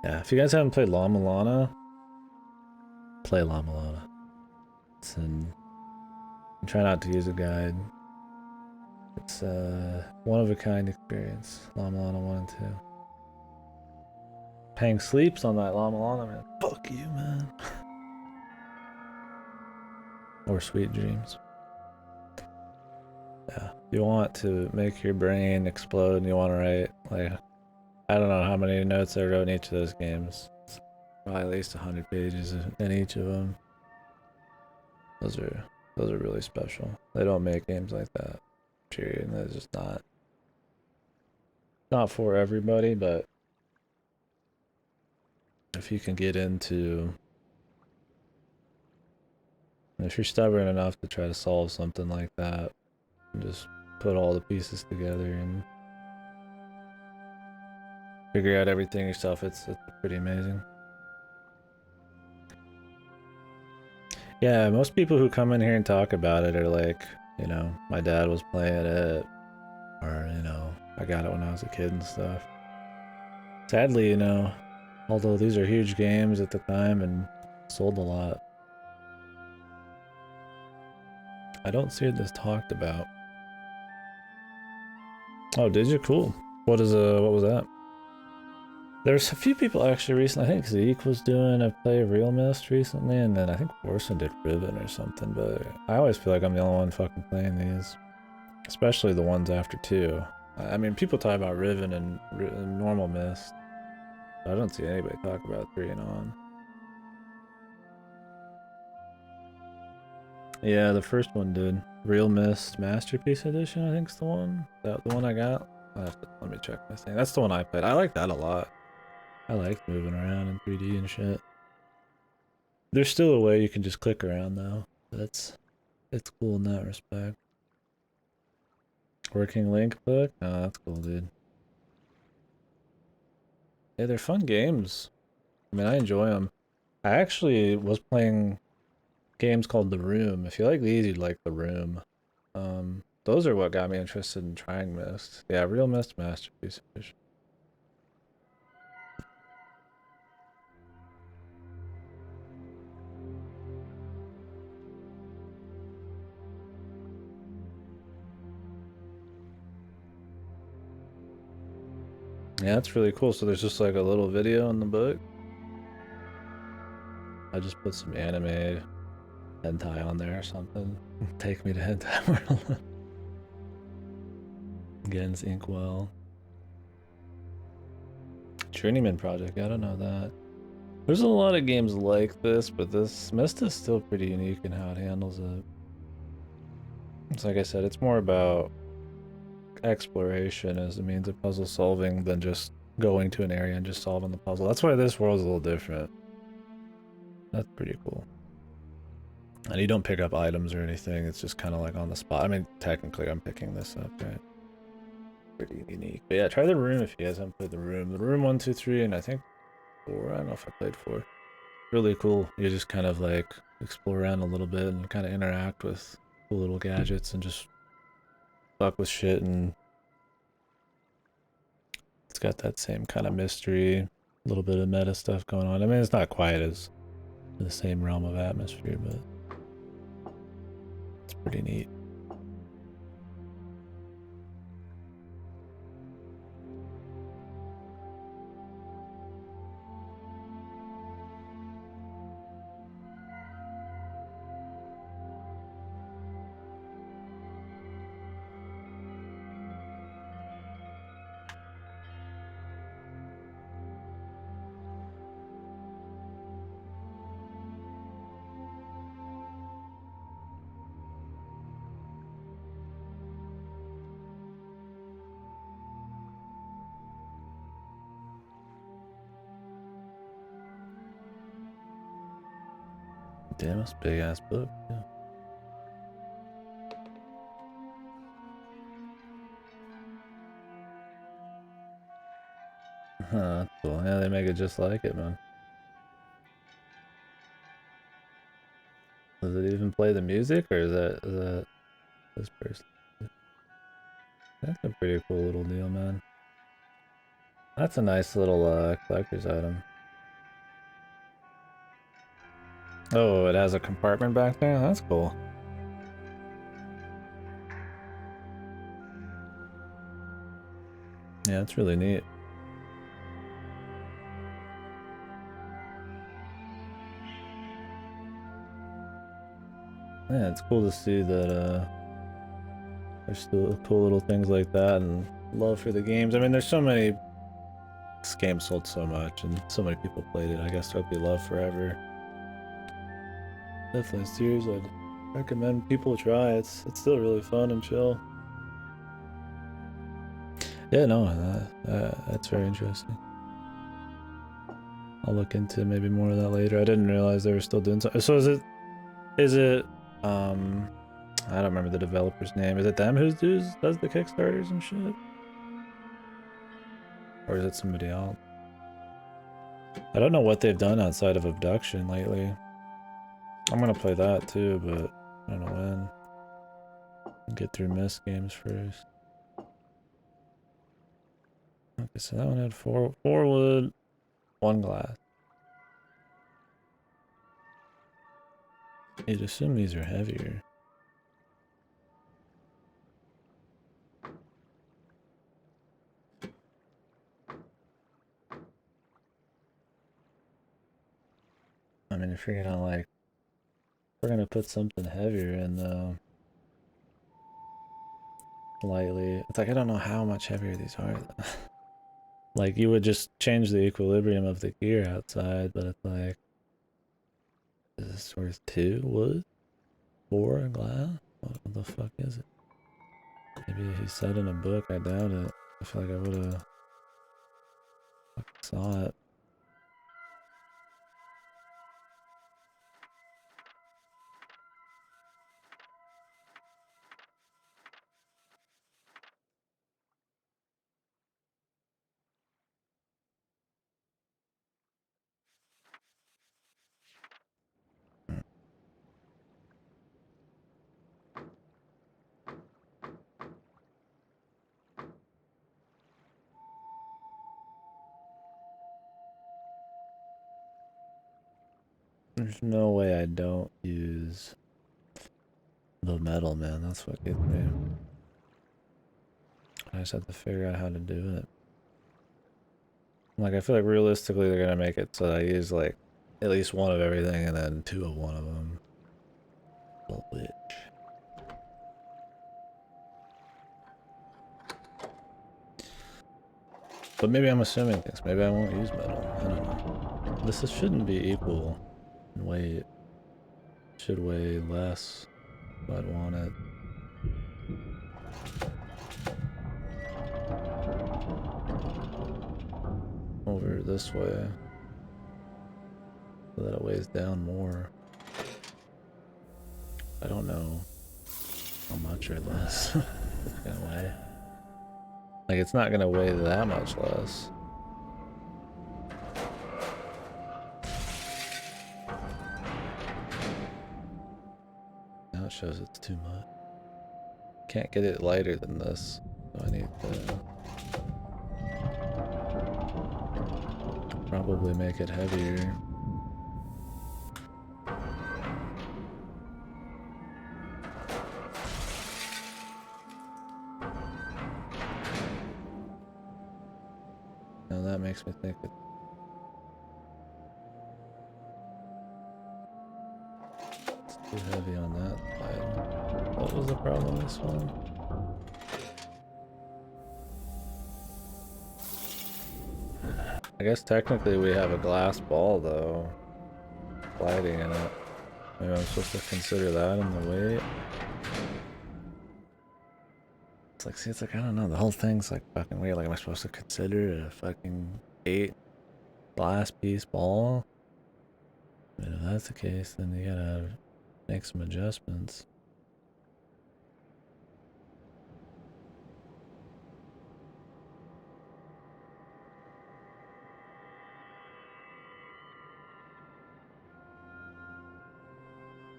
Speaker 1: Yeah, if you guys haven't played La Milana, play La Milana. It's in. Try not to use a guide. It's a one of a kind experience. La Milana 1 and 2. Pang sleeps on that La Milana, man. Fuck you, man. Or sweet dreams. Yeah. You want to make your brain explode and you want to write, like, I don't know how many notes I wrote in each of those games. It's probably at least 100 pages in each of them. Those are really special. They don't make games like that. Period. That's just not for everybody, but if you can get into, if you're stubborn enough to try to solve something like that, and just put all the pieces together and figure out everything yourself, it's pretty amazing. Yeah, most people who come in here and talk about it are like, you know, my dad was playing it, or, you know, I got it when I was a kid and stuff. Sadly, you know, although these are huge games at the time and sold a lot, I don't see this talked about. Oh, did you? Cool. What was that? There's a few people actually recently. I think Zeke was doing a play of Real Myst recently, and then I think Orson did Riven or something, but I always feel like I'm the only one fucking playing these. Especially the ones after 2. I mean, people talk about Riven and normal Myst. I don't see anybody talk about 3 and on. Yeah, the first one did. Real Myst Masterpiece Edition, I think is the one. That the one I got? Let me check my thing. That's the one I played. I like that a lot. I like moving around in 3D and shit. There's still a way you can just click around though. It's cool in that respect. Working Link book? Oh, that's cool, dude. Yeah, they're fun games. I mean, I enjoy them. I actually was playing games called The Room. If you like these, you'd like The Room. Those are what got me interested in trying Myst. Yeah, Real Myst Masterpiece Edition. Yeah, that's really cool. So there's just like a little video in the book. I just put some anime hentai on there or something. Take me to hentai world. Gens Inkwell. Journeyman Project, I don't know that. There's a lot of games like this, but this Myst is still pretty unique in how it handles it. It's like I said, it's more about exploration as a means of puzzle solving than just going to an area and just solving the puzzle. That's why this world's a little different. That's pretty cool. And you don't pick up items or anything, it's just kind of like on the spot. I mean, technically I'm picking this up, right? Pretty unique. But yeah, try The Room if you guys haven't played The Room. The Room 1, 2, 3, and I think 4. I don't know if I played 4. Really cool. You just kind of like explore around a little bit and kind of interact with cool little gadgets and just fuck with shit, and it's got that same kind of mystery, a little bit of meta stuff going on. I mean, it's not quite as the same realm of atmosphere, but it's pretty neat. Damn, that's a big ass book. Yeah. Huh, that's cool. Yeah, they make it just like it, man. Does it even play the music, or is that this person? That's a pretty cool little deal, man. That's a nice little collector's item. Oh, it has a compartment back there? That's cool. Yeah, it's really neat. Yeah, it's cool to see that there's still cool little things like that and love for the games. I mean, there's so many. This game sold so much and so many people played it. I guess it'll be loved forever. Definitely a series I'd recommend people try. It's still really fun and chill. Yeah, no, that's very interesting. I'll look into maybe more of that later. I didn't realize they were still doing so. So is it I don't remember the developer's name. Is it them who does the Kickstarters and shit? Or is it somebody else? I don't know what they've done outside of Abduction lately. I'm gonna play that too, but I don't know when. Get through Myst games first. Okay, so that one had four wood, 1 glass. You'd assume these are heavier. I mean, if you're gonna like, we're gonna put something heavier in lightly. It's like I don't know how much heavier these are. Like you would just change the equilibrium of the gear outside, but it's like, is this worth 2 wood, 4 glass? What the fuck is it? Maybe he said in a book. I doubt it. I feel like I would have saw it. There's no way I don't use the metal, man. That's what gets me. I just have to figure out how to do it. Like, I feel like realistically they're gonna make it so I use, like, at least 1 of everything and then 2 of one of them. Which... But maybe I'm assuming things. Maybe I won't use metal. I don't know. This shouldn't be equal in weight. It should weigh less if I'd want it. Over this way. So that it weighs down more. I don't know how much or less it's gonna weigh. Like, it's not gonna weigh that much less. Now it shows it's too much. Can't get it lighter than this, so I need to probably make it heavier. Now that makes me think it's too heavy on that side. What was the problem this one? I guess technically we have a glass ball though, sliding in it. Maybe I'm supposed to consider that in the weight. It's like, see, it's like, I don't know, the whole thing's like fucking weird. Like, am I supposed to consider a fucking 8 glass piece ball? And if that's the case, then you gotta make some adjustments.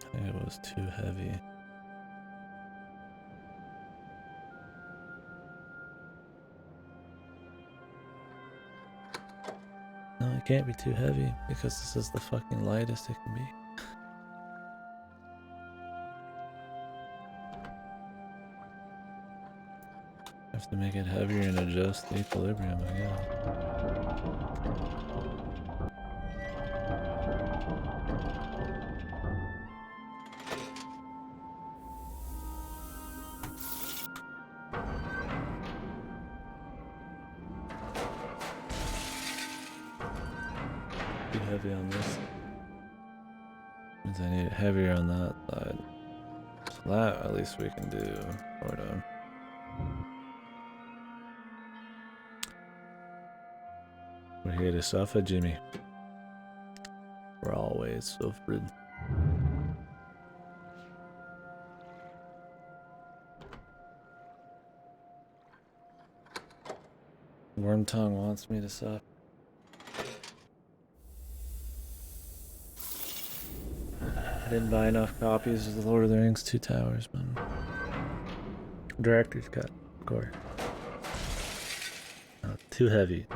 Speaker 1: I think it was too heavy. No, it can't be too heavy because this is the fucking lightest it can be. Have to make it heavier and adjust the equilibrium, I guess. Too heavy on this. Means I need it heavier on that side. So that at least we can do, sort of. We're here to suffer, Jimmy. We're always suffering. Wormtongue wants me to suffer. I didn't buy enough copies of The Lord of the Rings Two Towers, man. Director's cut, of course. Too heavy.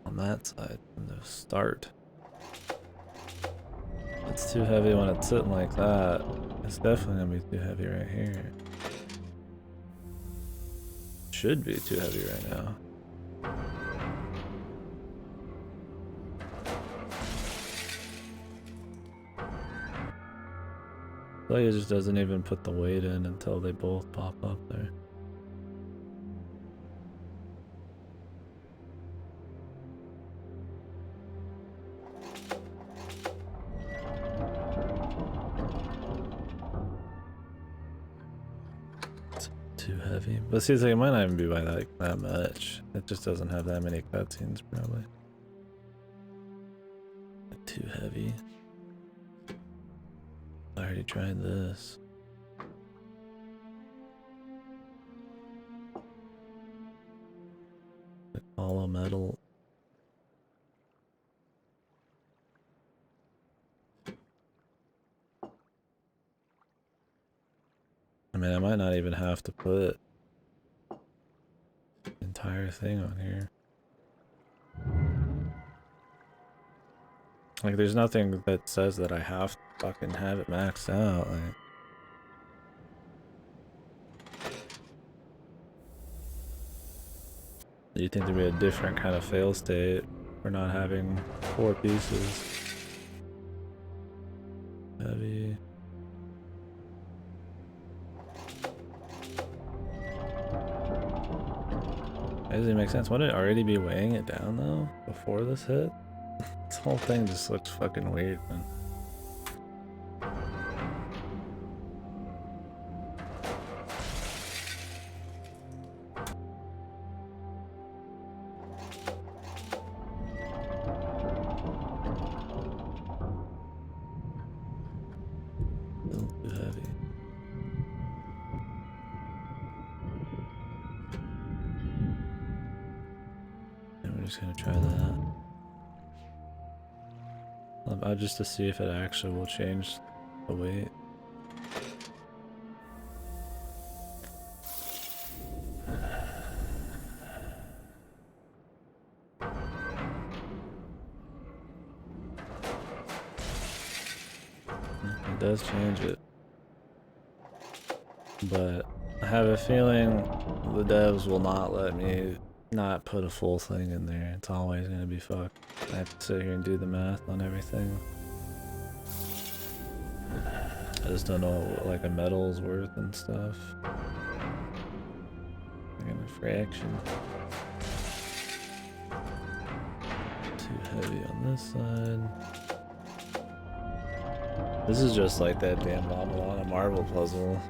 Speaker 1: On that side, from the start. It's too heavy when it's sitting like that. It's definitely gonna be too heavy right here. Should be too heavy right now. Like it just doesn't even put the weight in until they both pop up there. It's too heavy. But see, it's like it might not even be by like that much. It just doesn't have that many cutscenes probably. Too heavy. I already tried this. The hollow metal. I mean, I might not even have to put the entire thing on here. Like, there's nothing that says that I have to fucking have it maxed out. Like, do you think there'd be a different kind of fail state for not having 4 pieces? Heavy. That doesn't make sense. Wouldn't it already be weighing it down though before this hit? This whole thing just looks fucking weird, man. Still too heavy. And we're just gonna try that. Just to see if it actually will change the weight. It does change it. But I have a feeling the devs will not let me not put a full thing in there. It's always gonna be fucked. I have to sit here and do the math on everything. I just don't know what like a metal's worth and stuff. Like a fraction. Too heavy on this side. This is just like that damn Mamalana marble puzzle.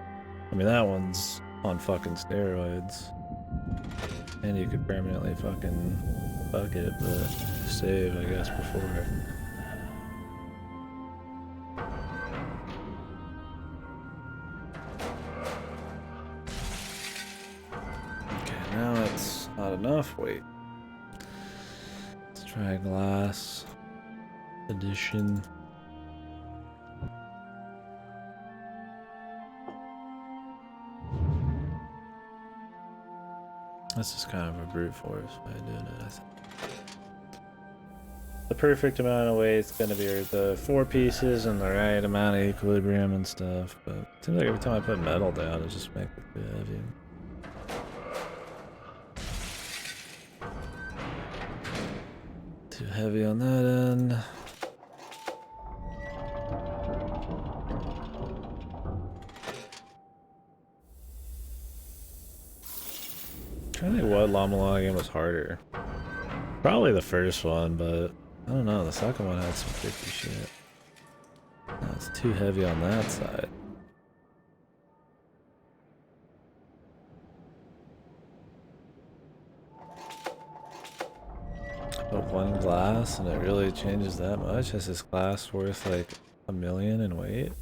Speaker 1: I mean, that one's on fucking steroids. And you could permanently fucking fuck it, but save, I guess, before. Okay, now it's not enough. Wait. Let's try glass edition. This is kind of a brute force way of doing it, I think. The perfect amount of weight is going to be the 4 pieces and the right amount of equilibrium and stuff, but it seems like every time I put metal down, it just makes it too heavy. Too heavy on that end. I'm trying to think what Llama game was harder. Probably the first one, but I don't know. The second one had some tricky shit. No, it's too heavy on that side. But one glass and it really changes that much? Is this glass worth like $1 million in weight?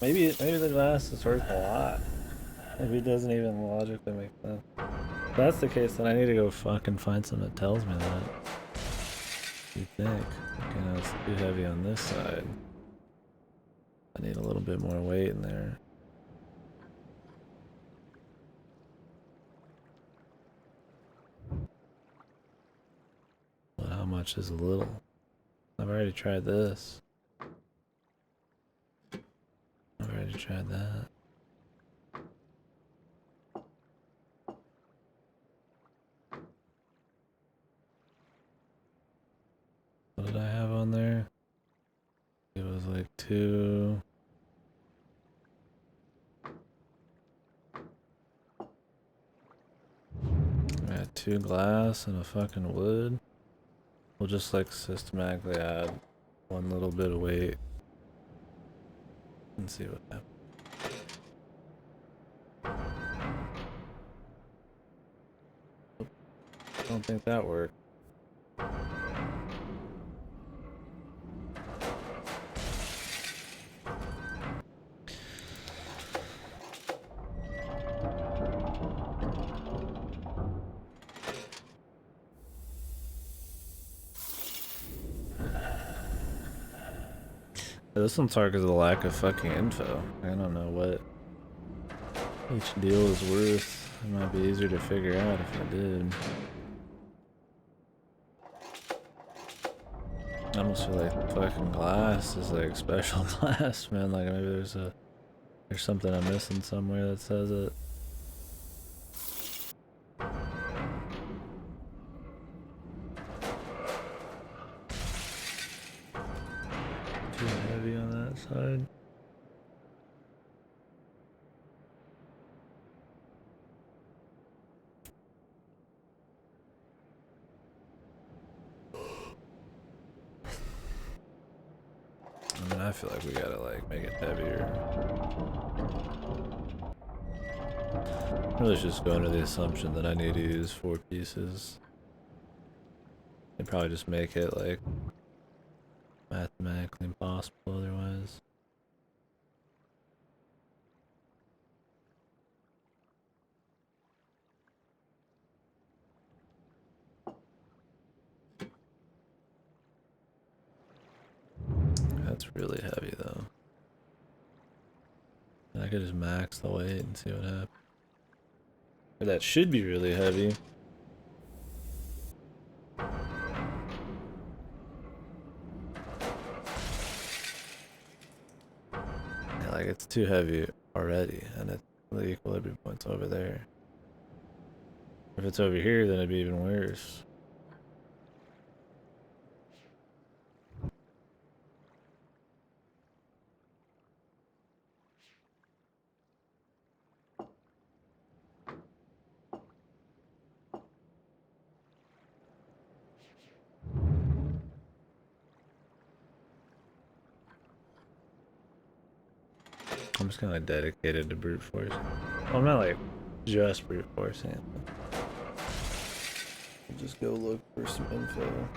Speaker 1: Maybe the glass is worth a lot. Maybe it doesn't even logically make sense. If that's the case, then I need to go fucking find something that tells me that. You think? Okay, now it's too heavy on this side. I need a little bit more weight in there. But how much is a little? I've already tried this. I've already tried that. What did I have on there? It was like 2. I had 2 glass and a fucking wood. We'll just like systematically add one little bit of weight and see what happens. I don't think that worked. This one's hard because of the lack of fucking info. I don't know what each deal is worth. It might be easier to figure out if I did. I almost feel like fucking glass is like special glass, man. Like maybe there's something I'm missing somewhere that says it. Too heavy on that side. I mean, I feel like we gotta like make it heavier. Really just go under the assumption that I need to use 4 pieces. They probably just make it like mathematically impossible otherwise. That's really heavy though. I could just max the weight and see what happens. Or that should be really heavy. Yeah, like it's too heavy already, and the equilibrium point's over there. If it's over here, then it'd be even worse. I'm just kind of dedicated to brute force. Well, I'm not like just brute forcing it. should just go look for some info.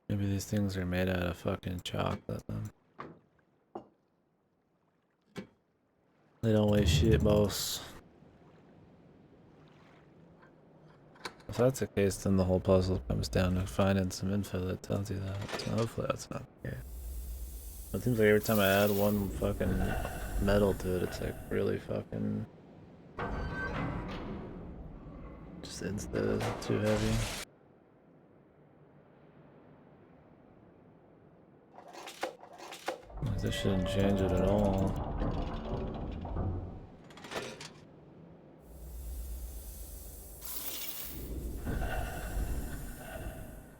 Speaker 1: Maybe these things are made out of fucking chocolate then. They don't weigh shit, boss. If that's the case, then the whole puzzle comes down to finding some info that tells you that. So hopefully that's not the case. It seems like every time I add one fucking metal to it, it's like really fucking just instead too heavy. Like this shouldn't change it at all.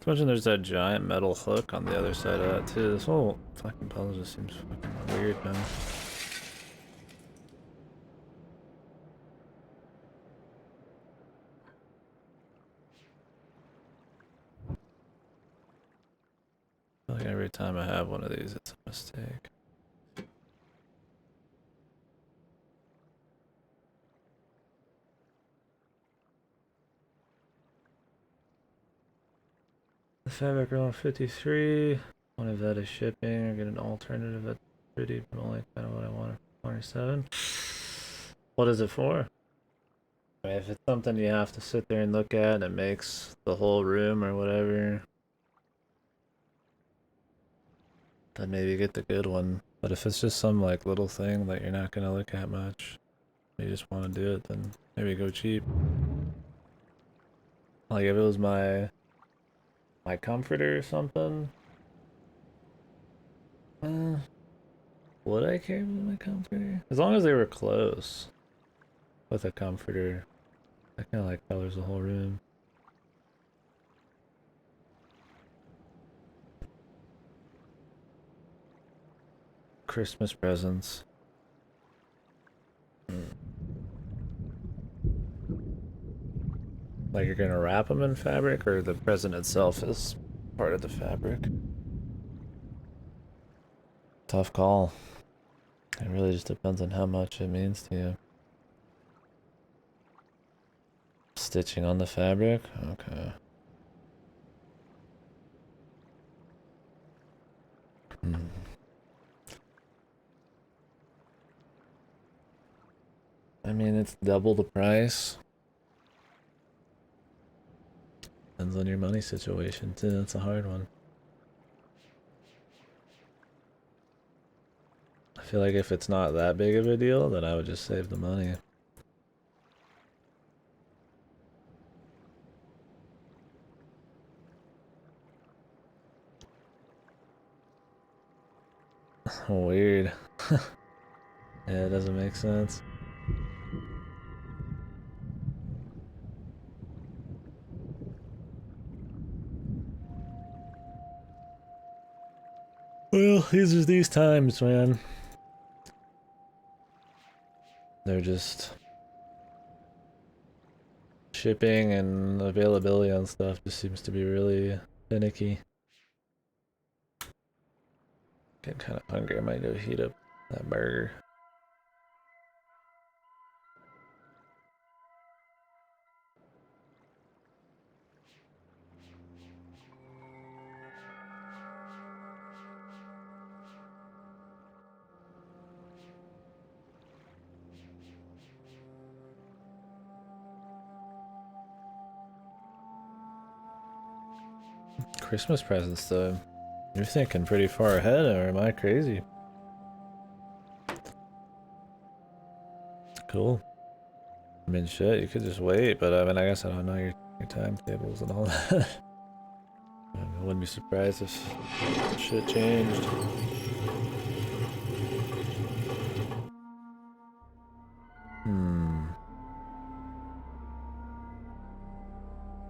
Speaker 1: Imagine there's that giant metal hook on the other side of that too. This whole fucking puzzle just seems fucking weird now. I feel like every time I have one of these, it's a mistake. The fabric around 53. One of that is shipping, or get an alternative at 30, but only kind of what I wanted for 27. What is it for? I mean, if it's something you have to sit there and look at and it makes the whole room or whatever, then maybe get the good one. But if it's just some like little thing that you're not gonna look at much, you just want to do it, then maybe go cheap. Like if it was my comforter or something, would I care about my comforter? As long as they were close with a comforter, that kind of like colors the whole room. Christmas presents. Like you're gonna wrap them in fabric, or the present itself is part of the fabric? Tough call. It really just depends on how much it means to you. Stitching on the fabric? Okay. I mean, it's double the price. Depends on your money situation too. It's a hard one. I feel like if it's not that big of a deal, then I would just save the money. Weird. Yeah, it doesn't make sense. Well, these are these times, man. They're just shipping and availability on stuff just seems to be really finicky. Getting kind of hungry. I might go heat up that burger. Christmas presents, though. You're thinking pretty far ahead, or am I crazy? Cool. I mean, shit, you could just wait, but I mean, I guess I don't know your timetables and all that. I wouldn't be surprised if shit changed.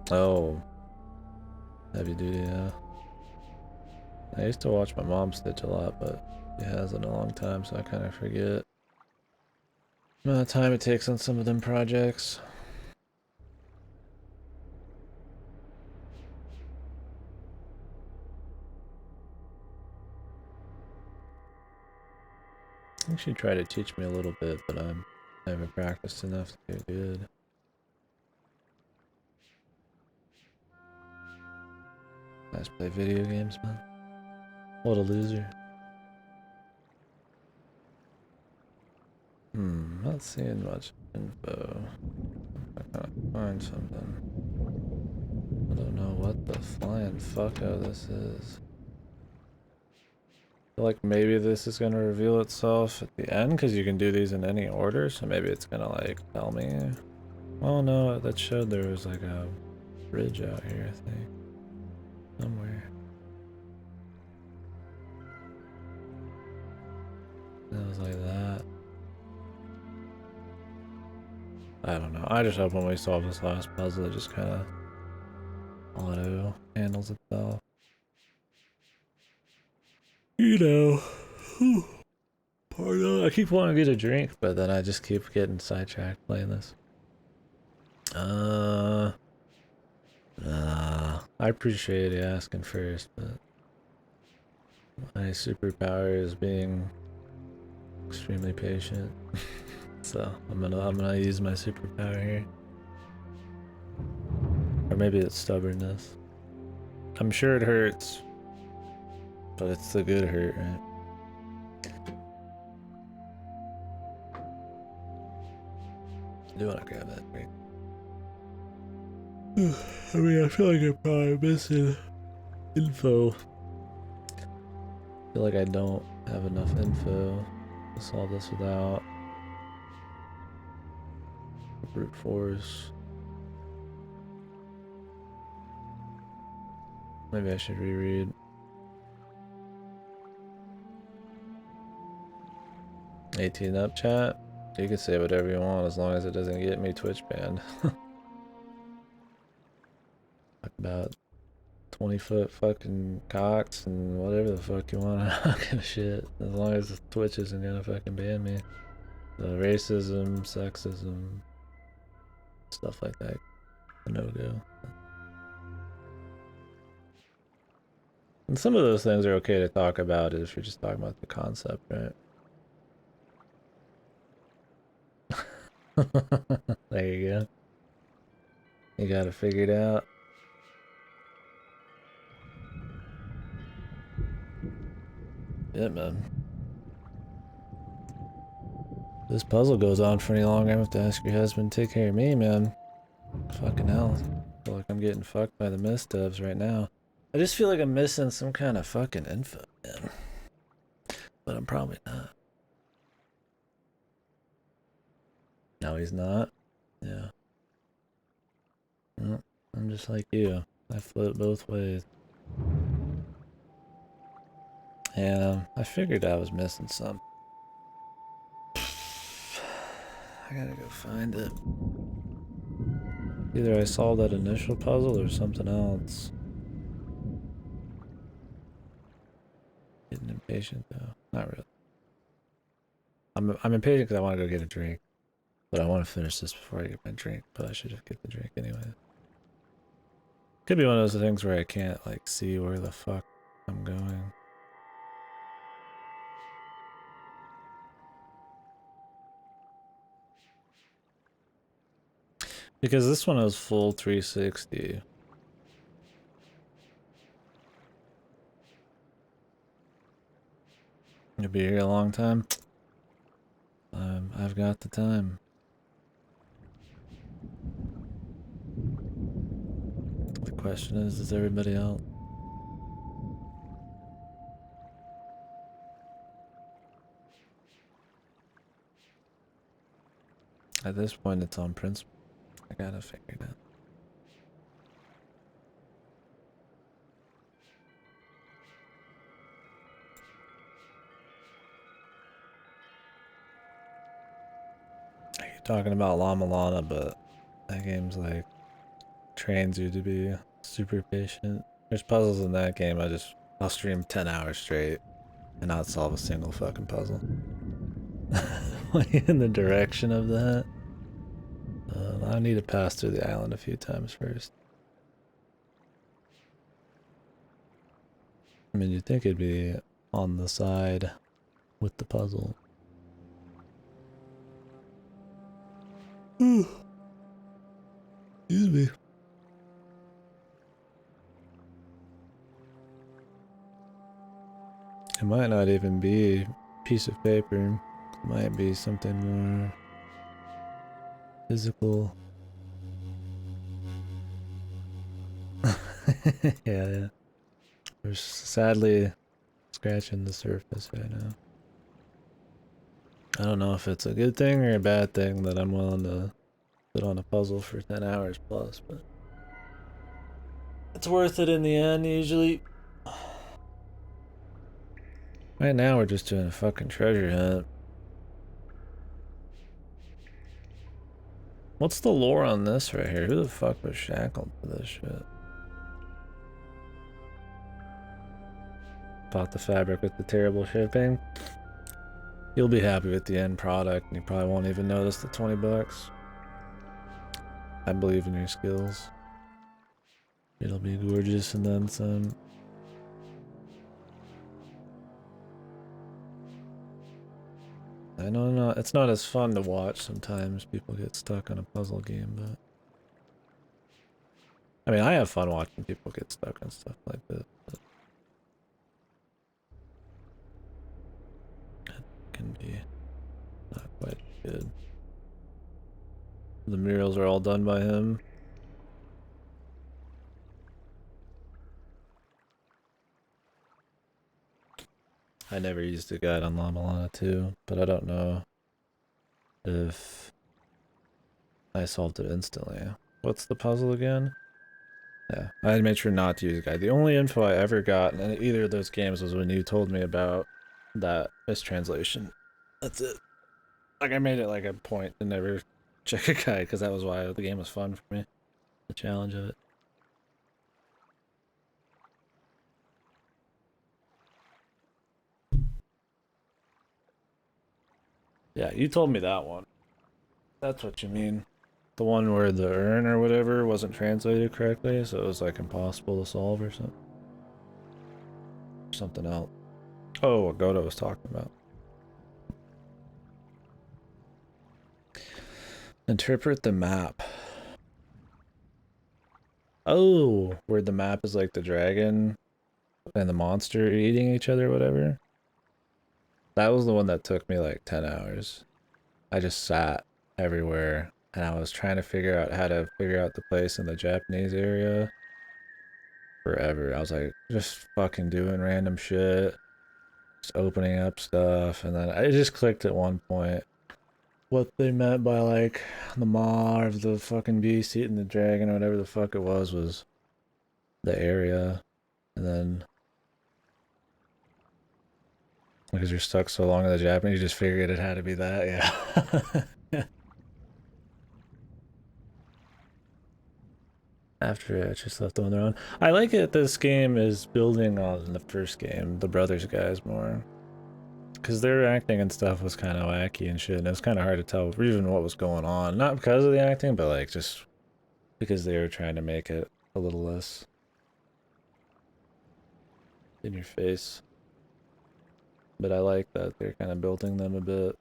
Speaker 1: Oh. Heavy duty, yeah. I used to watch my mom stitch a lot, but she hasn't in a long time, so I kind of forget the amount of time it takes on some of them projects. I think she tried to teach me a little bit, but I haven't practiced enough to get good. Guys play video games, man. What a loser. Not seeing much info. I gotta find something. I don't know what the flying fucko this is. I feel like maybe this is gonna reveal itself at the end, because you can do these in any order, so maybe it's gonna like tell me. Oh no, that showed there was like a bridge out here, I think. Somewhere. It was like that. I don't know. I just hope when we solve this last puzzle, it just kind of auto handles itself. You know. Pardon. I keep wanting to get a drink, but then I just keep getting sidetracked playing this. I appreciate you asking first, but my superpower is being extremely patient. So I'm gonna use my superpower here. Or maybe it's stubbornness. I'm sure it hurts, but it's the good hurt, right? I do want to grab that drink. I mean, I feel like I'm probably missing info. I feel like I don't have enough info to solve this without brute force. Maybe I should reread. 18 up, chat. You can say whatever you want as long as it doesn't get me Twitch banned. Talk about 20-foot fucking cocks and whatever the fuck you want. I don't give a shit. As long as Twitch isn't gonna fucking ban me. Racism, sexism, stuff like that. A no-go. And some of those things are okay to talk about if you're just talking about the concept, right? There you go. You got it figured out. Yeah, man. If this puzzle goes on for any longer, I'm gonna have to ask your husband to take care of me, man. Fucking hell. I feel like I'm getting fucked by the Myst devs right now. I just feel like I'm missing some kind of fucking info, man. But I'm probably not. No, he's not. Yeah. Well, I'm just like you. I flip both ways. Yeah, I figured I was missing some. I gotta go find it. Either I solved that initial puzzle or something else. Getting impatient though. Not really. I'm impatient because I want to go get a drink. But I want to finish this before I get my drink. But I should just get the drink anyway. Could be one of those things where I can't like see where the fuck I'm going. Because this one is full 360. You'll be here a long time. I've got the time. The question is everybody else? At this point, it's on principle. I gotta figure it out. I keep talking about Llama Lana, but that game's like trains you to be super patient. There's puzzles in that game I just I'll stream 10 hours straight and not solve a single fucking puzzle. In the direction of that. I need to pass through the island a few times first. I mean, you'd think it'd be on the side with the puzzle. Excuse me. It might not even be a piece of paper. It might be something more physical. Yeah. We're sadly scratching the surface right now. I don't know if it's a good thing or a bad thing that I'm willing to sit on a puzzle for 10 hours plus, but it's worth it in the end, usually. Right now, we're just doing a fucking treasure hunt. What's the lore on this right here? Who the fuck was shackled for this shit? Bought the fabric with the terrible shipping. You'll be happy with the end product, and you probably won't even notice the 20 bucks. I believe in your skills. It'll be gorgeous and then some. I know it's not as fun to watch sometimes. People get stuck on a puzzle game, but I mean, I have fun watching people get stuck on stuff like this. But it can be not quite good. The murals are all done by him. I never used a guide on La Milana 2, but I don't know if I solved it instantly. What's the puzzle again? Yeah, I made sure not to use a guide. The only info I ever got in either of those games was when you told me about that mistranslation. That's it. Like, I made it like a point to never check a guide because that was why the game was fun for me. The challenge of it. Yeah, you told me that one. That's what you mean. The one where the urn or whatever wasn't translated correctly, so it was like impossible to solve or something. Something else. Oh, what Godo was talking about. Interpret the map. Oh, where the map is like the dragon and the monster eating each other or whatever. That was the one that took me like 10 hours. I just sat everywhere and I was trying to figure out how to figure out the place in the Japanese area forever. I was like just fucking doing random shit, just opening up stuff, and then I just clicked at one point what they meant by like the maw of the fucking beast eating the dragon or whatever the fuck it was the area. And then because you're stuck so long in the Japanese, you just figured it had to be that, yeah. After I just left on their own. I like it this game is building on the first game, the Brothers guys, more. Because their acting and stuff was kind of wacky and shit, and it was kind of hard to tell even what was going on. Not because of the acting, but like just because they were trying to make it a little less in your face. But I like that they're kind of building them a bit.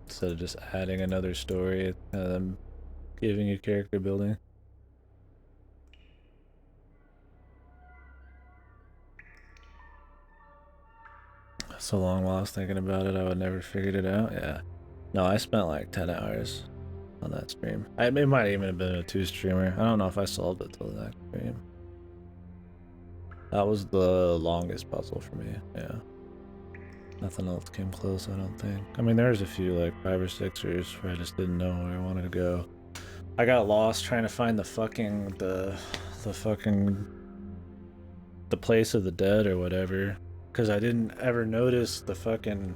Speaker 1: Instead of just adding another story, it's kind of them giving you character building. So long while I was thinking about it, I would never figured it out. Yeah. No, I spent like 10 hours on that stream. It might even have been a 2-streamer. I don't know if I solved it till the next stream. That was the longest puzzle for me, yeah. Nothing else came close, I don't think. I mean, there's a few, like 5 or 6ers where I just didn't know where I wanted to go. I got lost trying to find the fucking, the place of the dead or whatever. Because I didn't ever notice the fucking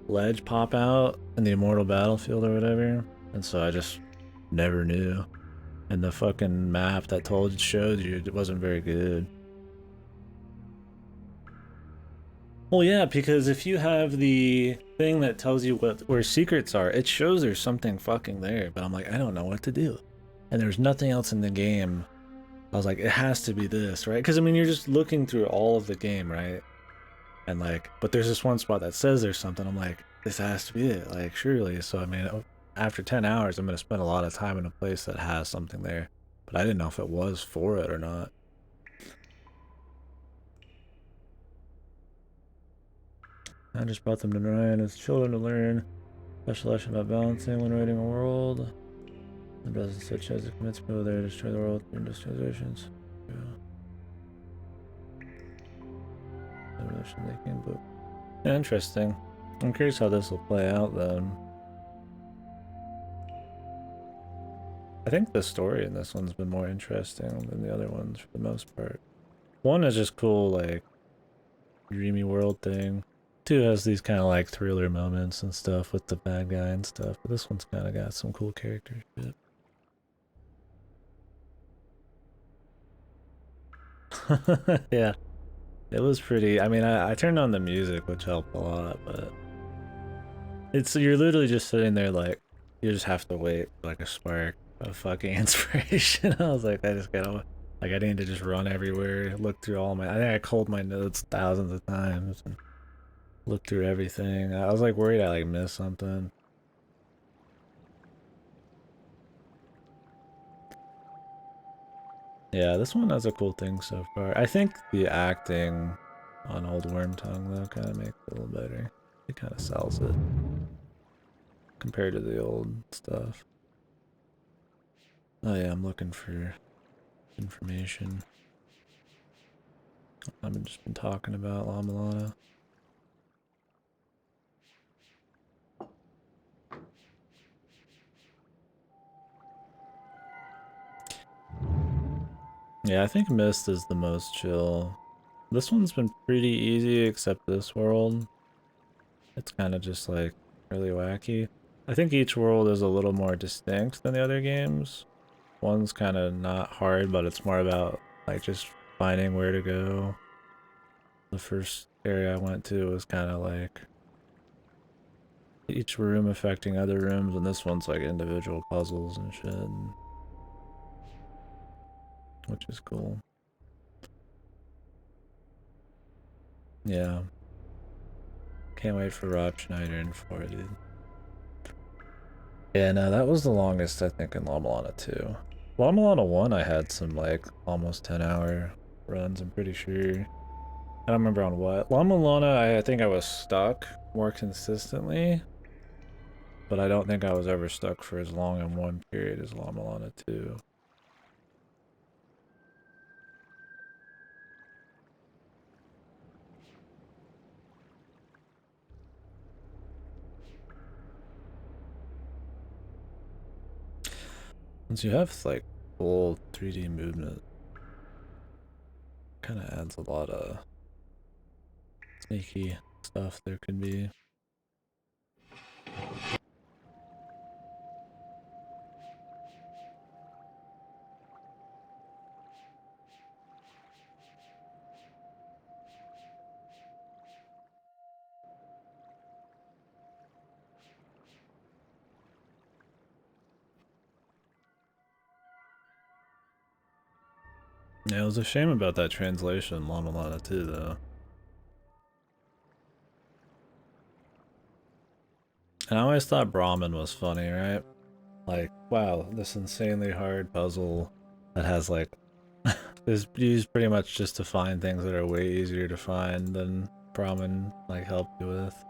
Speaker 1: ledge pop out in the Immortal Battlefield or whatever. And so I just never knew. And the fucking map that showed you, it wasn't very good. Well, yeah, because if you have the thing that tells you where secrets are, it shows there's something fucking there. But I'm like, I don't know what to do, and there's nothing else in the game. I was like, it has to be this, right? Because I mean, you're just looking through all of the game, right? And like, but there's this one spot that says there's something. I'm like, this has to be it, like surely. So I mean, after 10 hours, I'm gonna spend a lot of time in a place that has something there. But I didn't know if it was for it or not. I just brought them to Ryan as children to learn special lesson about balancing when raiding a world. The doesn't such as the commencement over there destroy the world through industrializations. Yeah. The relation they came, but yeah, interesting. I'm curious how this will play out then. I think the story in this one's been more interesting than the other ones for the most part. One is just cool, like dreamy world thing. Two has these kind of like thriller moments and stuff with the bad guy and stuff. But this one's kind of got some cool character shit. Yeah, it was pretty. I mean, I turned on the music, which helped a lot, but it's you're literally just sitting there like you just have to wait for, like a spark of fucking inspiration. I was like, I just gotta like I need to just run everywhere, look through all my. I think I called my notes thousands of times and looked through everything. I was like worried I like missed something. Yeah, this one has a cool thing so far. I think the acting on Old Worm Tongue though kind of makes it a little better. It kind of sells it compared to the old stuff. Oh yeah, I'm looking for information. I've just been talking about La Milana. Yeah, I think Myst is the most chill. This one's been pretty easy except this world. It's kind of just like really wacky. I think each world is a little more distinct than the other games. One's kind of not hard, but it's more about like just finding where to go. The first area I went to was kind of like each room affecting other rooms, and this one's like individual puzzles and shit, which is cool. Yeah. Can't wait for Rob Schneider and 4, dude. Yeah, no, that was the longest I think in La Milana 2. La Milana 1 I had some like almost 10-hour runs, I'm pretty sure. I don't remember on what. La Milana, I think I was stuck more consistently, but I don't think I was ever stuck for as long in one period as La Milana 2. Since you have like full 3D movement, kind of adds a lot of sneaky stuff there could be. Yeah, it was a shame about that translation in La Milana 2 though. And I always thought Brahmin was funny, right? Like, wow, this insanely hard puzzle that has like is used pretty much just to find things that are way easier to find than Brahmin like helped you with.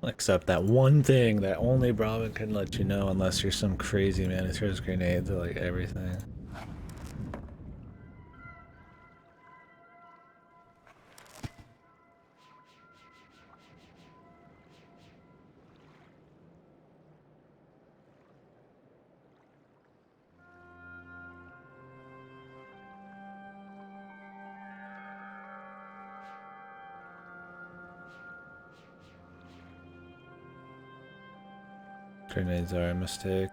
Speaker 1: Except that one thing that only Brahmin can let you know unless you're some crazy man who throws grenades at like everything. Grenades are a mistake.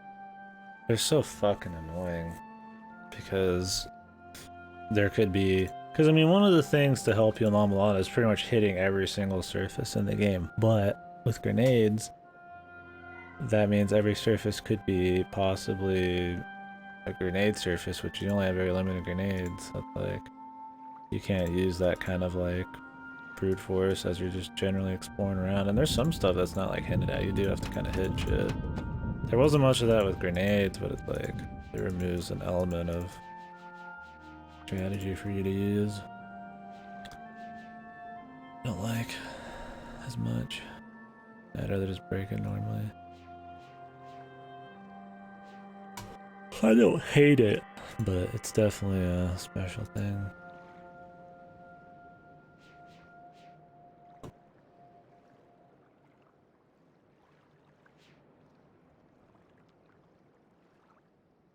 Speaker 1: They're so fucking annoying because there could be, because I mean, one of the things to help you in Lamalana is pretty much hitting every single surface in the game. But with grenades, that means every surface could be possibly a grenade surface, which you only have very limited grenades. That's like, you can't use that kind of like brute force as you're just generally exploring around. And there's some stuff that's not like hinted at. You do have to kind of hit shit. There wasn't much of that with grenades, but it's like it removes an element of strategy for you to use. I don't like as much. I'd rather just break it normally. I don't hate it, but it's definitely a special thing.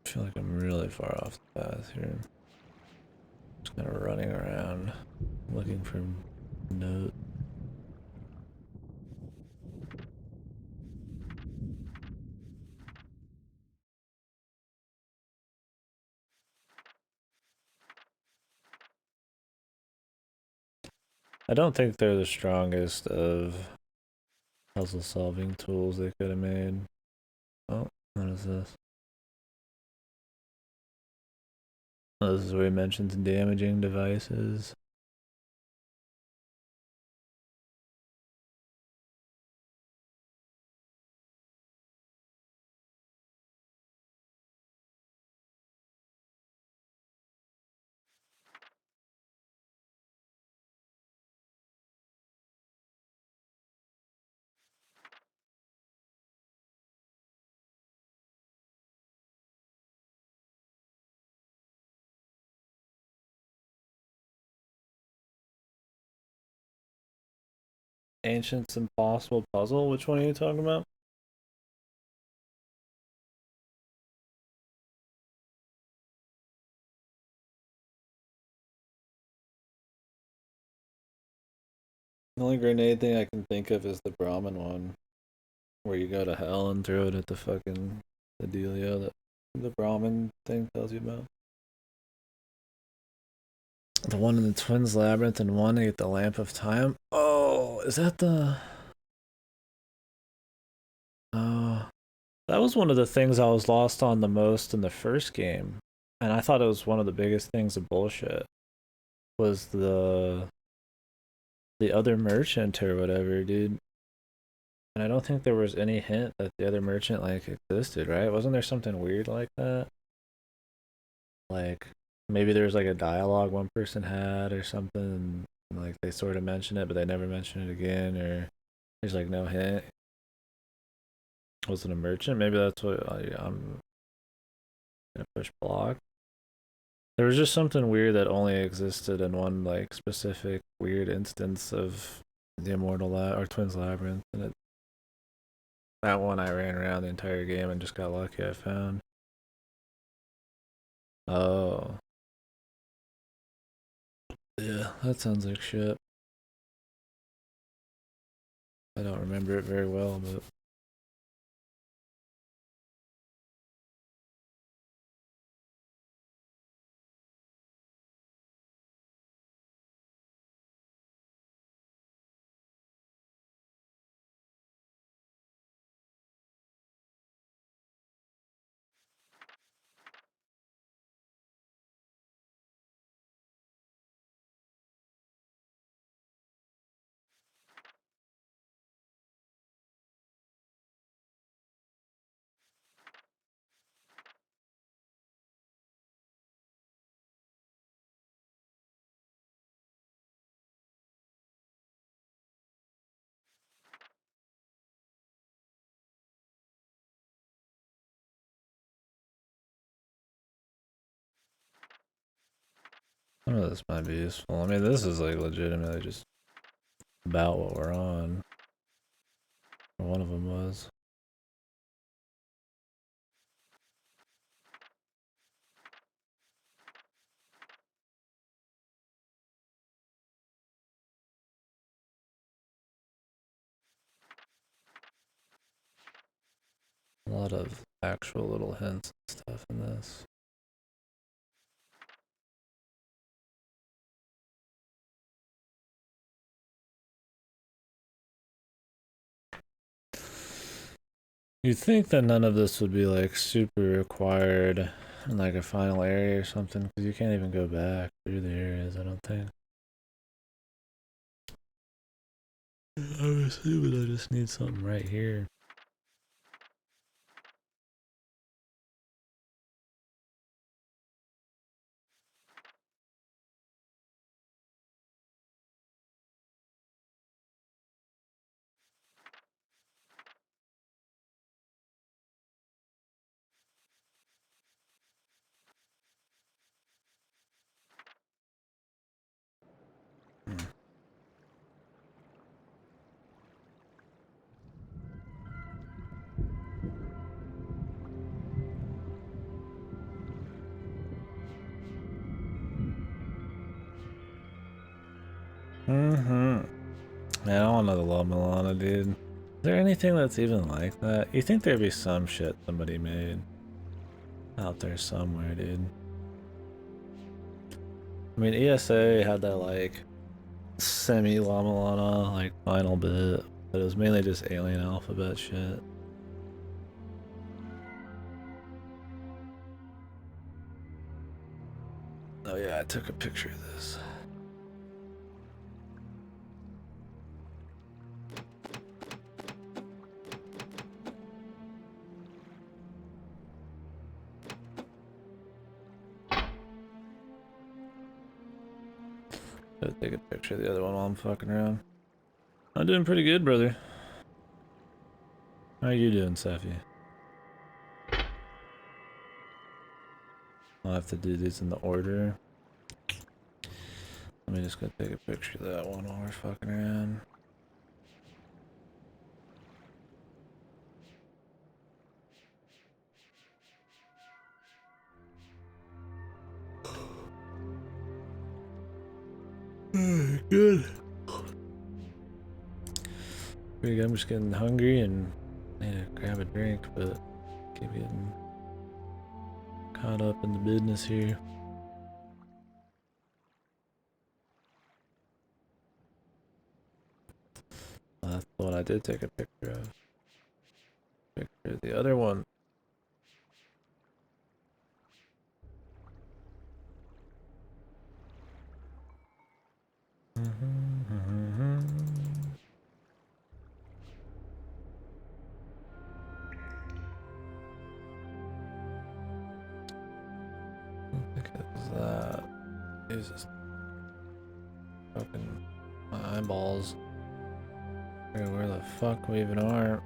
Speaker 1: I feel like I'm really far off the path here. Just kind of running around, looking for notes. I don't think they're the strongest of puzzle solving tools they could have made. Oh, what is this? Oh, this is where he mentions damaging devices. Ancient's Impossible Puzzle? Which one are you talking about? The only grenade thing I can think of is the Brahmin one, where you go to hell and throw it at the fucking the dealio that the Brahmin thing tells you about. The one in the Twins Labyrinth and one to get the Lamp of Time. Oh, is that the? Oh, that was one of the things I was lost on the most in the first game, and I thought it was one of the biggest things of bullshit. Was the other merchant or whatever, dude? And I don't think there was any hint that the other merchant like existed, right? Wasn't there something weird like that? Like maybe there was like a dialogue one person had or something, and like they sort of mention it, but they never mention it again, or there's like no hint. Was it a merchant? Maybe that's what I'm gonna push block. There was just something weird that only existed in one like specific weird instance of the Immortal or Twins Labyrinth, and that one I ran around the entire game and just got lucky I found. Oh, yeah, that sounds like shit. I don't remember it very well, but I know this might be useful. I mean, this is like legitimately just about what we're on. Or one of them was. A lot of actual little hints and stuff in this. You'd think that none of this would be like super required in like a final area or something, because you can't even go back through the areas, I don't think. I'm assuming I just need something right here. Mm-hmm. Man, I want another La Milana, dude. Is there anything that's even like that? You think there'd be some shit somebody made out there somewhere, dude. I mean, ESA had that like semi-La Milana like final bit, but it was mainly just alien alphabet shit. Oh yeah, I took a picture of this. Gotta take a picture of the other one while I'm fucking around. I'm doing pretty good, brother. How are you doing, Safi? I'll have to do these in the order. Let me just go take a picture of that one while we're fucking around. Good. Pretty good. I'm just getting hungry and need to grab a drink, but keep getting caught up in the business here. That's the one I did take a picture of. Picture of the other one. Look at that. Jesus. Fucking my eyeballs. Where the fuck we even are.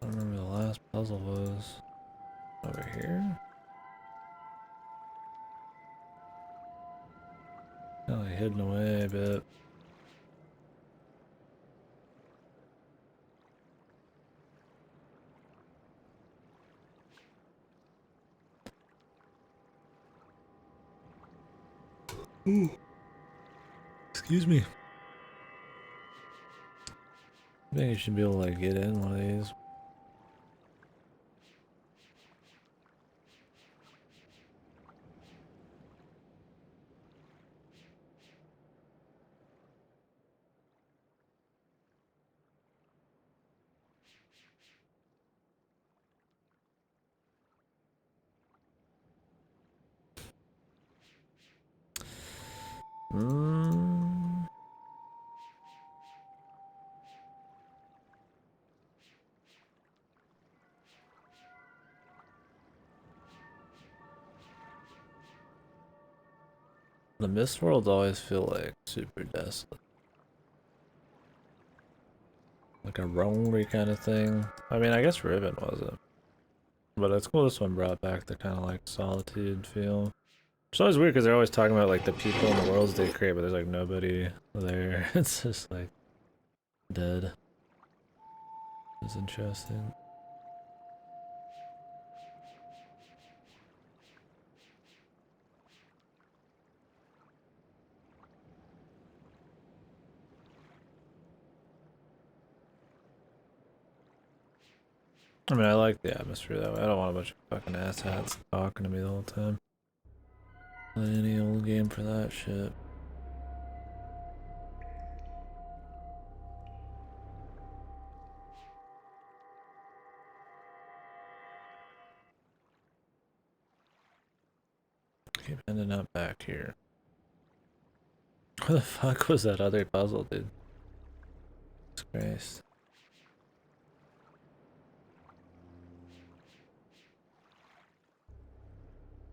Speaker 1: I don't remember the last puzzle was. Over here? Kinda like hidden away a bit. Ooh. Excuse me. I think you should be able to like get in one of these. Mm. The Myst worlds always feel like super desolate. Like a lonely kind of thing. I mean, I guess Ribbon wasn't. But it's cool this one brought back the kind of like solitude feel. It's always weird because they're always talking about like the people in the worlds they create, but there's like nobody there. It's just like dead. It's interesting. I mean, I like the atmosphere that way. I don't want a bunch of fucking asshats talking to me the whole time. Play any old game for that shit. Keep ending up back here. What the fuck was that other puzzle, dude? Christ.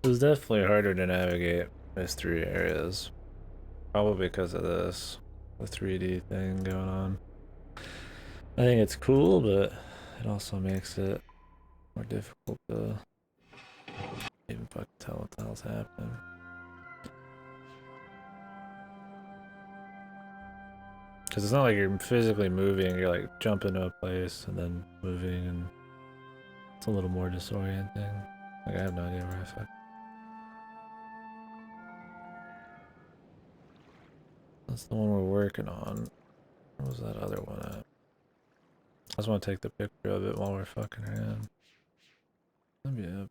Speaker 1: It was definitely harder to navigate mystery areas. Probably because of this. The 3D thing going on. I think it's cool, but it also makes it more difficult to even fucking tell what the hell's happening. Because it's not like you're physically moving, you're like jumping to a place and then moving, and it's a little more disorienting. Like I have no idea where I fuck. That's the one we're working on. Where was that other one at? I just want to take the picture of it while we're fucking around. That'd be up.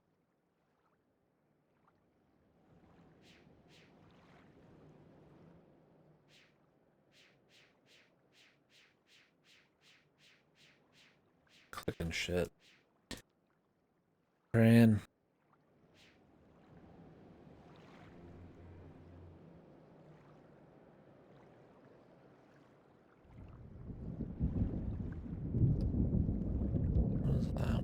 Speaker 1: Clicking shit. Praying. What is that?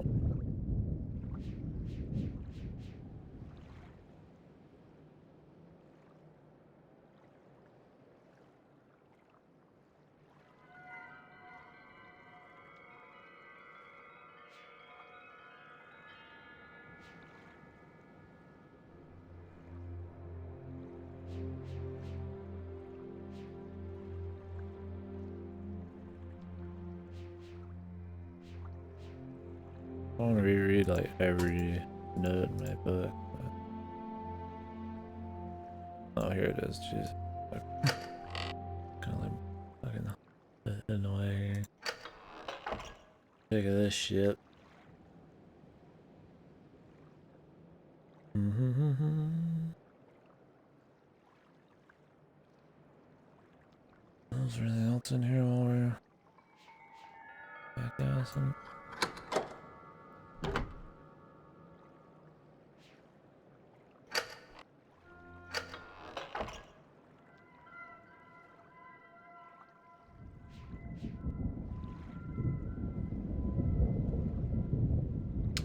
Speaker 1: I want to reread like every note in my book. But... oh, here it is. Jeez. Kind of like fucking annoying. Look at this shit. Is there anything else in here while we're back assing?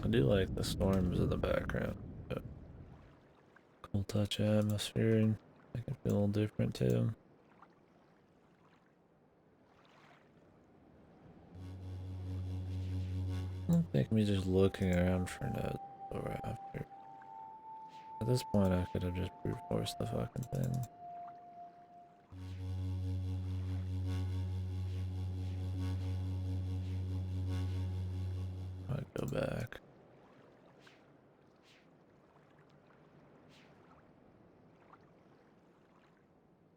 Speaker 1: I do like the storms in the background. Cool touch of atmosphere and make it feel a little different too. I don't think me just looking around for notes or after. At this point I could have just brute forced the fucking thing. I'd go back.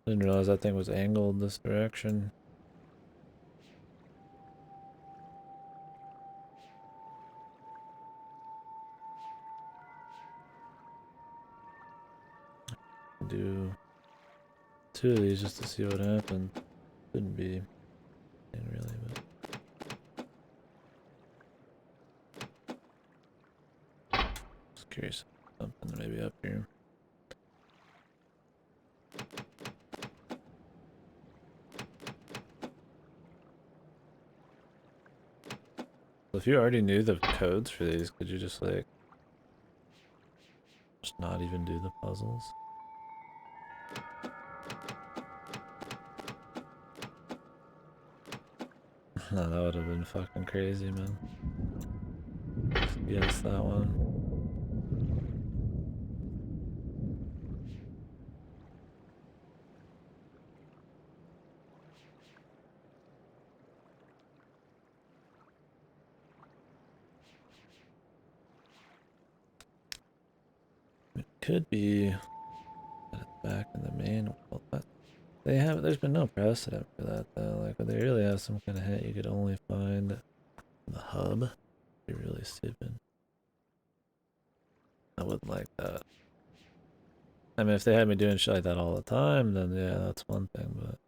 Speaker 1: Didn't realize that thing was angled this direction. Do 2 of these just to see what happened. Couldn't be. Didn't really, but just curious. Something maybe up here. If you already knew the codes for these, could you just like just not even do the puzzles? No, that would have been fucking crazy, man. Yes, that one. It could be that it's back in the main world, but they have. There's been no precedent for that though. Like, would they really have some kind of hint you could only find in the hub? Be really stupid. I wouldn't like that. I mean, if they had me doing shit like that all the time, then yeah, that's one thing, but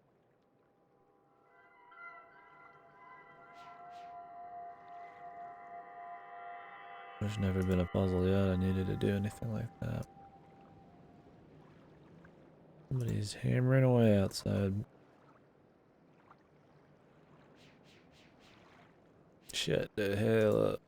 Speaker 1: there's never been a puzzle yet I needed to do anything like that. Somebody's hammering away outside. Shut the hell up.